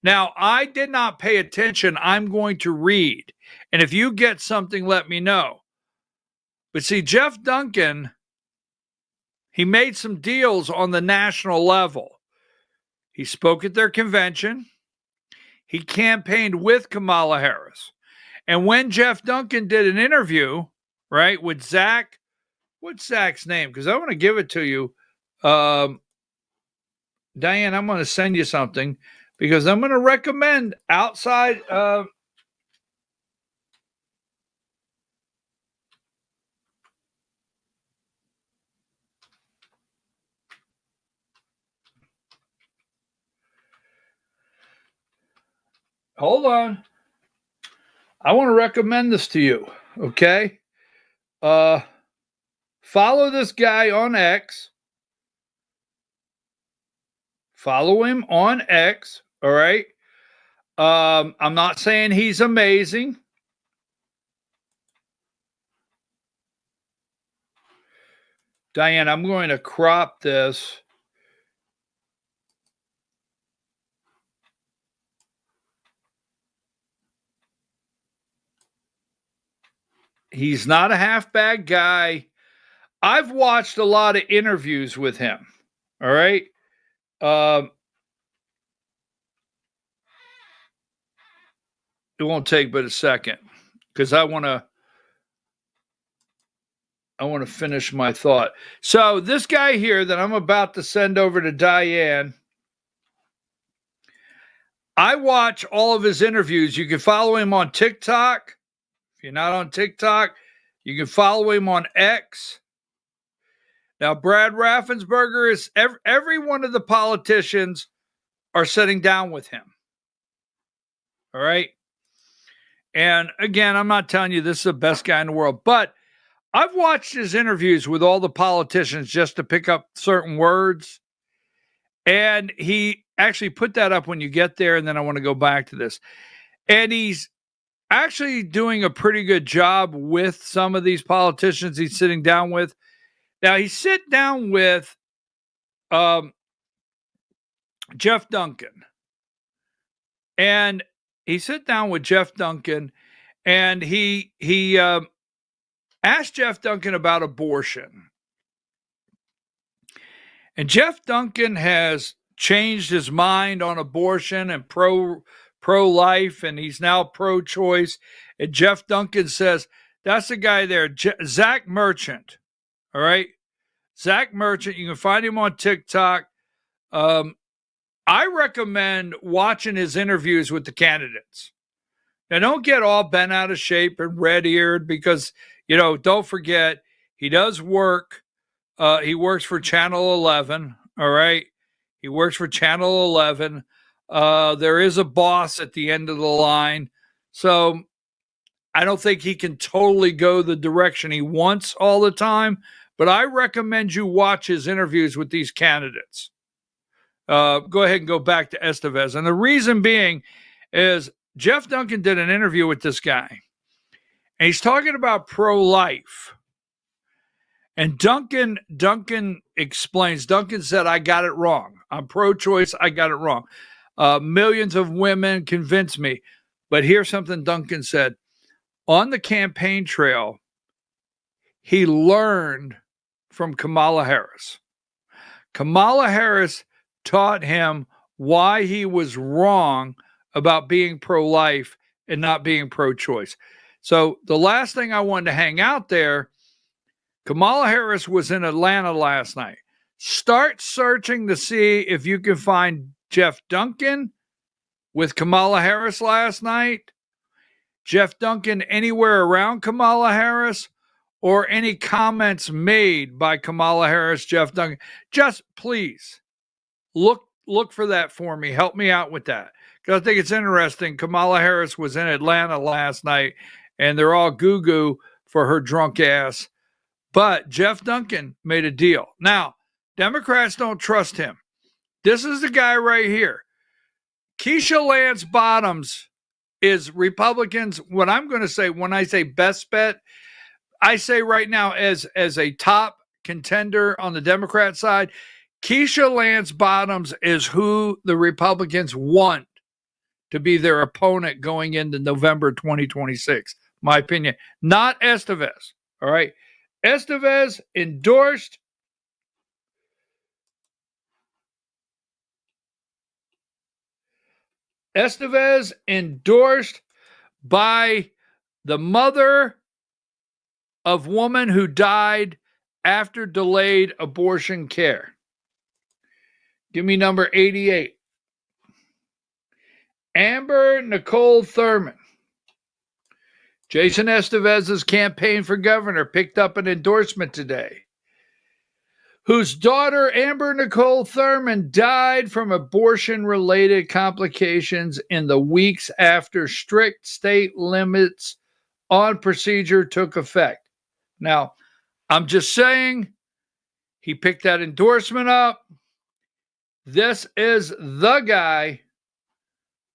Now, I did not pay attention. I'm going to read. And if you get something, let me know. But see, Jeff Duncan, he made some deals on the national level. He spoke at their convention. He campaigned with Kamala Harris. And when Jeff Duncan did an interview, right, with Zach, what's Zach's name? Because I want to give it to you. Diane, I'm going to send you something because I'm going to recommend outside. Hold on. I want to recommend this to you. Okay. Follow this guy on X. Follow him on X. All right. I'm not saying he's amazing. Diane, I'm going to crop this. He's not a half bad guy. I've watched a lot of interviews with him. All right. It won't take but a second because I want to finish my thought. So this guy here that I'm about to send over to Diane, I watch all of his interviews. You can follow him on TikTok. If you're not on TikTok, you can follow him on X. Now, Brad Raffensperger is every one of the politicians are sitting down with him. All right. And again, I'm not telling you this is the best guy in the world, but I've watched his interviews with all the politicians just to pick up certain words. And he actually put that up when you get there. And then I want to go back to this. And he's actually doing a pretty good job with some of these politicians he's sitting down with. Now, he sit down with Jeff Duncan. And he sit down with Jeff Duncan and he asked Jeff Duncan about abortion. And Jeff Duncan has changed his mind on abortion and pro-life, and he's now pro-choice. And Jeff Duncan says, that's the guy there, Zach Merchant. All right? Zach Merchant. You can find him on TikTok. I recommend watching his interviews with the candidates. Now, don't get all bent out of shape and red-eared because, don't forget, he does work. He works for Channel 11, all right? He works for Channel 11. There is a boss at the end of the line. So I don't think he can totally go the direction he wants all the time, but I recommend you watch his interviews with these candidates. Go ahead and go back to Estevez. And the reason being is Jeff Duncan did an interview with this guy, and he's talking about pro-life. And Duncan explains, Duncan said, I got it wrong. I'm pro-choice. I got it wrong. Millions of women convinced me. But here's something Duncan said. On the campaign trail, he learned from Kamala Harris. Kamala Harris taught him why he was wrong about being pro-life and not being pro-choice. So the last thing I wanted to hang out there, Kamala Harris was in Atlanta last night. Start searching to see if you can find Jeff Duncan with Kamala Harris last night, Jeff Duncan anywhere around Kamala Harris, or any comments made by Kamala Harris, Jeff Duncan. Just please look for that for me. Help me out with that. Because I think it's interesting. Kamala Harris was in Atlanta last night, and they're all goo-goo for her drunk ass. But Jeff Duncan made a deal. Now, Democrats don't trust him. This is the guy right here. Keisha Lance Bottoms is Republicans. What I'm going to say when I say best bet, I say right now as a top contender on the Democrat side, Keisha Lance Bottoms is who the Republicans want to be their opponent going into November 2026. My opinion. Not Estevez. All right. Estevez endorsed by the mother of woman who died after delayed abortion care. Give me number 88. Amber Nicole Thurman. Jason Estevez's campaign for governor picked up an endorsement today, whose daughter, Amber Nicole Thurman, died from abortion-related complications in the weeks after strict state limits on procedure took effect. Now, I'm just saying, he picked that endorsement up. This is the guy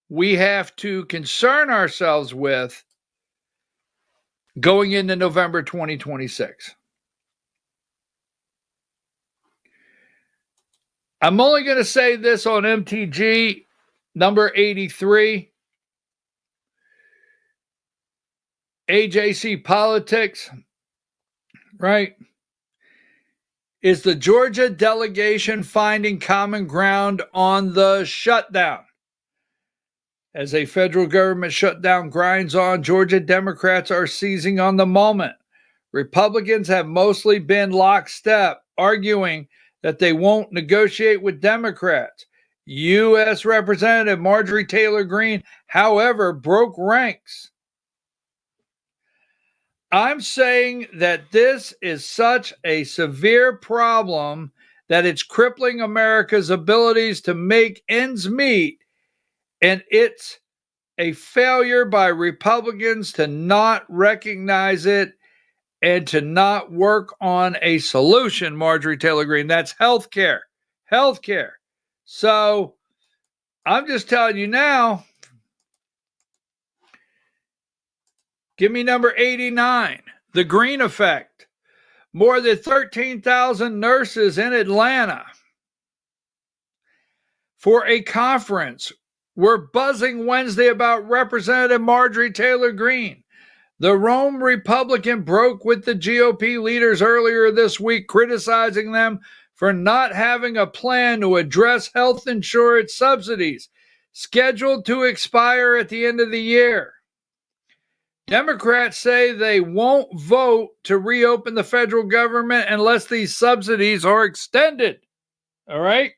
we have to concern ourselves with going into November 2026. I'm only going to say this on MTG, number 83. AJC Politics, right? Is the Georgia delegation finding common ground on the shutdown? As a federal government shutdown grinds on, Georgia Democrats are seizing on the moment. Republicans have mostly been lockstep, arguing that they won't negotiate with Democrats. U.S. Representative Marjorie Taylor Greene, however, broke ranks. I'm saying that this is such a severe problem that it's crippling America's abilities to make ends meet, and it's a failure by Republicans to not recognize it and to not work on a solution, Marjorie Taylor Greene. That's health care. Health care. So I'm just telling you now, give me number 89, the Green Effect. More than 13,000 nurses in Atlanta for a conference were buzzing Wednesday about Representative Marjorie Taylor Greene. The Rome Republican broke with the GOP leaders earlier this week, criticizing them for not having a plan to address health insurance subsidies scheduled to expire at the end of the year. Democrats say they won't vote to reopen the federal government unless these subsidies are extended. All right?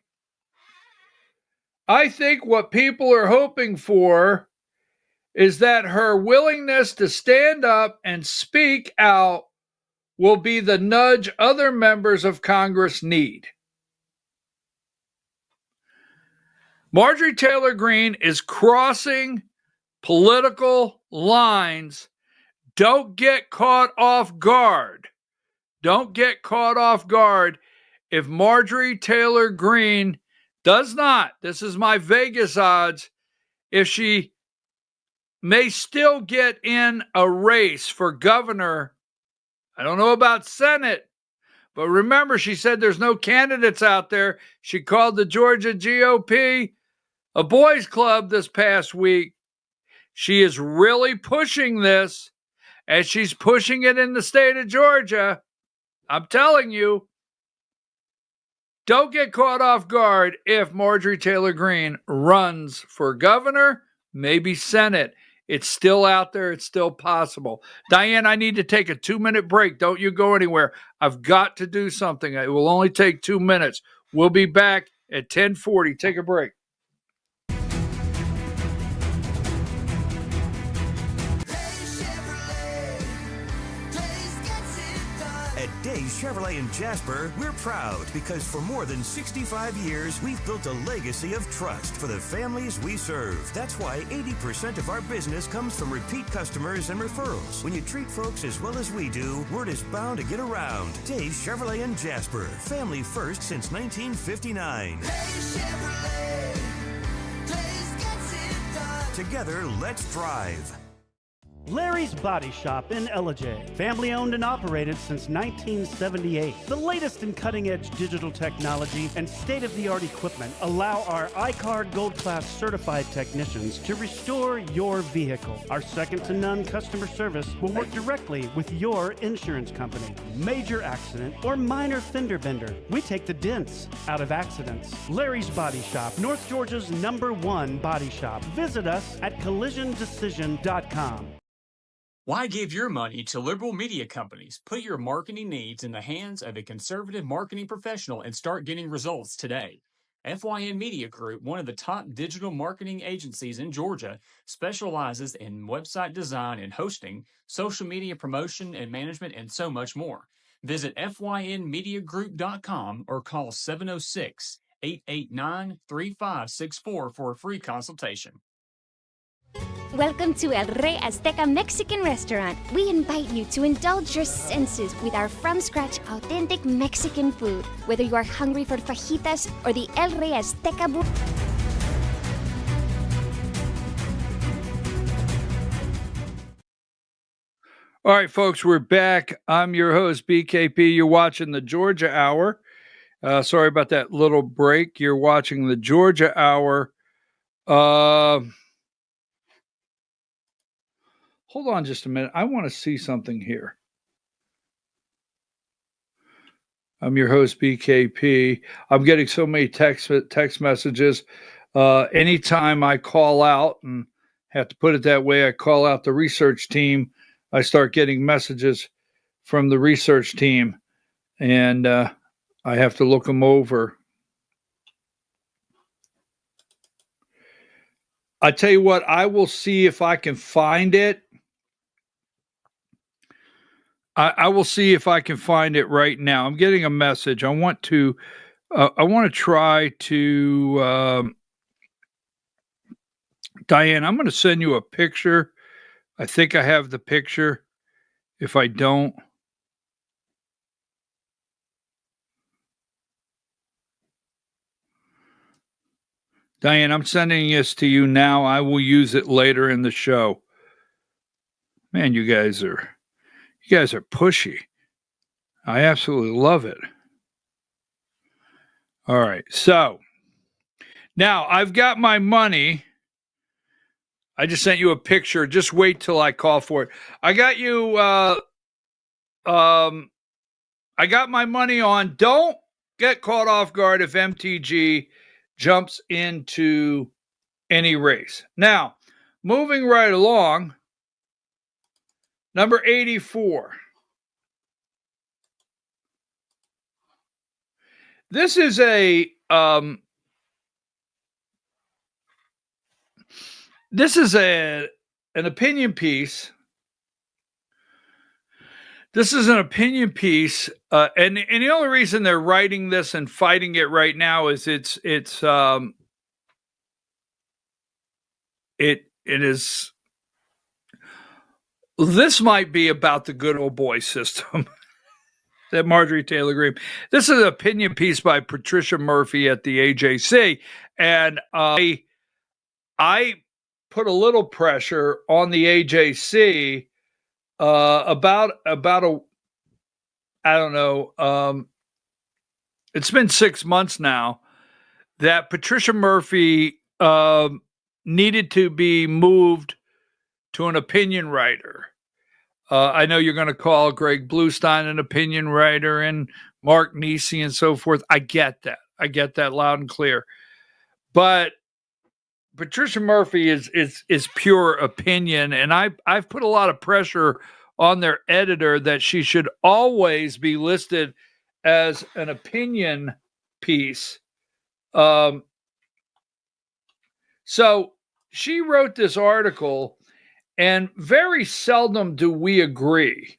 I think what people are hoping for is that her willingness to stand up and speak out will be the nudge other members of Congress need. Marjorie Taylor Greene is crossing political lines. Don't get caught off guard. Don't get caught off guard if Marjorie Taylor Greene does not, this is my Vegas odds, if she may still get in a race for governor. I don't know about Senate, but remember, she said there's no candidates out there. She called the Georgia GOP a boys' club this past week. She is really pushing this, as she's pushing it in the state of Georgia. I'm telling you, don't get caught off guard if Marjorie Taylor Greene runs for governor, maybe Senate. It's still out there. It's still possible. Diane, I need to take a 2-minute break. Don't you go anywhere. I've got to do something. It will only take 2 minutes. We'll be back at 10:40. Take a break. Days Chevrolet in Jasper, we're proud because for more than 65 years, we've built a legacy of trust for the families we serve. That's why 80% of our business comes from repeat customers and referrals. When you treat folks as well as we do, word is bound to get around. Days Chevrolet in Jasper, family first since 1959. Together, let's drive. Larry's Body Shop in Ellijay. Family owned and operated since 1978. The latest in cutting edge digital technology and state of the art equipment allow our iCard Gold Class certified technicians to restore your vehicle. Our second to none customer service will work directly with your insurance company. Major accident or minor fender bender, we take the dents out of accidents. Larry's Body Shop, North Georgia's #1 body shop. Visit us at collisiondecision.com. Why give your money to liberal media companies? Put your marketing needs in the hands of a conservative marketing professional and start getting results today. FYN Media Group, one of the top digital marketing agencies in Georgia, specializes in website design and hosting, social media promotion and management, and so much more. Visit FYNmediagroup.com or call 706-889-3564 for a free consultation. Welcome to El Rey Azteca Mexican Restaurant. We invite you to indulge your senses with our from-scratch authentic Mexican food. Whether you are hungry for fajitas or the El Rey Azteca All right, folks, we're back. I'm your host, BKP. You're watching the Georgia Hour. Sorry about that little break. You're watching the Georgia Hour. Hold on just a minute. I want to see something here. I'm your host, BKP. I'm getting so many text messages. Anytime I call out, and have to put it that way, I call out the research team, I start getting messages from the research team, and I have to look them over. I tell you what, I will see if I can find it. I will see if I can find it right now. I'm getting a message. I want to try to, Diane, I'm going to send you a picture. I think I have the picture. If I don't, Diane, I'm sending this to you now. I will use it later in the show. Man, you guys are pushy. I absolutely love it. All right. So now I've got my money. I just sent you a picture. Just wait till I call for it. I got you. I got my money on. Don't get caught off guard if MTG jumps into any race. Now, moving right along, number 84. This is an opinion piece. This is an opinion piece, and the only reason they're writing this and fighting it right now is it is. This might be about the good old boy system that Marjorie Taylor Greene. This is an opinion piece by Patricia Murphy at the AJC, and I put a little pressure on the AJC about a, I don't know, it's been 6 months now that Patricia Murphy needed to be moved to an opinion writer. I know you're going to call Greg Bluestein an opinion writer and Mark Nisi and so forth. I get that. I get that loud and clear. But Patricia Murphy is pure opinion, and I've put a lot of pressure on their editor that she should always be listed as an opinion piece. So she wrote this article, and very seldom do we agree.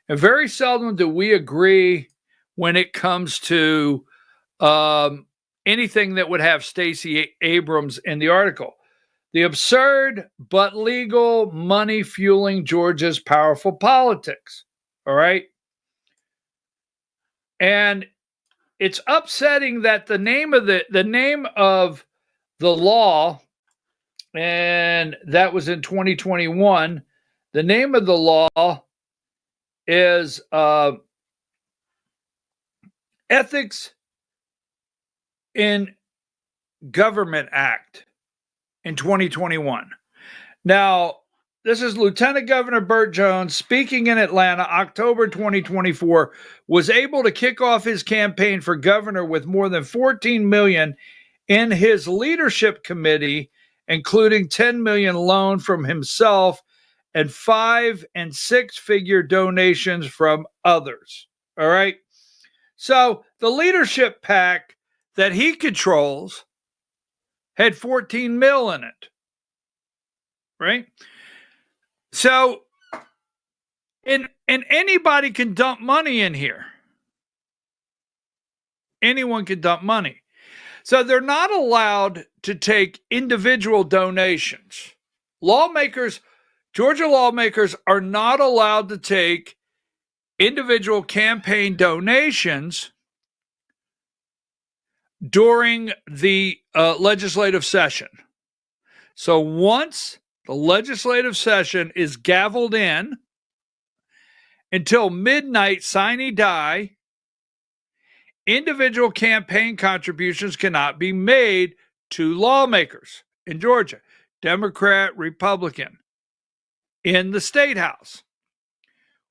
And very seldom do we agree when it comes to anything that would have Stacey Abrams in the article. The absurd but legal money fueling Georgia's powerful politics. All right. And it's upsetting that the name of the law, and that was in 2021, The name of the law is Ethics in Government Act in 2021. Now, this is Lieutenant Governor Burt Jones speaking in Atlanta, October 2024, was able to kick off his campaign for governor with more than $14 million in his leadership committee, including $10 million loan from himself and 5- and 6-figure donations from others. All right. So the leadership PAC that he controls had 14 mil in it. Right. So, and anybody can dump money in here. Anyone can dump money. So they're not allowed to take individual donations. Georgia lawmakers are not allowed to take individual campaign donations during the legislative session. So once the legislative session is gavelled in, until midnight sine die, individual campaign contributions cannot be made to lawmakers in Georgia, Democrat, Republican, in the state house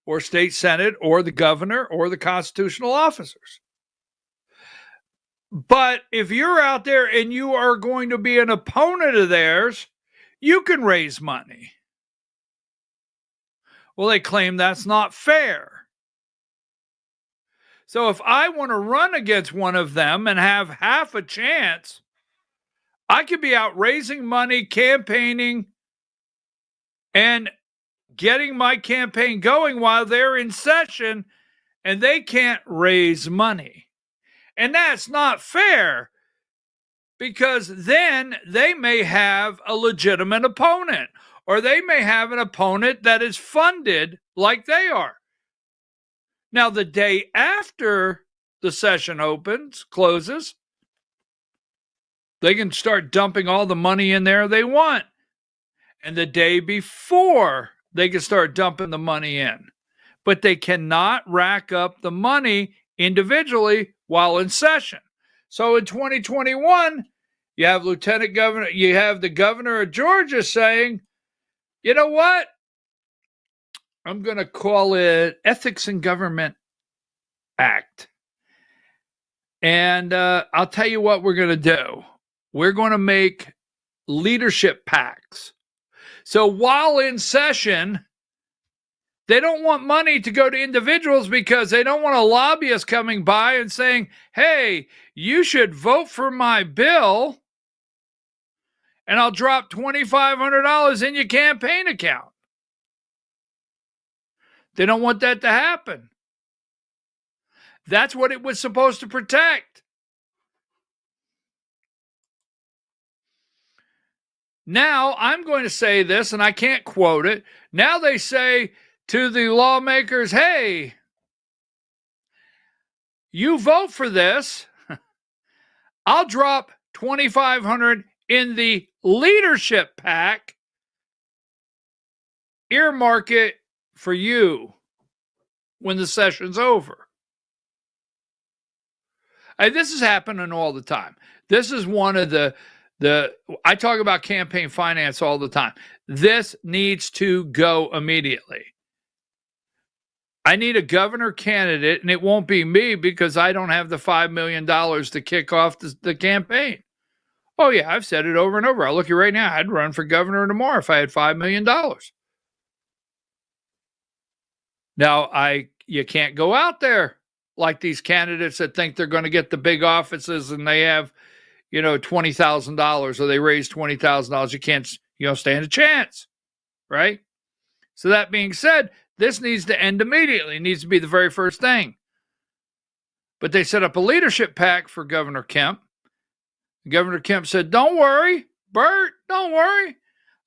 or state senate or the governor or the constitutional officers. But if you're out there and you are going to be an opponent of theirs, you can raise money. Well, they claim that's not fair. So if I want to run against one of them and have half a chance, I could be out raising money, campaigning, and getting my campaign going while they're in session and they can't raise money. And that's not fair, because then they may have a legitimate opponent, or they may have an opponent that is funded like they are. Now, the day after the session closes, they can start dumping all the money in there they want. And the day before, they can start dumping the money in. But they cannot rack up the money individually while in session. So in 2021, you have the governor of Georgia saying, you know what? I'm going to call it Ethics in Government Act. And I'll tell you what we're going to do. We're going to make leadership PACs. So while in session, they don't want money to go to individuals because they don't want a lobbyist coming by and saying, hey, you should vote for my bill and I'll drop $2,500 in your campaign account. They don't want that to happen. That's what it was supposed to protect. Now, I'm going to say this, and I can't quote it. Now they say to the lawmakers, hey, you vote for this, I'll drop $2,500 in the leadership PAC, earmark it for you when the session's over. This is happening all the time. This is one of I talk about campaign finance all the time. This needs to go immediately. I need a governor candidate, and it won't be me because I don't have the $5 million to kick off the campaign. Oh, yeah, I've said it over and over. I'll look at you right now. I'd run for governor tomorrow if I had $5 million. Now, you can't go out there like these candidates that think they're going to get the big offices and they have, $20,000 or they raise $20,000. You can't, stand a chance, right? So that being said, this needs to end immediately. It needs to be the very first thing. But they set up a leadership PAC for Governor Kemp. Governor Kemp said, don't worry, Bert, don't worry.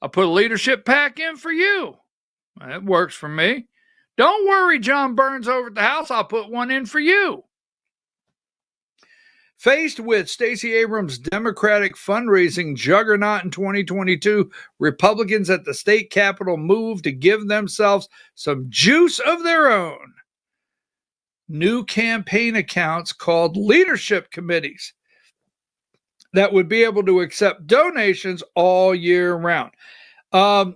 I'll put a leadership PAC in for you. That works for me. Don't worry, John Burns over at the House. I'll put one in for you. Faced with Stacey Abrams' Democratic fundraising juggernaut in 2022, Republicans at the state capitol moved to give themselves some juice of their own. New campaign accounts called leadership committees that would be able to accept donations all year round. I'm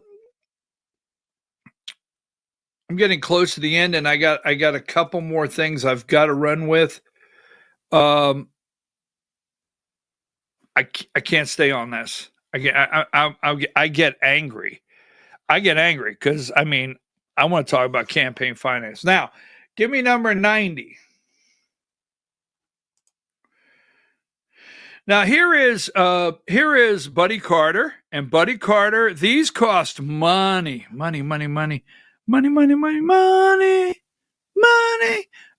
getting close to the end, and I got a couple more things I've got to run with. I can't stay on this. I get angry. I get angry because I want to talk about campaign finance. Now, give me number 90. Now here is Buddy Carter, and Buddy Carter. These cost money.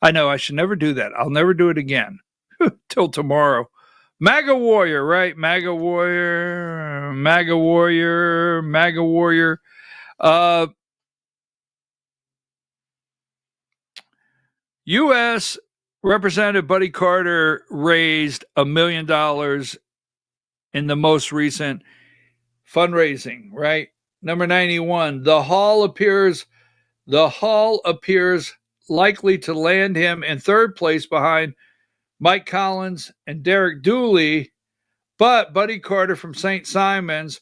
I know I should never do that. I'll never do it again till tomorrow. MAGA warrior, right? MAGA warrior. U.S. Representative Buddy Carter raised $1 million in the most recent fundraising, right? Number 91, the Hall appears likely to land him in third place behind Mike Collins and Derek Dooley, but Buddy Carter from St. Simons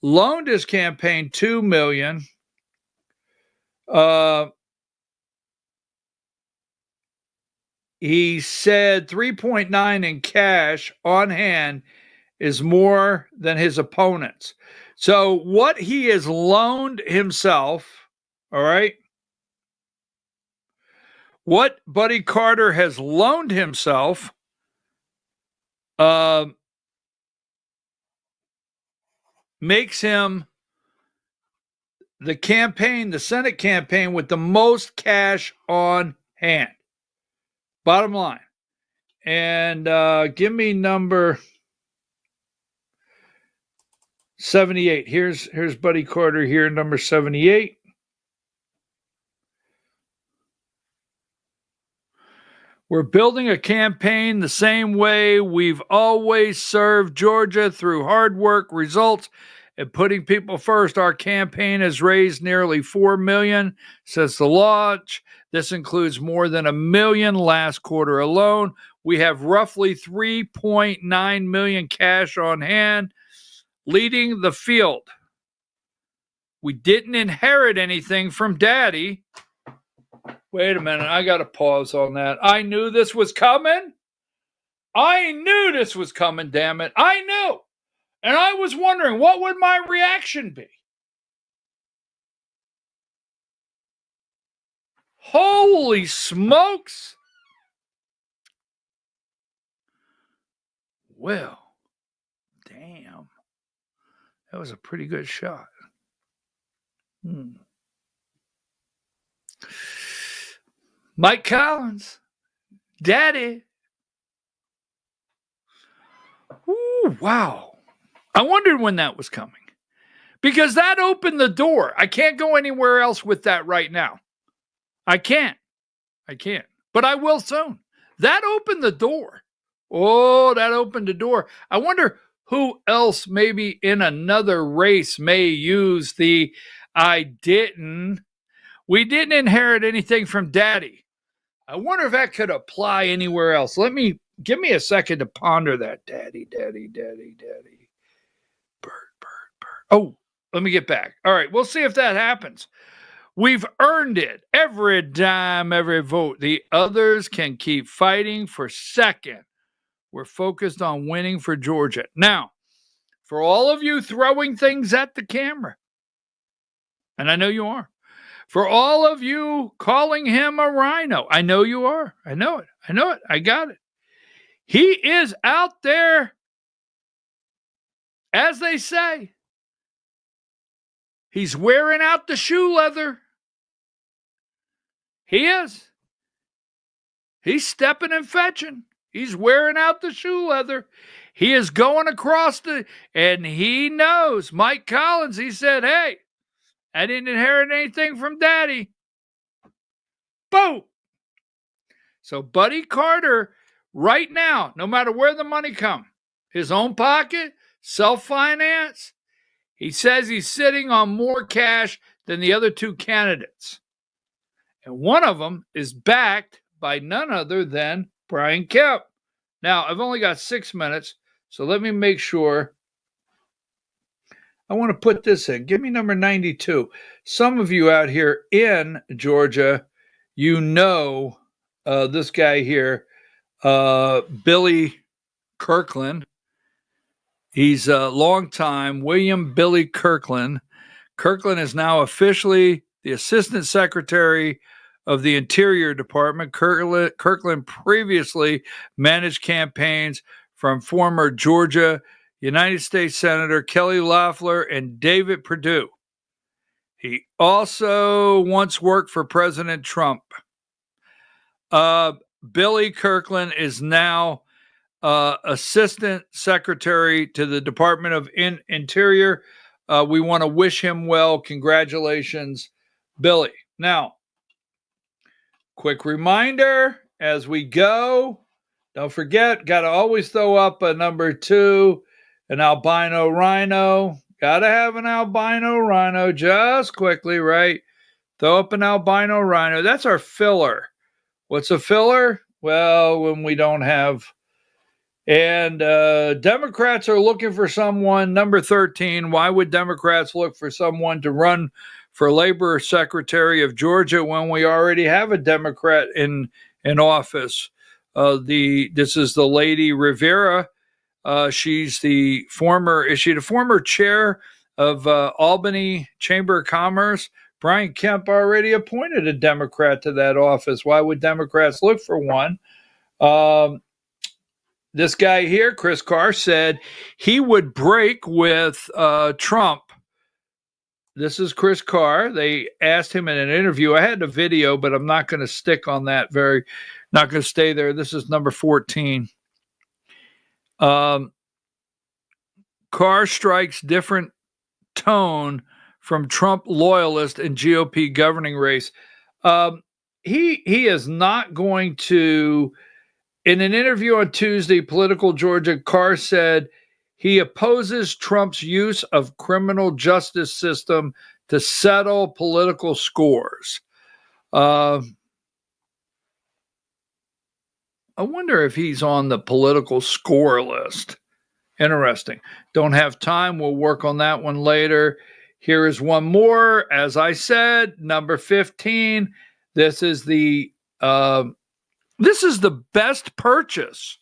loaned his campaign $2 million. He said 3.9 in cash on hand is more than his opponents. So what he has loaned himself, all right, what Buddy Carter has loaned himself makes him the Senate campaign with the most cash on hand. Bottom line. And give me number 78. Here's Buddy Carter here, number 78. We're building a campaign the same way we've always served Georgia, through hard work, results, and putting people first. Our campaign has raised nearly $4 million since the launch. This includes more than $1 million last quarter alone. We have roughly $3.9 million cash on hand, leading the field. We didn't inherit anything from Daddy. Wait a minute, I got to pause on that. I knew this was coming. Damn it. I knew. And I was wondering, what would my reaction be? Holy smokes. Well, damn. That was a pretty good shot. Mike Collins, Daddy. Ooh, wow. I wondered when that was coming, because that opened the door. I can't go anywhere else with that right now. I can't. But I will soon. That opened the door. Oh, that opened the door. I wonder who else maybe in another race may use the we didn't inherit anything from Daddy. I wonder if that could apply anywhere else. Give me a second to ponder that. Daddy. Bird. Oh, let me get back. All right, we'll see if that happens. We've earned it. Every dime, every vote. The others can keep fighting for second. We're focused on winning for Georgia. Now, for all of you throwing things at the camera, and I know you are, for all of you calling him a rhino, I know you are. I know it. I got it. He is out there, as they say, he's wearing out the shoe leather. He is. He's stepping and fetching. He's wearing out the shoe leather. He is going across and he knows. Mike Collins, he said, hey, I didn't inherit anything from Daddy. Boom. So Buddy Carter right now, no matter where the money comes, his own pocket, self-finance. He says he's sitting on more cash than the other two candidates. And one of them is backed by none other than Brian Kemp. Now, I've only got 6 minutes, so let me make sure. I want to put this in. Give me number 92. Some of you out here in Georgia, you know this guy here, Billy Kirkland. He's a long time, William Billy Kirkland. Kirkland is now officially the Assistant Secretary of the Interior Department. Kirkland previously managed campaigns from former Georgia United States Senator Kelly Loeffler and David Perdue. He also once worked for President Trump. Billy Kirkland is now Assistant Secretary to the Department of Interior. We want to wish him well. Congratulations, Billy. Now, quick reminder as we go, don't forget, got to always throw up a number 2, an albino rhino. Got to have an albino rhino just quickly, right? Throw up an albino rhino. That's our filler. What's a filler? Well, when we don't have. And Democrats are looking for someone, number 13. Why would Democrats look for someone to run for Labor Secretary of Georgia when we already have a Democrat in office? This is the lady Rivera. She's the former chair of Albany Chamber of Commerce? Brian Kemp already appointed a Democrat to that office. Why would Democrats look for one? This guy here, Chris Carr, said he would break with Trump. This is Chris Carr. They asked him in an interview. I had the video, but I'm not going to stick on that not going to stay there. This is number 14. Carr strikes different tone from Trump loyalist and GOP governing race. He is not going to. In an interview on Tuesday, Political Georgia, Carr said he opposes Trump's use of criminal justice system to settle political scores. I wonder if he's on the political score list. Interesting. Don't have time. We'll work on that one later. Here is one more. As I said, number 15. This is the best purchase.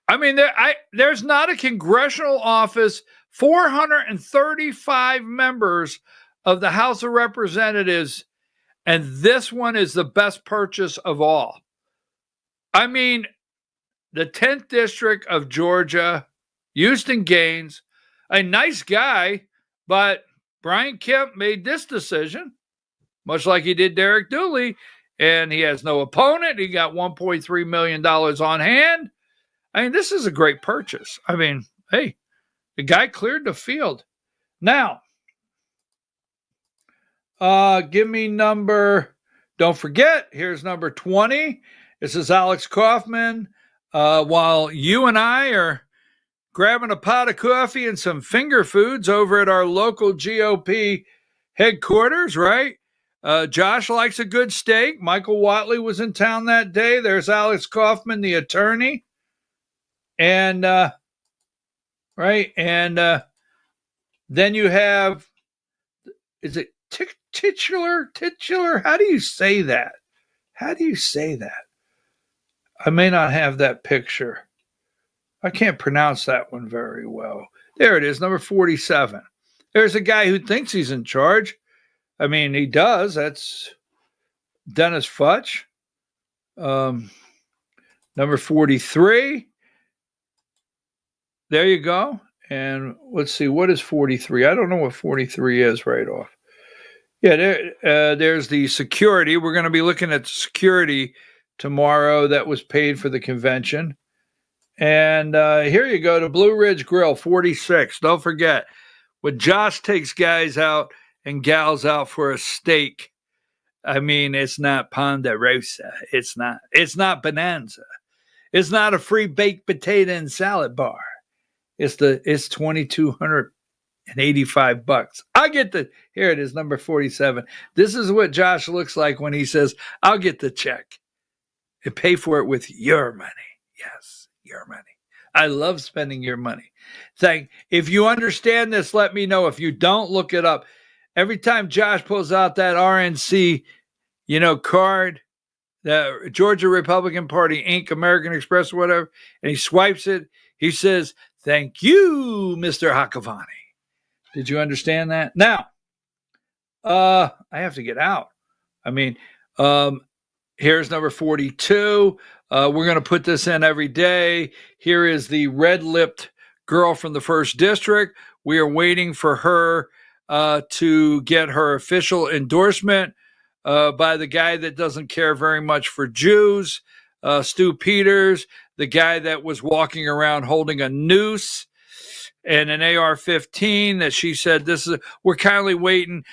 I mean, there's not a congressional office, 435 members of the House of Representatives, and this one is the best purchase of all. I mean, the 10th District of Georgia, Houston Gaines, a nice guy, but Brian Kemp made this decision, much like he did Derek Dooley, and he has no opponent. He got $1.3 million on hand. I mean, this is a great purchase. I mean, hey, the guy cleared the field. Now, give me don't forget, here's number 20. This is Alex Kaufman. While you and I are grabbing a pot of coffee and some finger foods over at our local GOP headquarters, right? Josh likes a good steak. Michael Watley was in town that day. There's Alex Kaufman, the attorney. And, right. And then you have, is it titular? How do you say that? I may not have that picture. I can't pronounce that one very well. There it is, number 47. There's a guy who thinks he's in charge. I mean, he does. That's Dennis Futch. Number 43. There you go. And let's see, what is 43? I don't know what 43 is right off. Yeah, there's the security. We're going to be looking at security tomorrow that was paid for the convention. And here you go to Blue Ridge Grill, 46. Don't forget, when Josh takes guys out and gals out for a steak, I mean, it's not Ponderosa. It's not Bonanza. It's not a free baked potato and salad bar. It's $2,285. I get here it is, number 47. This is what Josh looks like when he says, I'll get the check and pay for it with your money. Yes, your money. I love spending your money. If you understand this, let me know. If you don't, look it up. Every time Josh pulls out that RNC, card, the Georgia Republican Party, Inc., American Express, or whatever, and he swipes it, he says, thank you, Mr. Hakavani. Did you understand that? Now, I have to get out. Here's number 42. We're going to put this in every day. Here is the red-lipped girl from the 1st District. We are waiting for her to get her official endorsement by the guy that doesn't care very much for Jews, Stu Peters, the guy that was walking around holding a noose and an AR-15 that she said, we're kindly waiting.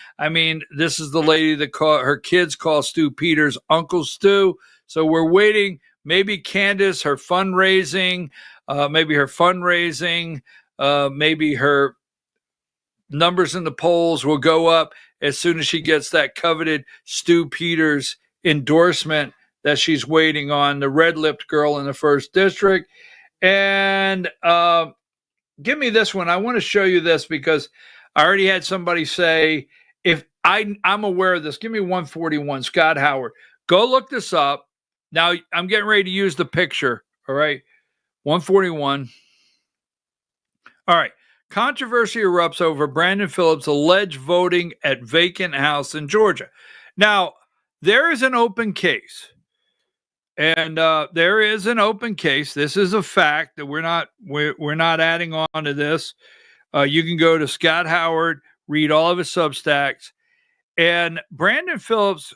This is the lady that her kids call Stu Peters Uncle Stu. So we're waiting. Maybe Candace, her fundraising, maybe her numbers in the polls will go up as soon as she gets that coveted Stu Peters endorsement that she's waiting on, the red-lipped girl in the 1st District. And give me this one. I want to show you this because I already had somebody say, if I'm aware of this, give me 141, Scott Howard. Go look this up. Now, I'm getting ready to use the picture, all right? 141. All right. Controversy erupts over Brandon Phillips' alleged voting at vacant house in Georgia. Now, there is an open case. And there is an open case. This is a fact that we're not adding on to this. You can go to Scott Howard, read all of his Substacks. And Brandon Phillips'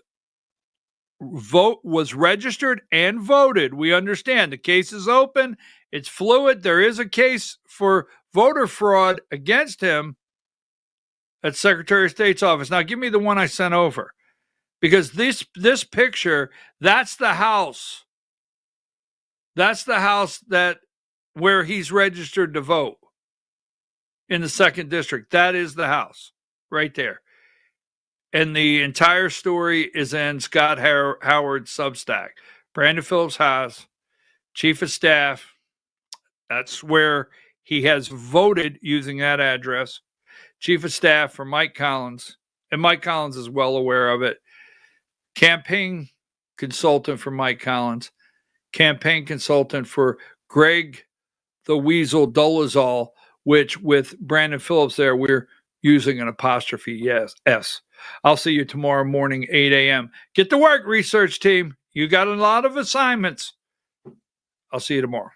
vote was registered and voted. We understand the case is open. It's fluid. There is a case for voter fraud against him at Secretary of State's office. Now, give me the one I sent over. Because this picture, that's the house. That's the house where he's registered to vote in the 2nd District. That is the house right there. And the entire story is in Scott Howard's Substack. Brandon Phillips house, Chief of Staff. That's where he has voted using that address. Chief of Staff for Mike Collins. And Mike Collins is well aware of it. Campaign consultant for Mike Collins, campaign consultant for Greg the Weasel Dolezal, which with Brandon Phillips there, we're using an apostrophe S. I'll see you tomorrow morning, 8 a.m. Get to work, research team. You got a lot of assignments. I'll see you tomorrow.